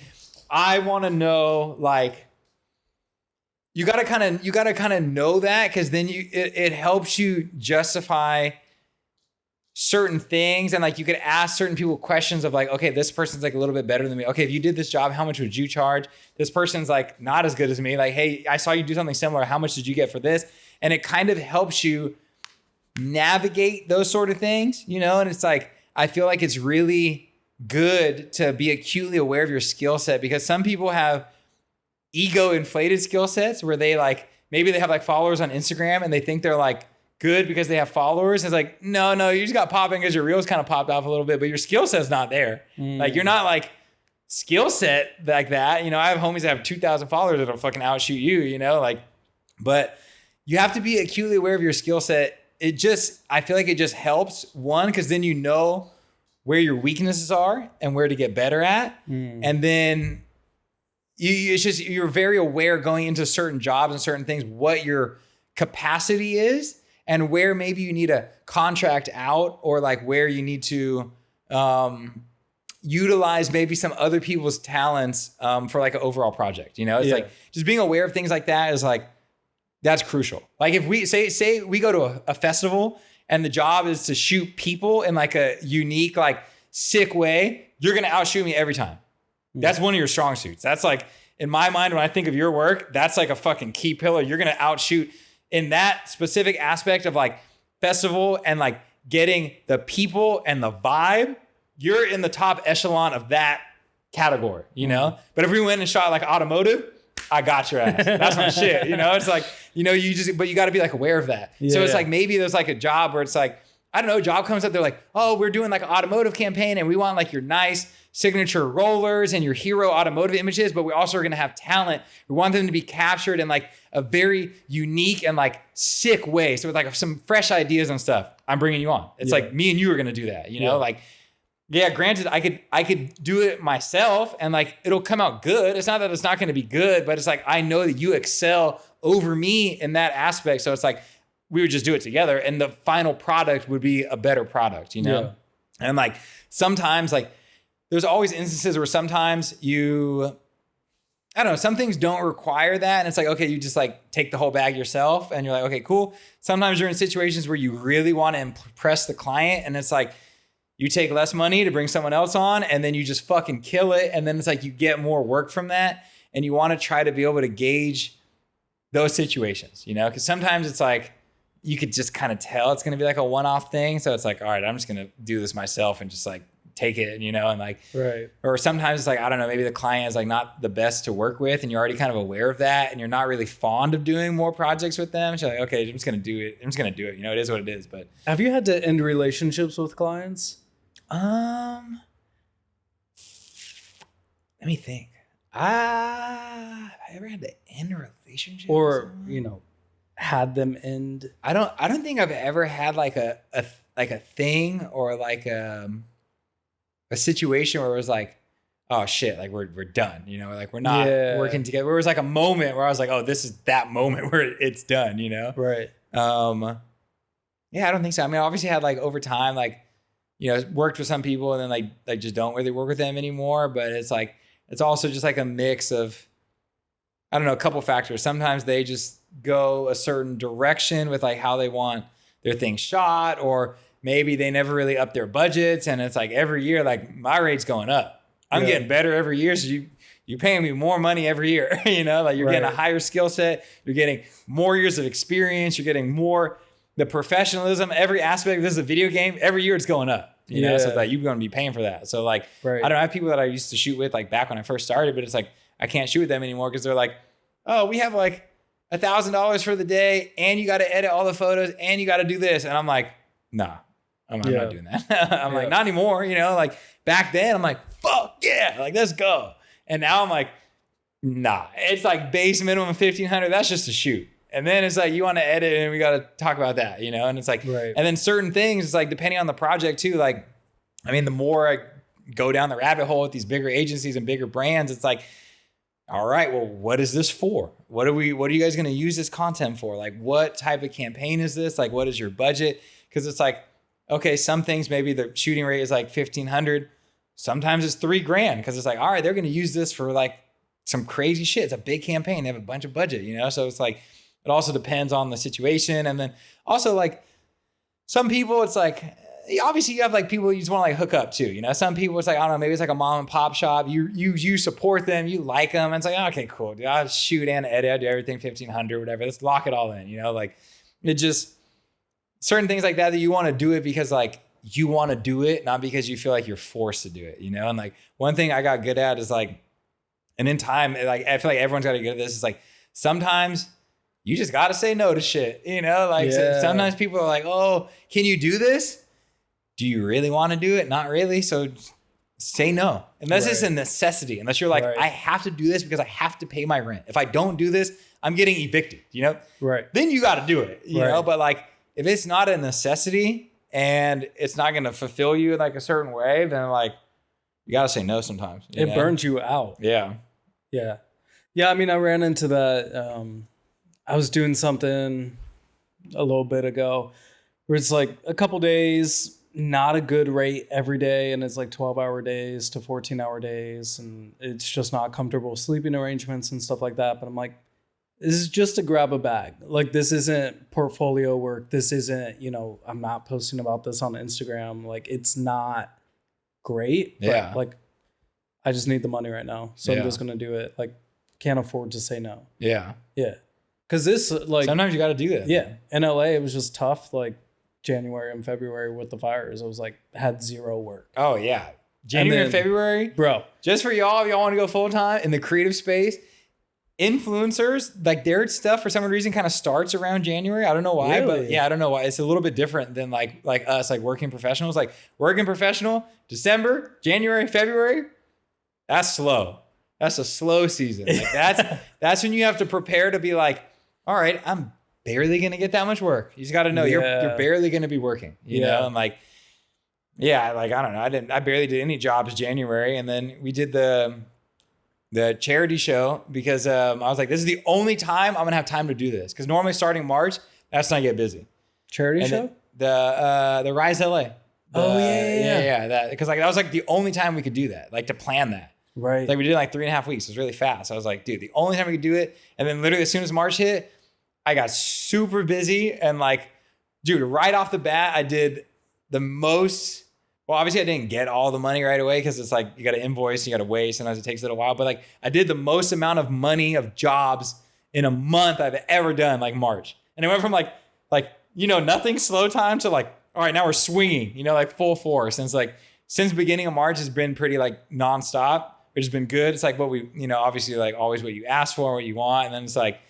I want to know, like you gotta kind of know that, because then it helps you justify certain things, and like you could ask certain people questions of like, okay, this person's like a little bit better than me. Okay, if you did this job, how much would you charge? This person's like not as good as me. Like, hey, I saw you do something similar. How much did you get for this? And it kind of helps you navigate those sort of things, And it's like, I feel like it's really good to be acutely aware of your skill set, because some people have ego inflated skill sets where they like, maybe they have like followers on Instagram and they think they're like good because they have followers. It's like, no, you just got popping because your reels kind of popped off a little bit, but your skill set's not there. Like you're not like skill set like that. I have homies that have 2,000 followers that'll fucking outshoot you, like, but you have to be acutely aware of your skill set. I feel like it just helps, one, because then you know where your weaknesses are and where to get better at. And then you're very aware going into certain jobs and certain things, what your capacity is and where maybe you need to contract out, or like where you need to utilize maybe some other people's talents for like an overall project. It's like just being aware of things like that is like, that's crucial. Like if we say we go to a festival and the job is to shoot people in like a unique, like sick way, you're going to outshoot me every time. That's one of your strong suits. That's like, in my mind, when I think of your work, that's like a fucking key pillar. You're going to outshoot in that specific aspect of like festival and like getting the people and the vibe. You're in the top echelon of that category, But if we went and shot like automotive, I got your ass. That's my shit. It's like, but you got to be like aware of that. So it's like, maybe there's like a job where it's like, I don't know, job comes up, they're like, oh, we're doing like an automotive campaign and we want like your nice signature rollers and your hero automotive images, but we also are going to have talent. We want them to be captured in like a very unique and like sick way. So with like some fresh ideas and stuff, I'm bringing you on. It's like me and you are going to do that, like, yeah, granted, I could do it myself and like, it'll come out good. It's not that it's not going to be good, but it's like, I know that you excel over me in that aspect. So it's like, we would just do it together and the final product would be a better product, And like, sometimes like, there's always instances where sometimes I don't know, some things don't require that. And it's like, okay, you just like take the whole bag yourself and you're like, okay, cool. Sometimes you're in situations where you really want to impress the client. And it's like, you take less money to bring someone else on and then you just fucking kill it. And then it's like, you get more work from that. And you want to try to be able to gauge those situations, because sometimes it's like, you could just kind of tell it's going to be like a one-off thing. So it's like, all right, I'm just going to do this myself and just like take it, you know, and like,
right.
Or sometimes it's like, I don't know, maybe the client is like not the best to work with and you're already kind of aware of that and you're not really fond of doing more projects with them. So you're like, okay, I'm just going to do it. You know, it is what it is. But
have you had to end relationships with clients?
Let me think. Have I ever had to end a relationship?
Or, you know, had them end?
I don't think I've ever had like a thing or like a situation where it was like, oh shit, like we're done, you know, like we're not working together. There was like a moment where I was like, oh, this is that moment where it's done, you know?
Right.
Yeah, I don't think so. I mean, I obviously had like over time, like, you know, worked with some people and then like just don't really work with them anymore. But it's like, it's also just like a mix of, I don't know, a couple factors. Sometimes they just go a certain direction with like how they want their thing shot, or maybe they never really up their budgets. And it's like every year, like my rate's going up. I'm getting better every year. So you're paying me more money every year, you know, like you're getting a higher skill set. You're getting more years of experience. You're getting more, the professionalism, every aspect. This is a video game. Every year it's going up. You know, so it's like you're going to be paying for that. So like, I don't have people that I used to shoot with like back when I first started, but it's like, I can't shoot with them anymore because they're like, oh, we have like $1,000 for the day and you got to edit all the photos and you got to do this. And I'm like, nah, I'm not doing that. I'm like, not anymore. You know, like back then I'm like, fuck yeah, like let's go. And now I'm like, nah, it's like base minimum 1,500. That's just a shoot. And then it's like, you want to edit and we got to talk about that, you know? And it's like, and then certain things, it's like, depending on the project too, like, I mean, the more I go down the rabbit hole with these bigger agencies and bigger brands, it's like, all right, well, what is this for? What are you guys going to use this content for? Like, what type of campaign is this? Like, what is your budget? Because it's like, okay, some things, maybe the shooting rate is like 1,500. Sometimes it's $3,000 because it's like, all right, they're going to use this for like some crazy shit. It's a big campaign. They have a bunch of budget, you know? So it's like, it also depends on the situation. And then also like some people, it's like, obviously you have like people you just want to like hook up to, you know, some people it's like, I don't know, maybe it's like a mom and pop shop. You support them, you like them. And it's like, okay, cool. Dude, I'll shoot and edit, I'll do everything 1,500, whatever. Let's lock it all in, you know, like it just certain things like that you want to do it because like you want to do it, not because you feel like you're forced to do it, you know? And like one thing I got good at is like, and in time, like I feel like everyone's got to get good at this. Is like sometimes you just got to say no to shit, you know? Like sometimes people are like, oh, can you do this? Do you really want to do it? Not really. So say no. Unless it's a necessity. Unless you're like, I have to do this because I have to pay my rent. If I don't do this, I'm getting evicted, you know? Then you got to do it, you know? But like, if it's not a necessity and it's not going to fulfill you in like a certain way, then like, you got to say no sometimes.
It burns you out.
Yeah.
Yeah. Yeah. I mean, I ran into that. I was doing something a little bit ago where it's like a couple days, not a good rate every day. And it's like 12-hour days to 14-hour days. And it's just not comfortable sleeping arrangements and stuff like that. But I'm like, this is just to grab a bag. Like, this isn't portfolio work. This isn't, you know, I'm not posting about this on Instagram. Like, it's not great. But like, I just need the money right now. So I'm just going to do it. Like, can't afford to say no. Yeah. Because this, like,
sometimes you got to do that.
Yeah. In LA, it was just tough. Like January and February with the fires, I was like, had zero work.
Oh, yeah. January and February. Bro. Just for y'all, if y'all want to go full time in the creative space, influencers, like their stuff for some reason kind of starts around January. I don't know why, but yeah, I don't know why. It's a little bit different than like us, like working professionals. Like working professional, December, January, February, that's slow. That's a slow season. Like that's when you have to prepare to be like, all right, I'm barely going to get that much work. You just got to know you're barely going to be working, you know? And like, yeah, like, I don't know. I barely did any jobs January. And then we did the charity show because I was like, this is the only time I'm going to have time to do this. Cause normally starting March, that's when I get busy.
Charity show?
The Rise LA. Yeah. That, cause like, that was like the only time we could do that, like to plan that. Right. Like we did like 3.5 weeks. It was really fast. I was like, dude, the only time we could do it. And then literally as soon as March hit, I got super busy and like, dude, right off the bat, I did the most. Well, obviously I didn't get all the money right away because it's like, you got to invoice, you got to wait. Sometimes it takes a little while, but like I did the most amount of money of jobs in a month I've ever done, like March. And it went from like nothing slow time to like, all right, now we're swinging, like full force. And it's like, since beginning of March has been pretty like nonstop, which has been good. It's like what we, obviously like always what you ask for, what you want. And then it's like,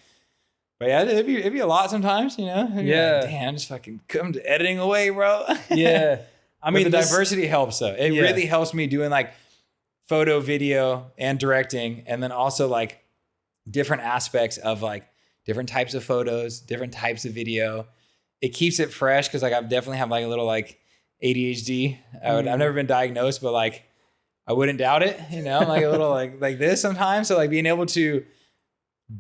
but yeah, it'd be a lot sometimes, Yeah. Like, damn, just fucking come to editing away, bro.
Yeah. I mean,
the diversity helps though. It really helps me doing like photo, video, and directing. And then also like different aspects of like different types of photos, different types of video. It keeps it fresh because like I've definitely have like a little like ADHD. I've never been diagnosed, but like I wouldn't doubt it. I'm like a little like this sometimes. So like being able to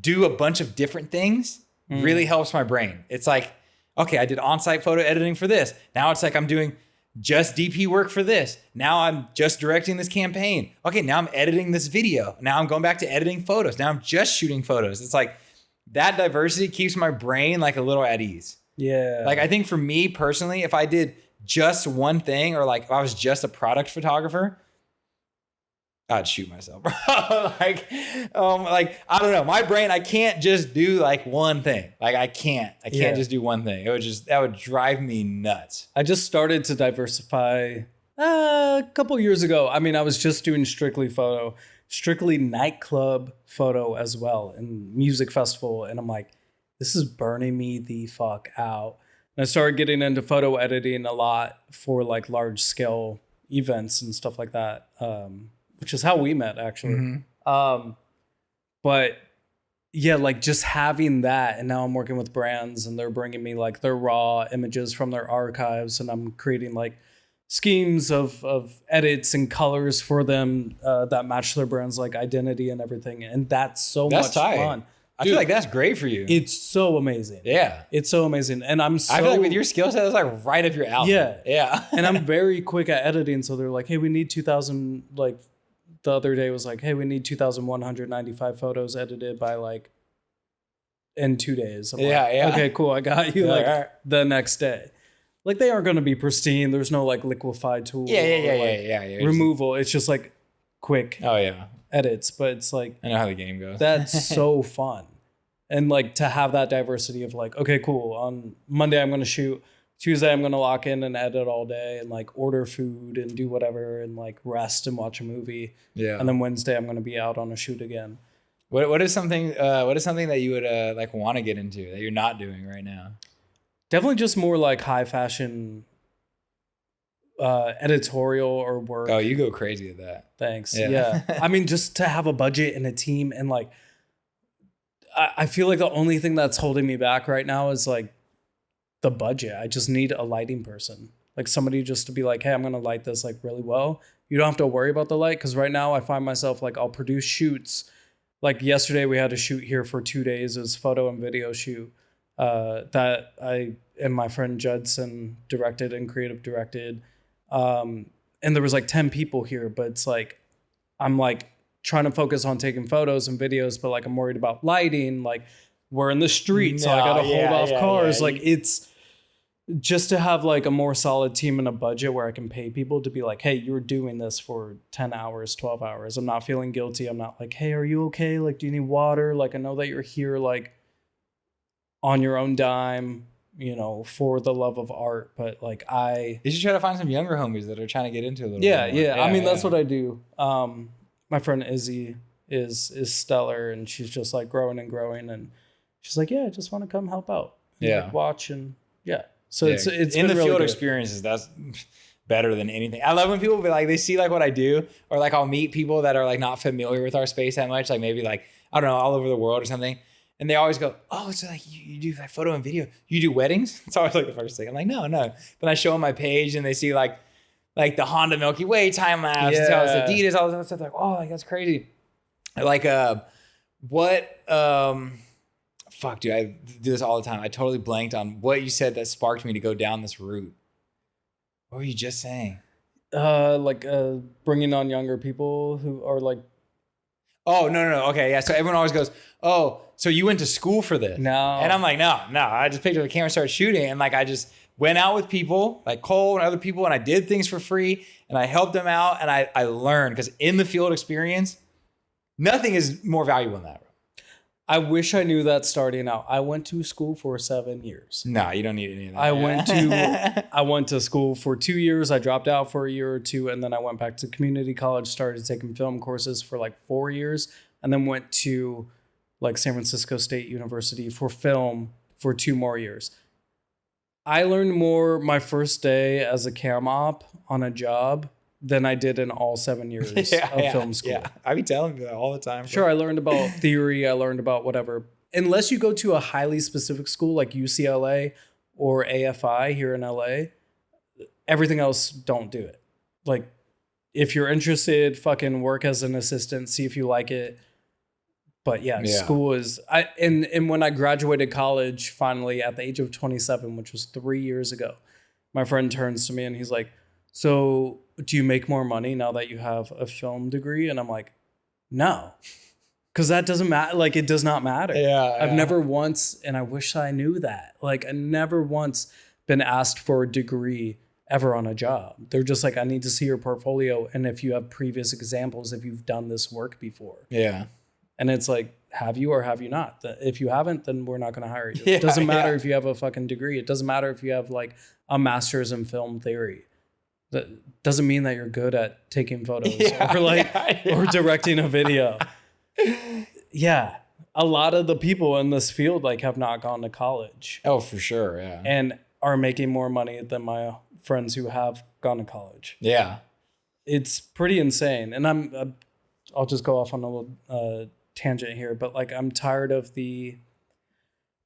do a bunch of different things really helps my brain. It's like, okay, I did on-site photo editing for this. Now it's like I'm doing just DP work for this. Now I'm just directing this campaign. Okay, now I'm editing this video. Now I'm going back to editing photos. Now I'm just shooting photos. It's like that diversity keeps my brain like a little at ease.
Yeah.
Like I think for me personally, if I did just one thing or like if I was just a product photographer, I'd shoot myself, bro. like I don't know. My brain, I can't just do like one thing. Like I can't just do one thing. That would drive me nuts.
I just started to diversify a couple years ago. I mean, I was just doing strictly nightclub photo as well and music festival. And I'm like, this is burning me the fuck out. And I started getting into photo editing a lot for like large scale events and stuff like that. Which is how we met actually. But yeah, like just having that, and now I'm working with brands and they're bringing me like their raw images from their archives, and I'm creating like schemes of edits and colors for them that match their brand's like identity and everything. And that's much fun.
I feel like that's great for you.
It's so amazing.
Yeah.
It's so amazing. And I feel
like with your skill set, it's like right up your alley.
Yeah.
Yeah.
And I'm very quick at editing. So they're like, hey, we need 2,000, like the other day was like, hey, we need 2,195 photos edited by like in 2 days. I'm like, okay, cool. I got you the next day. Like they aren't going to be pristine. There's no like liquefied tool.
Yeah.
Removal. It's just like quick.
Oh yeah.
Edits, but it's like
I know how the game goes.
That's so fun. And like to have that diversity of like, okay, cool. On Monday I'm gonna shoot. Tuesday I'm gonna lock in and edit all day and like order food and do whatever and like rest and watch a movie.
Yeah.
And then Wednesday I'm gonna be out on a shoot again.
What is something that you would like want to get into that you're not doing right now?
Definitely just more like high fashion editorial or work.
Oh, you go crazy at that.
Thanks. Yeah. I mean, just to have a budget and a team and like, I feel like the only thing that's holding me back right now is like the budget. I just need a lighting person, like somebody just to be like, hey, I'm going to light this like really well. You don't have to worry about the light. Cause right now I find myself like, I'll produce shoots. Like yesterday we had a shoot here for 2 days. It was photo and video shoot that I and my friend Judson directed and creative directed. And there was like 10 people here, but it's like, I'm like trying to focus on taking photos and videos, but like, I'm worried about lighting. Like we're in the street, so I got to hold off cars. Like it's just to have like a more solid team and a budget where I can pay people to be like, hey, you're doing this for 10 hours, 12 hours. I'm not feeling guilty. I'm not like, hey, are you okay? Like, do you need water? Like, I know that you're here, like on your own dime, you know, for the love of art, but like
you should try to find some younger homies that are trying to get into a little bit more.
Yeah. I mean, that's what I do. My friend Izzy is stellar, and she's just like growing and growing, and she's like, yeah, I just want to come help out. And, like, watch and So it's
in the
really
field
good.
experiences. That's better than anything. I love when people be like, they see like what I do, or like I'll meet people that are like not familiar with our space that much, like maybe like, I don't know, all over the world or something. And they always go, oh, so like you do like photo and video. You do weddings? It's always like the first thing. I'm like, no. Then I show them my page and they see like the Honda Milky Way time lapse, and Adidas, all this other stuff. Like, oh, like that's crazy. Like, fuck, dude, I do this all the time. I totally blanked on what you said that sparked me to go down this route. What were you just saying?
Bringing on younger people who are like.
Oh, no. Okay, yeah. So everyone always goes, oh, so you went to school for this?
No.
And I'm like, no. I just picked up the camera and started shooting. And like, I just went out with people, like Cole and other people, and I did things for free, and I helped them out, and I learned, because in the field experience, nothing is more valuable than that, bro.
I wish I knew that starting out. I went to school for 7 years.
No, you don't need any of that.
I went to school for 2 years. I dropped out for a year or two, and then I went back to community college, started taking film courses for like 4 years, and then went to like San Francisco State University for film for 2 more years. I learned more my first day as a cam op on a job than I did in all 7 years of film school.
Yeah, I be telling you that all the time.
Sure, I learned about theory. I learned about whatever. Unless you go to a highly specific school like UCLA or AFI here in LA, everything else, don't do it. Like, if you're interested, fucking work as an assistant, see if you like it. But yeah, school is... And when I graduated college, finally, at the age of 27, which was 3 years ago, my friend turns to me and he's like, so do you make more money now that you have a film degree? And I'm like, no, because that doesn't matter. Like, it does not matter. I've never once, and I wish I knew that. Like, I never once been asked for a degree ever on a job. They're just like, I need to see your portfolio. And if you have previous examples, if you've done this work before.
Yeah.
And it's like, have you or have you not? If you haven't, then we're not going to hire you. It doesn't matter if you have a fucking degree. It doesn't matter if you have like a master's in film theory. That doesn't mean that you're good at taking photos or directing a video. Yeah. A lot of the people in this field like have not gone to college.
Oh, for sure. Yeah.
And are making more money than my friends who have gone to college.
Yeah.
It's pretty insane. And I'll just go off on a little tangent here, but like, I'm tired of the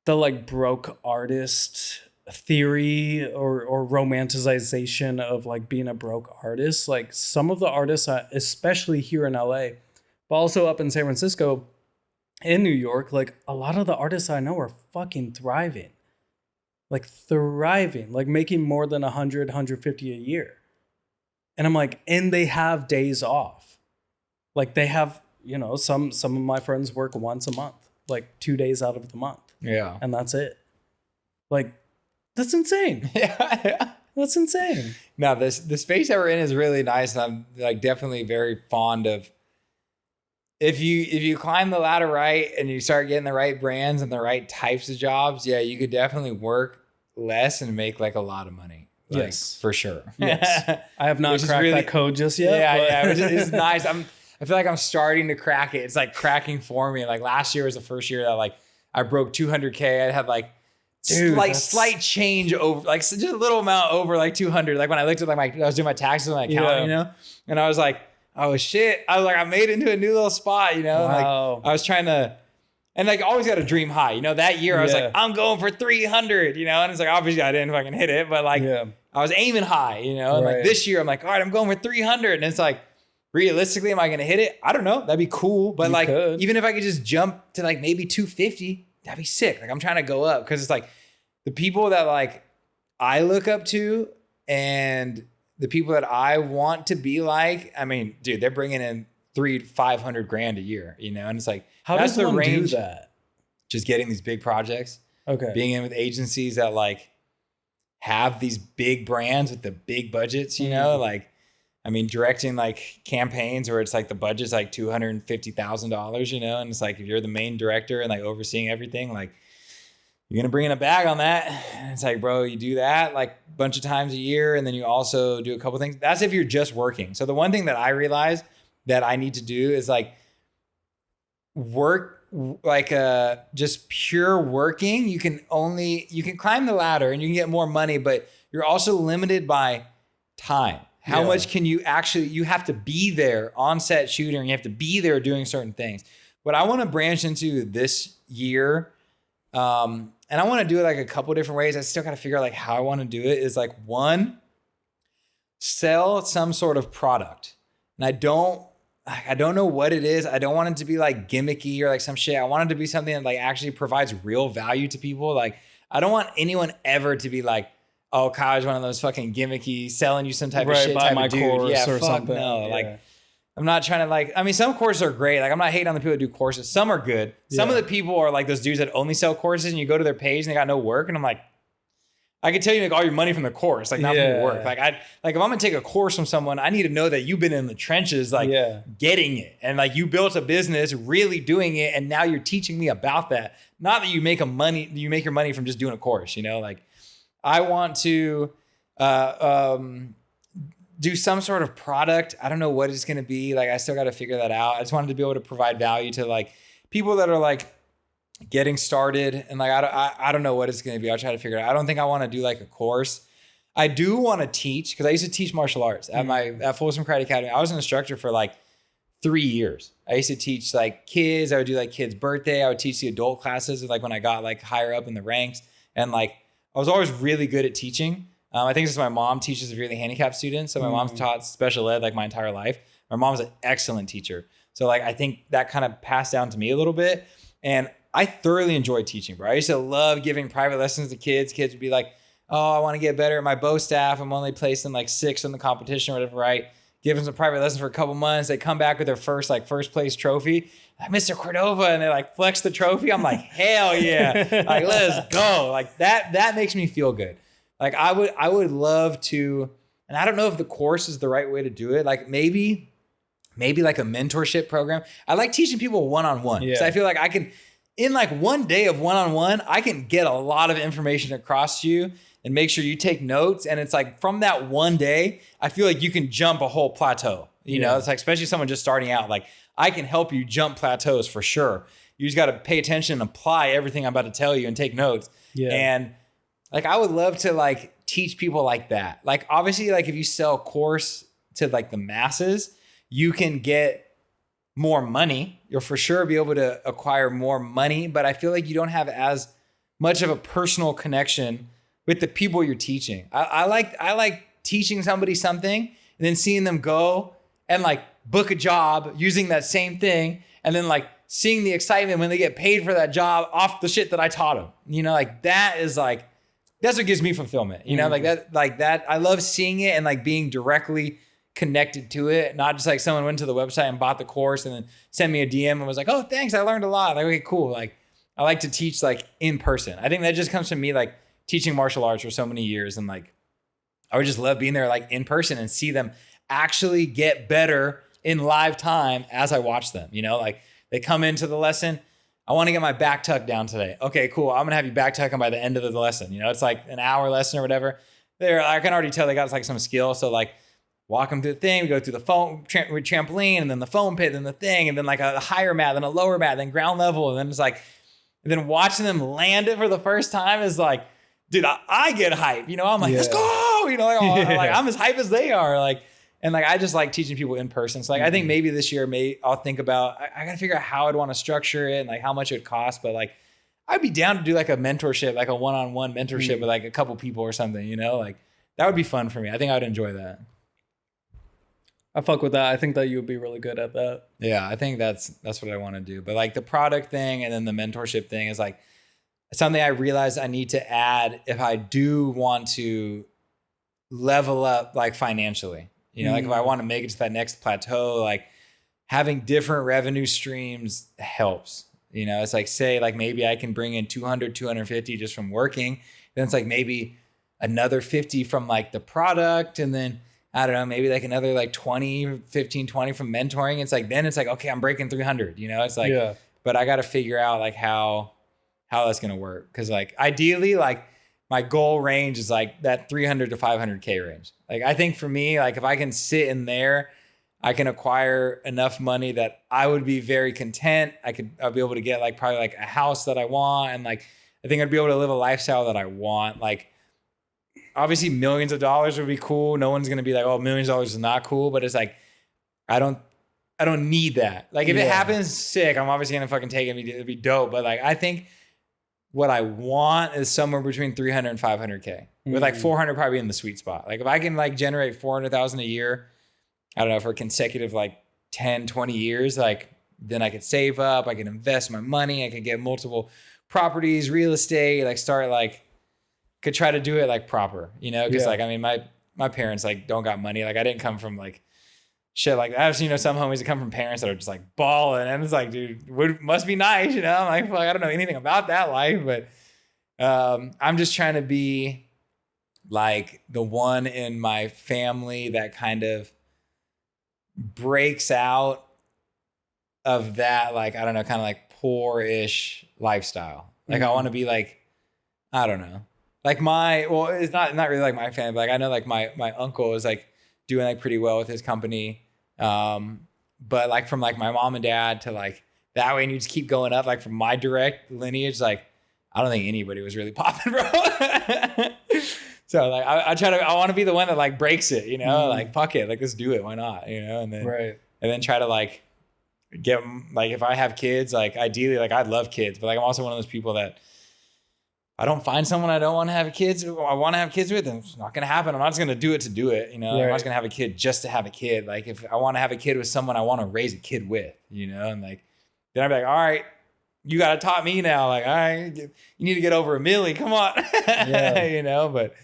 like broke artist theory or romanticization of like being a broke artist. Like, some of the artists, especially here in LA, but also up in San Francisco, in New York, like a lot of the artists I know are fucking thriving, like making more than 100, 150 a year. And I'm like, and they have days off. Like, they have, you know, some of my friends work once a month, like 2 days out of the month.
Yeah.
And that's it. Like, that's insane.
Yeah.
That's insane.
No, the space that we're in is really nice. And I'm like definitely very fond of, if you climb the ladder right and you start getting the right brands and the right types of jobs, yeah, you could definitely work less and make like a lot of money. Like,
yes.
For sure.
Yes. I have not cracked that code just yet.
Yeah, it's nice. I feel like I'm starting to crack it. It's like cracking for me. Like, last year was the first year that like I broke 200K. I had like slight change over, like just a little amount over like 200. Like, when I looked at like I was doing my taxes on my account, you know, and I was like, oh shit. I was like, I made it into a new little spot, you know. Wow. Like, I was trying to, and like, always got a dream high, you know. That year I was like, I'm going for 300, you know, and it's like, obviously I didn't fucking hit it, but like I was aiming high, you know. And like, this year I'm like, all right, I'm going for 300, and it's like, realistically, am I going to hit it? I don't know. That'd be cool. But like, even if I could just jump to like maybe 250, that'd be sick. Like, I'm trying to go up, because it's like the people that like I look up to and the people that I want to be like, I mean, dude, they're bringing in $300,000-500 grand a year, you know? And it's like,
how does the range do that?
Just getting these big projects. Okay. Being in with agencies that like have these big brands with the big budgets, you know, like, I mean, directing like campaigns where it's like the budget's like $250,000, you know, and it's like, if you're the main director and like overseeing everything, like, you're gonna bring in a bag on that. And it's like, bro, you do that like a bunch of times a year, and then you also do a couple things. That's if you're just working. So the one thing that I realized that I need to do is like work, like just pure working. You can climb the ladder and you can get more money, but you're also limited by time. How much can you have to be there on set shooting, and you have to be there doing certain things. What I want to branch into this year, and I want to do it like a couple different ways. I still got to figure out like how I want to do it, is like, one, sell some sort of product. And I don't know what it is. I don't want it to be like gimmicky or like some shit. I want it to be something that like actually provides real value to people. Like, I don't want anyone ever to be like, oh, Kyle's one of those fucking gimmicky, selling you some type of shit type of dude. Yeah, fuck something. No. Yeah. Like, I'm not trying to like, I mean, some courses are great. Like, I'm not hating on the people that do courses. Some are good. Some of the people are like those dudes that only sell courses, and you go to their page and they got no work. And I'm like, I can tell you make all your money from the course, like not from your work. Like if I'm gonna take a course from someone, I need to know that you've been in the trenches, like getting it, and like you built a business, really doing it, and now you're teaching me about that. Not that you make your money from just doing a course, you know. Like I want to do some sort of product. I don't know what it's gonna be. Like I still got to figure that out. I just wanted to be able to provide value to like people that are like getting started, and like I don't know what it's going to be. I'll try to figure it out. I don't think I want to do like a course. I do want to teach, because I used to teach martial arts at Folsom Karate Academy. I was an instructor for like 3 years. I used to teach like kids. I would do like kids' birthday. I would teach the adult classes like when I got like higher up in the ranks, and like I was always really good at teaching. I think it's my mom teaches severely handicapped students. So my mom's taught special ed like my entire life. My mom's an excellent teacher. So like I think that kind of passed down to me a little bit, and I thoroughly enjoy teaching, bro. I used to love giving private lessons to kids. Kids would be like, oh, I want to get better at my bow staff. I'm only placing like 6th in the competition or whatever, right? Give them some private lessons for a couple months. They come back with their first place trophy. Like, Mr. Cordova, and they like flex the trophy. I'm like, hell yeah. Like, let's go. Like that makes me feel good. Like I would love to, and I don't know if the course is the right way to do it. Like maybe like a mentorship program. I like teaching people one-on-one. Because I feel like I can, in like one day of one-on-one, I can get a lot of information across to you and make sure you take notes. And it's like from that one day, I feel like you can jump a whole plateau. You know, it's like, especially someone just starting out, like I can help you jump plateaus for sure. You just got to pay attention and apply everything I'm about to tell you and take notes. Yeah. And like, I would love to like teach people like that. Like, obviously, like if you sell a course to like the masses, you can get more money. You'll for sure be able to acquire more money, but I feel like you don't have as much of a personal connection with the people you're teaching. I like teaching somebody something and then seeing them go and like book a job using that same thing, and then like seeing the excitement when they get paid for that job off the shit that I taught them. You know, like that is like, that's what gives me fulfillment. You know, like that. I love seeing it and like being directly connected to it, not just like someone went to the website and bought the course and then sent me a DM and was like, oh, thanks, I learned a lot. Like, okay, cool. Like I like to teach like in person. I think that just comes from me like teaching martial arts for so many years, and like I would just love being there like in person and see them actually get better in live time as I watch them. You know, like they come into the lesson, I want to get my back tuck down today. Okay, cool. I'm gonna have you back tucking by the end of the lesson. You know, it's like an hour lesson or whatever. I can already tell they got like some skill. So like walk them through the thing, we go through the foam trampoline, and then the foam pit, then the thing, and then like a higher mat, then a lower mat, then ground level. And then it's like, and then watching them land it for the first time is like, dude, I get hype. You know, I'm like, let's go. You know, like I'm as hype as they are. Like, and like, I just like teaching people in person. So like, I think maybe this year, I'll think about, I got to figure out how I'd want to structure it and like how much it would cost. But like, I'd be down to do like a mentorship, like a one-on-one mentorship with like a couple people or something, you know, like that would be fun for me. I think I'd enjoy that.
I fuck with that. I think that you would be really good at that.
Yeah, I think that's what I want to do. But like the product thing and then the mentorship thing is like something I realized I need to add if I do want to level up like financially. You know, like if I want to make it to that next plateau, like having different revenue streams helps. You know, it's like, say like maybe I can bring in 200, 250 just from working. Then it's like maybe another 50 from like the product, and then I don't know, maybe like another like 20, 15, 20 from mentoring. It's like, then it's like, okay, I'm breaking 300, you know, it's like, but I got to figure out like how that's going to work. Cause like ideally, like my goal range is like that 300 to 500K range. Like, I think for me, like if I can sit in there, I can acquire enough money that I would be very content. I'll be able to get like probably like a house that I want. And like, I think I'd be able to live a lifestyle that I want. Like, obviously millions of dollars would be cool. No one's going to be like, oh, millions of dollars is not cool. But it's like, I don't need that. Like if it happens, sick. I'm obviously going to fucking take it. It'd be dope. But like, I think what I want is somewhere between 300 and 500K with like 400 probably in the sweet spot. Like if I can like generate 400,000 a year, I don't know, for consecutive like 10, 20 years, like then I could save up, I can invest my money, I can get multiple properties, real estate, like start like, could try to do it like proper, you know? Cause like, I mean, my parents like don't got money. Like I didn't come from like shit like that. I've seen, you know, some homies that come from parents that are just like balling, and it's like, dude, must be nice, you know? I'm like, fuck, I don't know anything about that life, but I'm just trying to be like the one in my family that kind of breaks out of that, like, I don't know, kind of like poor-ish lifestyle. Like I want to be like, I don't know, like it's not really like my family, but like I know like my uncle is like doing like pretty well with his company. But like from like my mom and dad to like that way, and you just keep going up, like from my direct lineage, like I don't think anybody was really popping, bro. So like I want to be the one that like breaks it, you know, like fuck it, like let's do it, why not, you know, and then try to like get, like if I have kids, like ideally, like I'd love kids, but like I'm also one of those people that I don't find someone I don't want to have kids, I want to have kids with, and it's not going to happen. I'm not just going to do it to do it. You know, I'm not just going to have a kid just to have a kid. Like if I want to have a kid with someone I want to raise a kid with, you know, and like, then I'd be like, all right, you got to top me now. Like, all right, you need to get over a milli. Come on. You know, but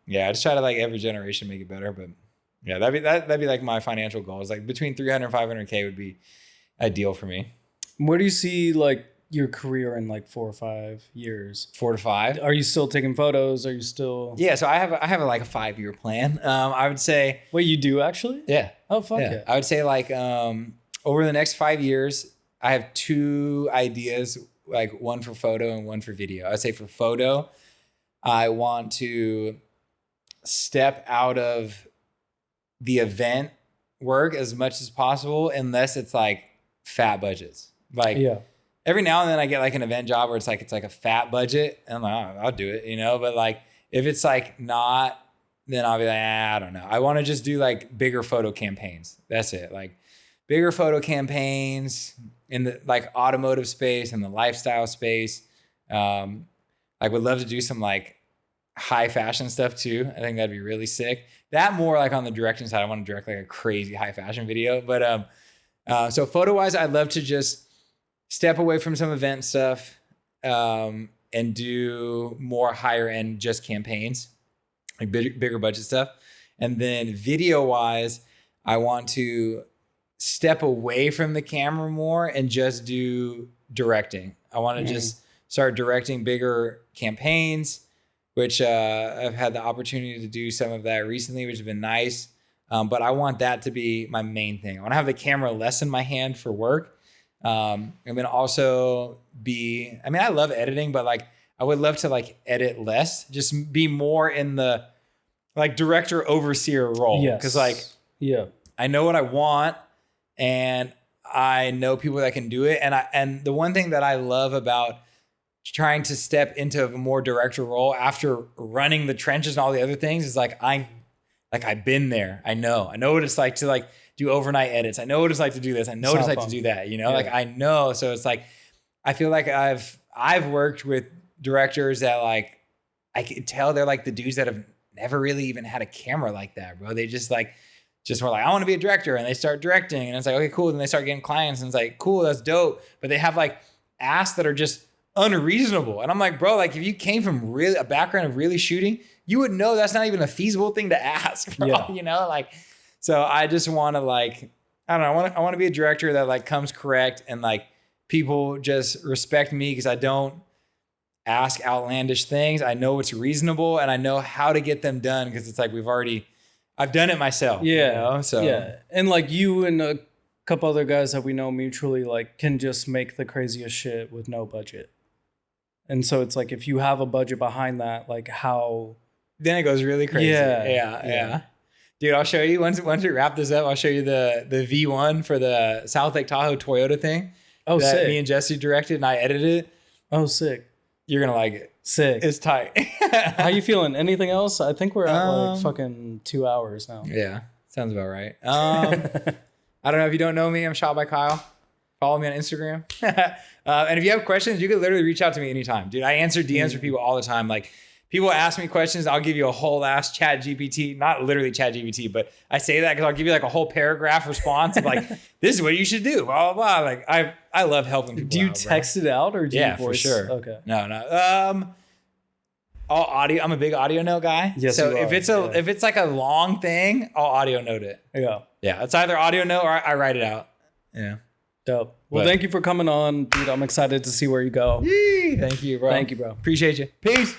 yeah, I just try to like every generation make it better. But yeah, that'd be like my financial goals. Like between 300 and 500K would be ideal for me.
Where do you see like your career in like 4 or 5 years?
4 to 5.
Are you still taking photos? Are you still?
Yeah, so I have like a 5-year plan. I would say.
Wait, you do actually?
Yeah.
Oh fuck yeah.
I would say like over the next 5 years, I have 2 ideas, like one for photo and one for video. I would say for photo, I want to step out of the event work as much as possible, unless it's like fat budgets. Like every now and then I get like an event job where it's like a fat budget, and I'm like, oh, I'll do it, you know. But like if it's like not, then I'll be like, I don't know. I want to just do like bigger photo campaigns. That's it. Like bigger photo campaigns in the like automotive space and the lifestyle space. Like would love to do some like high fashion stuff too. I think that'd be really sick. That more like on the directing side. I want to direct like a crazy high fashion video. But so photo wise, I'd love to just step away from some event stuff and do more higher end just campaigns, like bigger budget stuff. And then video wise, I want to step away from the camera more and just do directing. I want to just start directing bigger campaigns, which I've had the opportunity to do some of that recently, which has been nice. But I want that to be my main thing. I want to have the camera less in my hand for work. And then also I love editing, but like I would love to like edit less, just be more in the like director overseer role.
Yes.
Cause like, I know what I want and I know people that can do it. And the one thing that I love about trying to step into a more director role after running the trenches and all the other things is like, I've been there. I know what it's like to like do overnight edits. I know what it's like to do this. I know what it's like to do that, you know, like I know. So it's like, I feel like I've worked with directors that like, I can tell they're like the dudes that have never really even had a camera like that, bro. They just were like, I want to be a director, and they start directing, and it's like, okay, cool. Then they start getting clients, and it's like, cool, that's dope. But they have like asks that are just unreasonable. And I'm like, bro, like if you came from really a background of really shooting, you would know that's not even a feasible thing to ask, bro. You know, like, so I just want to like, I don't know, I want to be a director that like comes correct, and like people just respect me because I don't ask outlandish things. I know what's reasonable, and I know how to get them done because it's like I've done it myself. You know? So
and like you and a couple other guys that we know mutually like can just make the craziest shit with no budget. And so it's like if you have a budget behind that, like how
then it goes really crazy. Yeah. Dude, I'll show you once we wrap this up. I'll show you the V1 for the South Lake Tahoe Toyota thing.
Oh,
that
sick.
Me and Jesse directed, and I edited it.
Oh, sick.
You're gonna like it.
Sick.
It's tight.
How you feeling? Anything else? I think we're at like fucking 2 hours now.
Yeah, sounds about right. I don't know if you don't know me. I'm Shot by Kyle. Follow me on Instagram. And if you have questions, you can literally reach out to me anytime, dude. I answer DMs for people all the time. Like people ask me questions, I'll give you a whole ass chat GPT, not literally chat GPT, but I say that because I'll give you like a whole paragraph response of like, this is what you should do, blah, blah, blah. Like I love helping people.
Do you text it out or do you voice?
For sure.
Okay.
No. All audio. I'm a big audio note guy.
Yes.
So if it's like a long thing, I'll audio note it. Yeah. It's either audio note or I write it out. Yeah.
Dope. Well, thank you for coming on, dude. I'm excited to see where you go.
Yee, thank you, bro.
Thank you, bro.
Appreciate you. Peace.